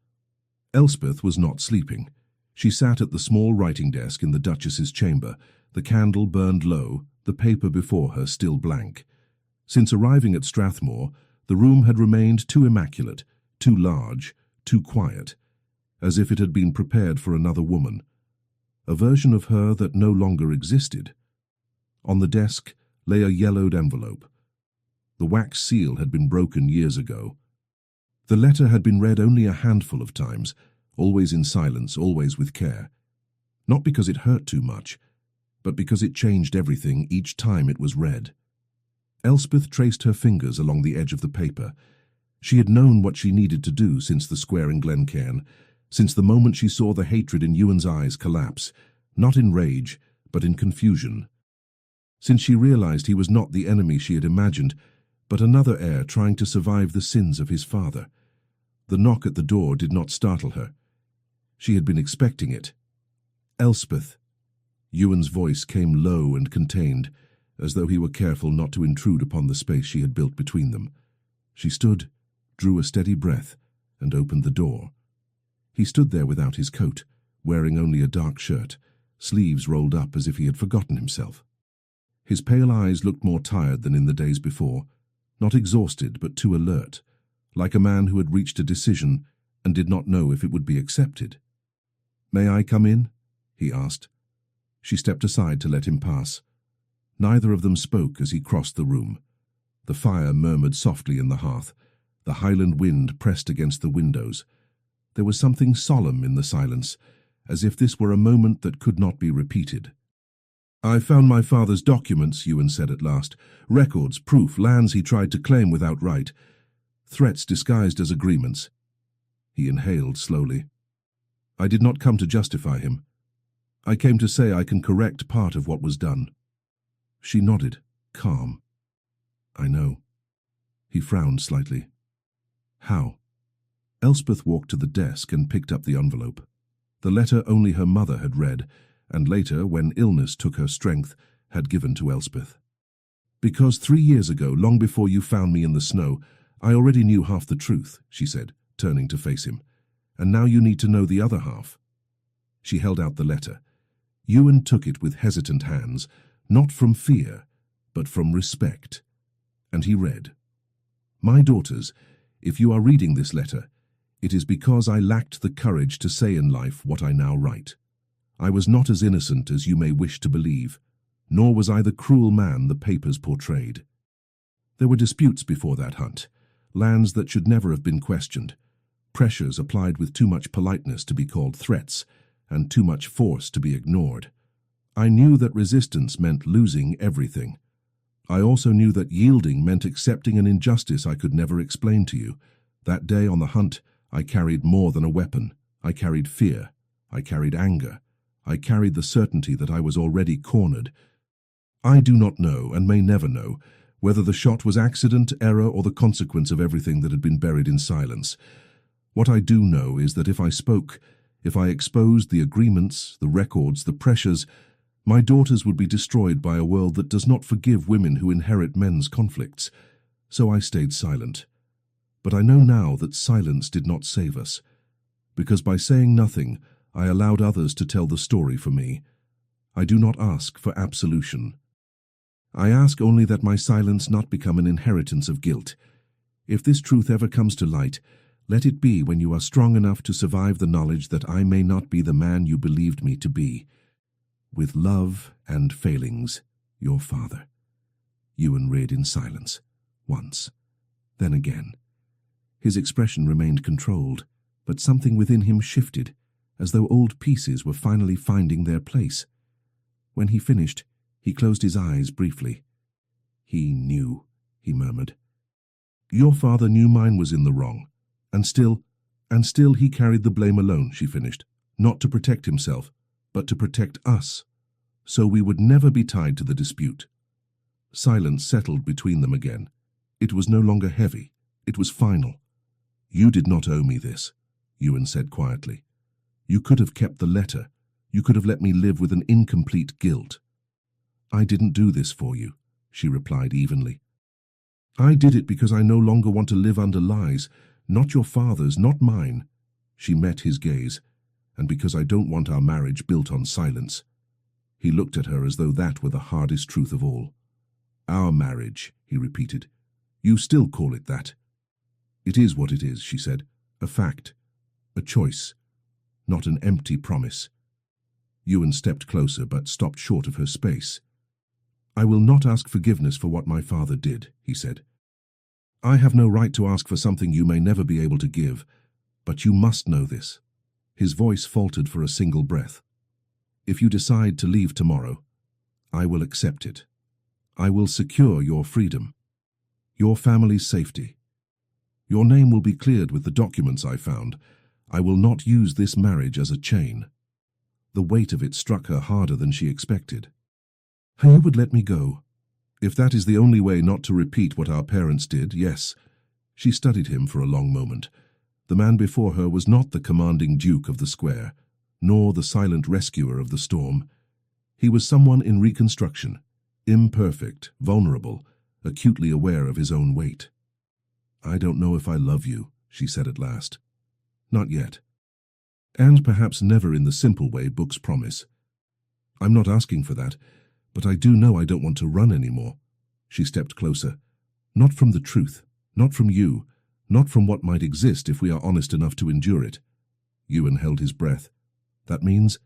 Elspeth was not sleeping. She sat at the small writing desk in the Duchess's chamber, the candle burned low, the paper before her still blank. Since arriving at Strathmore, the room had remained too immaculate, too large, too quiet, as if it had been prepared for another woman, a version of her that no longer existed. On the desk lay a yellowed envelope. The wax seal had been broken years ago. The letter had been read only a handful of times, always in silence, always with care. Not because it hurt too much, but because it changed everything each time it was read. Elspeth traced her fingers along the edge of the paper. She had known what she needed to do since the square in Glencairn, since the moment she saw the hatred in Ewan's eyes collapse, not in rage, but in confusion. Since she realized he was not the enemy she had imagined, but another heir trying to survive the sins of his father. The knock at the door did not startle her. She had been expecting it. Elspeth. Ewan's voice came low and contained, as though he were careful not to intrude upon the space she had built between them. She stood, drew a steady breath, and opened the door. He stood there without his coat, wearing only a dark shirt, sleeves rolled up as if he had forgotten himself. His pale eyes looked more tired than in the days before, not exhausted but too alert, like a man who had reached a decision and did not know if it would be accepted. "May I come in?" he asked. She stepped aside to let him pass. Neither of them spoke as he crossed the room. The fire murmured softly in the hearth. The Highland wind pressed against the windows. There was something solemn in the silence, as if this were a moment that could not be repeated. "I found my father's documents," Ewan said at last. "Records, proof, lands he tried to claim without right. Threats disguised as agreements." He inhaled slowly. "I did not come to justify him. I came to say I can correct part of what was done." She nodded, calm. "I know." He frowned slightly. "How?" Elspeth walked to the desk and picked up the envelope. The letter only her mother had read, and later, when illness took her strength, had given to Elspeth. "Because 3 years ago, long before you found me in the snow, I already knew half the truth," she said, turning to face him. "And now you need to know the other half." She held out the letter. Ewan took it with hesitant hands, not from fear, but from respect. And he read, "My daughters, if you are reading this letter, it is because I lacked the courage to say in life what I now write. I was not as innocent as you may wish to believe, nor was I the cruel man the papers portrayed. There were disputes before that hunt, lands that should never have been questioned, pressures applied with too much politeness to be called threats, and too much force to be ignored. I knew that resistance meant losing everything. I also knew that yielding meant accepting an injustice I could never explain to you. That day on the hunt, I carried more than a weapon. I carried fear. I carried anger. I carried the certainty that I was already cornered. I do not know, and may never know, whether the shot was accident, error, or the consequence of everything that had been buried in silence. What I do know is that if I spoke, if I exposed the agreements, the records, the pressures, my daughters would be destroyed by a world that does not forgive women who inherit men's conflicts. So I stayed silent. But I know now that silence did not save us, because by saying nothing, I allowed others to tell the story for me. I do not ask for absolution. I ask only that my silence not become an inheritance of guilt. If this truth ever comes to light, let it be when you are strong enough to survive the knowledge that I may not be the man you believed me to be. With love and failings, your father." Ewan read in silence, once, then again. His expression remained controlled, but something within him shifted, as though old pieces were finally finding their place. When he finished, he closed his eyes briefly. "He knew," he murmured. "Your father knew mine was in the wrong, and still he carried the blame alone," she finished, "not to protect himself, but to protect us, so we would never be tied to the dispute." Silence settled between them again. It was no longer heavy. It was final. "You did not owe me this," Ewan said quietly. "You could have kept the letter. You could have let me live with an incomplete guilt." "I didn't do this for you," she replied evenly. "I did it because I no longer want to live under lies, Not your father's, not mine. She met his gaze. And because I don't want our marriage built on silence. He looked at her as though that were the hardest truth of all. Our marriage, he repeated. You still call it that. It is what it is, she said. A fact. A choice. Not an empty promise. Ewan stepped closer but stopped short of her space. I will not ask forgiveness for what my father did, he said. I have no right to ask for something you may never be able to give, but you must know this. His voice faltered for a single breath. If you decide to leave tomorrow, I will accept it. I will secure your freedom, your family's safety. Your name will be cleared with the documents I found. I will not use this marriage as a chain. The weight of it struck her harder than she expected. You would let me go. If that is the only way not to repeat what our parents did, yes. She studied him for a long moment. The man before her was not the commanding duke of the square, nor the silent rescuer of the storm. He was someone in reconstruction, imperfect, vulnerable, acutely aware of his own weight. I don't know if I love you, she said at last. Not yet. And perhaps never in the simple way books promise. I'm not asking for that, but I do know I don't want to run anymore. She stepped closer. Not from the truth, not from you, not from what might exist if we are honest enough to endure it. Ewan held his breath. That means?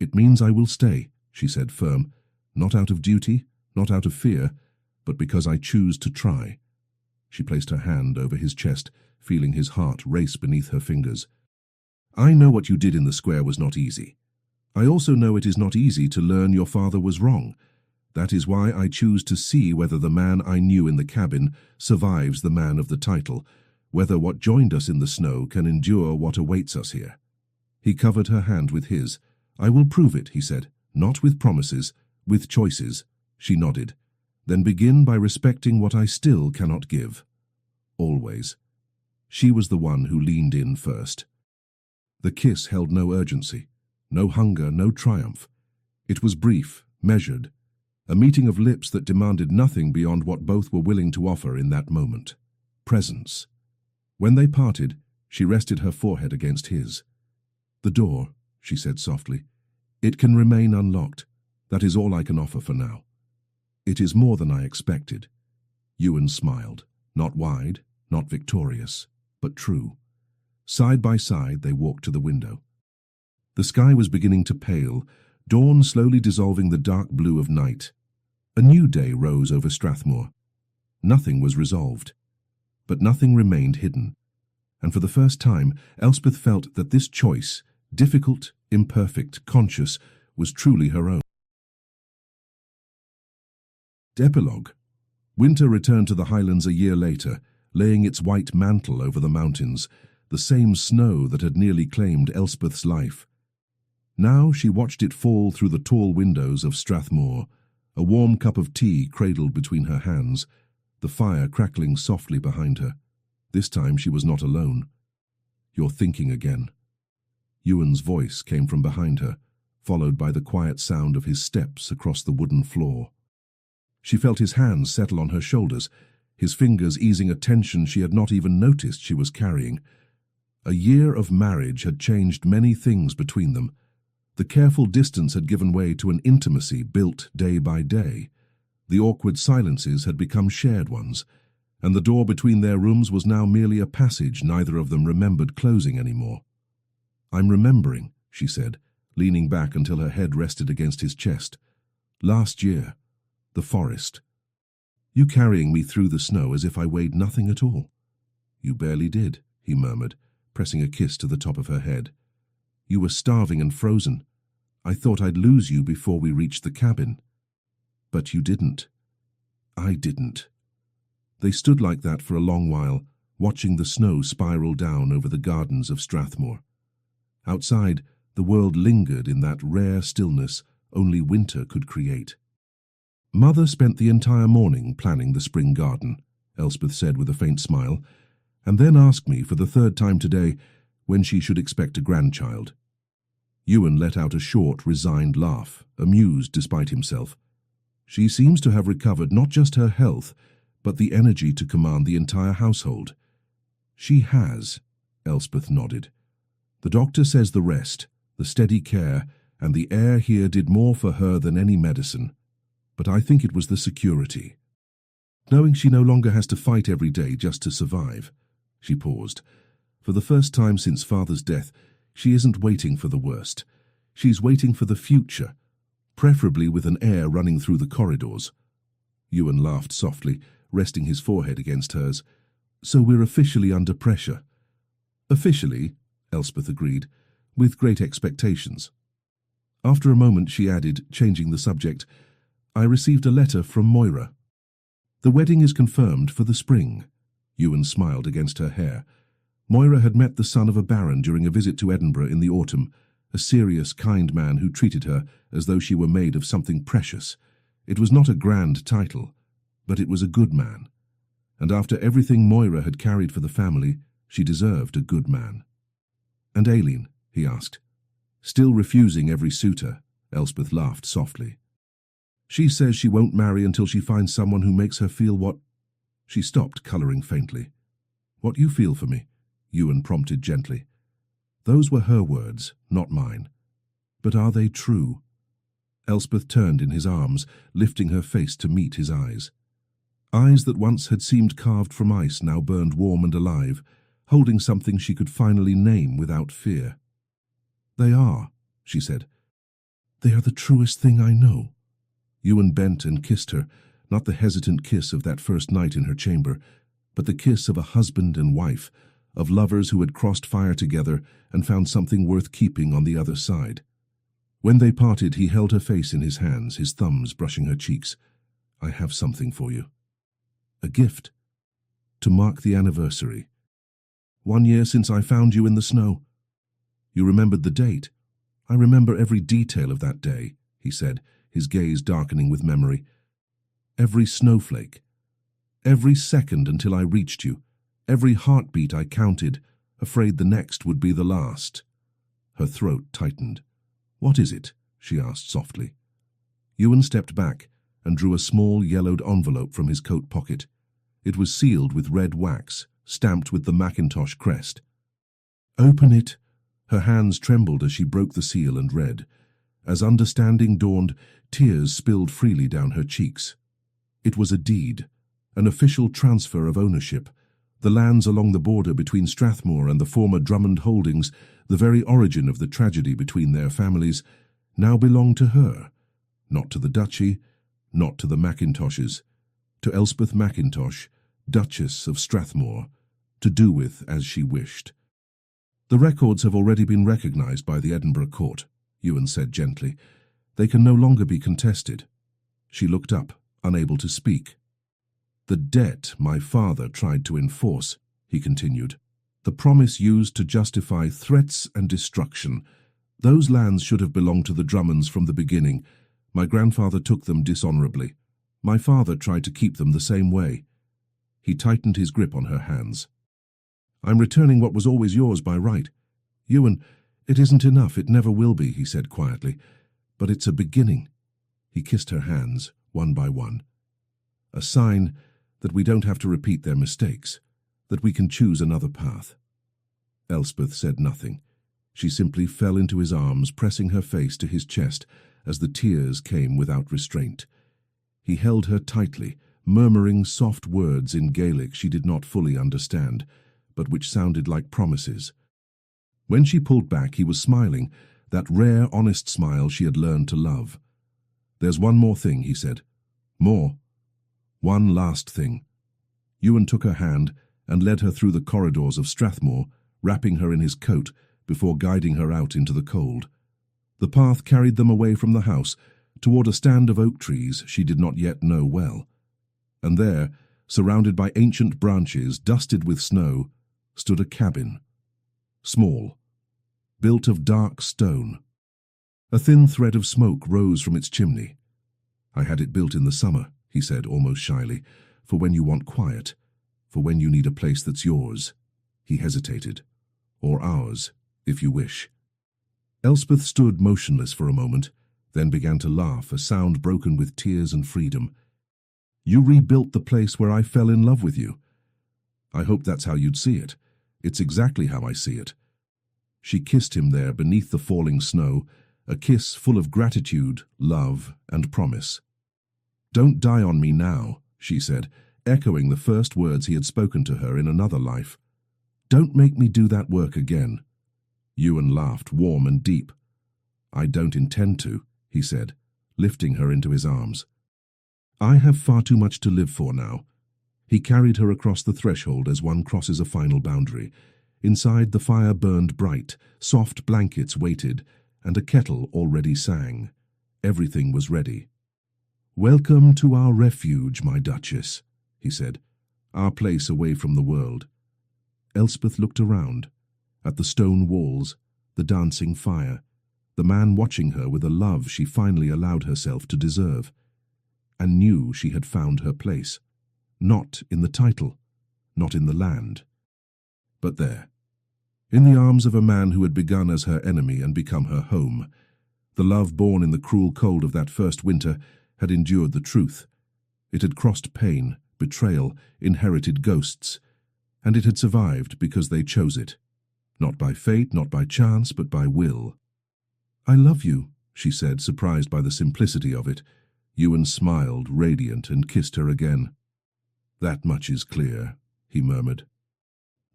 It means I will stay, she said, firm. Not out of duty, not out of fear, but because I choose to try. She placed her hand over his chest, feeling his heart race beneath her fingers. I know what you did in the square was not easy. I also know it is not easy to learn your father was wrong. That is why I choose to see whether the man I knew in the cabin survives the man of the title, whether what joined us in the snow can endure what awaits us here. He covered her hand with his. I will prove it, he said, not with promises, with choices. She nodded. Then begin by respecting what I still cannot give. Always. She was the one who leaned in first. The kiss held no urgency, no hunger, no triumph. It was brief, measured, a meeting of lips that demanded nothing beyond what both were willing to offer in that moment. Presence. When they parted, she rested her forehead against his. The door, she said softly. It can remain unlocked. That is all I can offer for now. It is more than I expected. Ewan smiled, not wide, not victorious, but true. Side by side they walked to the window. The sky was beginning to pale, dawn slowly dissolving the dark blue of night. A new day rose over Strathmore. Nothing was resolved, but nothing remained hidden. And for the first time, Elspeth felt that this choice, difficult, imperfect, conscious, was truly her own. Epilogue. Winter returned to the Highlands a year later, laying its white mantle over the mountains, the same snow that had nearly claimed Elspeth's life. Now she watched it fall through the tall windows of Strathmore, a warm cup of tea cradled between her hands, the fire crackling softly behind her. This time she was not alone. You're thinking again. Ewan's voice came from behind her, followed by the quiet sound of his steps across the wooden floor. She felt his hands settle on her shoulders, his fingers easing a tension she had not even noticed she was carrying. A year of marriage had changed many things between them. The careful distance had given way to an intimacy built day by day. The awkward silences had become shared ones, and the door between their rooms was now merely a passage neither of them remembered closing anymore. I'm remembering, she said, leaning back until her head rested against his chest. Last year, the forest. You carrying me through the snow as if I weighed nothing at all. You barely did, he murmured, pressing a kiss to the top of her head. You were starving and frozen. I thought I'd lose you before we reached the cabin. But you didn't. I didn't. They stood like that for a long while, watching the snow spiral down over the gardens of Strathmore. Outside, the world lingered in that rare stillness only winter could create. Mother spent the entire morning planning the spring garden, Elspeth said with a faint smile, and then asked me for the third time today when she should expect a grandchild. Ewan let out a short, resigned laugh, amused despite himself. She seems to have recovered not just her health, but the energy to command the entire household. She has, Elspeth nodded. The doctor says the rest, the steady care, and the air here did more for her than any medicine. But I think it was the security. Knowing she no longer has to fight every day just to survive. She paused. For the first time since Father's death, she isn't waiting for the worst. She's waiting for the future, preferably with an air running through the corridors. Ewan laughed softly, resting his forehead against hers. So we're officially under pressure. Officially, Elspeth agreed, with great expectations. After a moment she added, changing the subject, I received a letter from Moira. The wedding is confirmed for the spring. Ewan smiled against her hair. Moira had met the son of a baron during a visit to Edinburgh in the autumn, a serious, kind man who treated her as though she were made of something precious. It was not a grand title, but it was a good man. And after everything Moira had carried for the family, she deserved a good man. And Aileen, he asked. Still refusing every suitor, Elspeth laughed softly. She says she won't marry until she finds someone who makes her feel what... She stopped, colouring faintly. What you feel for me, Ewan prompted gently. Those were her words, not mine. But are they true? Elspeth turned in his arms, lifting her face to meet his eyes. Eyes that once had seemed carved from ice now burned warm and alive, holding something she could finally name without fear. They are, she said. They are the truest thing I know. Ewan bent and kissed her, not the hesitant kiss of that first night in her chamber, but the kiss of a husband and wife, of lovers who had crossed fire together and found something worth keeping on the other side. When they parted, he held her face in his hands, his thumbs brushing her cheeks. I have something for you. A gift. To mark the anniversary. 1 year since I found you in the snow. You remembered the date. I remember every detail of that day, he said, his gaze darkening with memory. Every snowflake. Every second until I reached you. Every heartbeat I counted, afraid the next would be the last. Her throat tightened. What is it? She asked softly. Ewan stepped back and drew a small yellowed envelope from his coat pocket. It was sealed with red wax, stamped with the Macintosh crest. Open it. Her hands trembled as she broke the seal and read. As understanding dawned, tears spilled freely down her cheeks. It was a deed, an official transfer of ownership. The lands along the border between Strathmore and the former Drummond holdings, the very origin of the tragedy between their families, now belonged to her. Not to the duchy, not to the Macintoshes. To Elspeth Macintosh, Duchess of Strathmore, to do with as she wished. The records have already been recognised by the Edinburgh court, Ewan said gently. They can no longer be contested. She looked up, unable to speak. The debt my father tried to enforce, he continued. The promise used to justify threats and destruction. Those lands should have belonged to the Drummonds from the beginning. My grandfather took them dishonourably. My father tried to keep them the same way. He tightened his grip on her hands. I'm returning what was always yours by right. Ewan, it isn't enough, it never will be, he said quietly. But it's a beginning. He kissed her hands, one by one. A sign that we don't have to repeat their mistakes, that we can choose another path. Elspeth said nothing. She simply fell into his arms, pressing her face to his chest as the tears came without restraint. He held her tightly, murmuring soft words in Gaelic she did not fully understand, but which sounded like promises. When she pulled back, he was smiling, that rare, honest smile she had learned to love. There's one more thing, he said. More. One last thing. Ewan took her hand and led her through the corridors of Strathmore, wrapping her in his coat before guiding her out into the cold. The path carried them away from the house, toward a stand of oak trees she did not yet know well. And there, surrounded by ancient branches dusted with snow, stood a cabin. Small, built of dark stone. A thin thread of smoke rose from its chimney. I had it built in the summer, he said almost shyly, for when you want quiet, for when you need a place that's yours. He hesitated. Or ours, if you wish. Elspeth stood motionless for a moment, then began to laugh, a sound broken with tears and freedom. You rebuilt the place where I fell in love with you. I hoped that's how you'd see it. It's exactly how I see it. She kissed him there beneath the falling snow, a kiss full of gratitude, love, and promise. "Don't die on me now," she said, echoing the first words he had spoken to her in another life. "Don't make me do that work again." Ewan laughed, warm and deep. "I don't intend to," he said, lifting her into his arms. "I have far too much to live for now." He carried her across the threshold as one crosses a final boundary. Inside, the fire burned bright, soft blankets waited, and a kettle already sang. Everything was ready. "Welcome to our refuge, my Duchess," he said, "our place away from the world." Elspeth looked around, at the stone walls, the dancing fire, the man watching her with a love she finally allowed herself to deserve, and knew she had found her place. Not in the title, not in the land, but there, in the arms of a man who had begun as her enemy and become her home. The love born in the cruel cold of that first winter had endured the truth. It had crossed pain, betrayal, inherited ghosts, and it had survived because they chose it. Not by fate, not by chance, but by will. "I love you," she said, surprised by the simplicity of it. Ewan smiled, radiant, and kissed her again. "That much is clear," he murmured.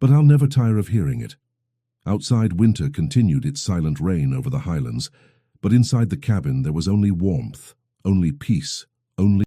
"But I'll never tire of hearing it." Outside, winter continued its silent reign over the Highlands, but inside the cabin there was only warmth, only peace, only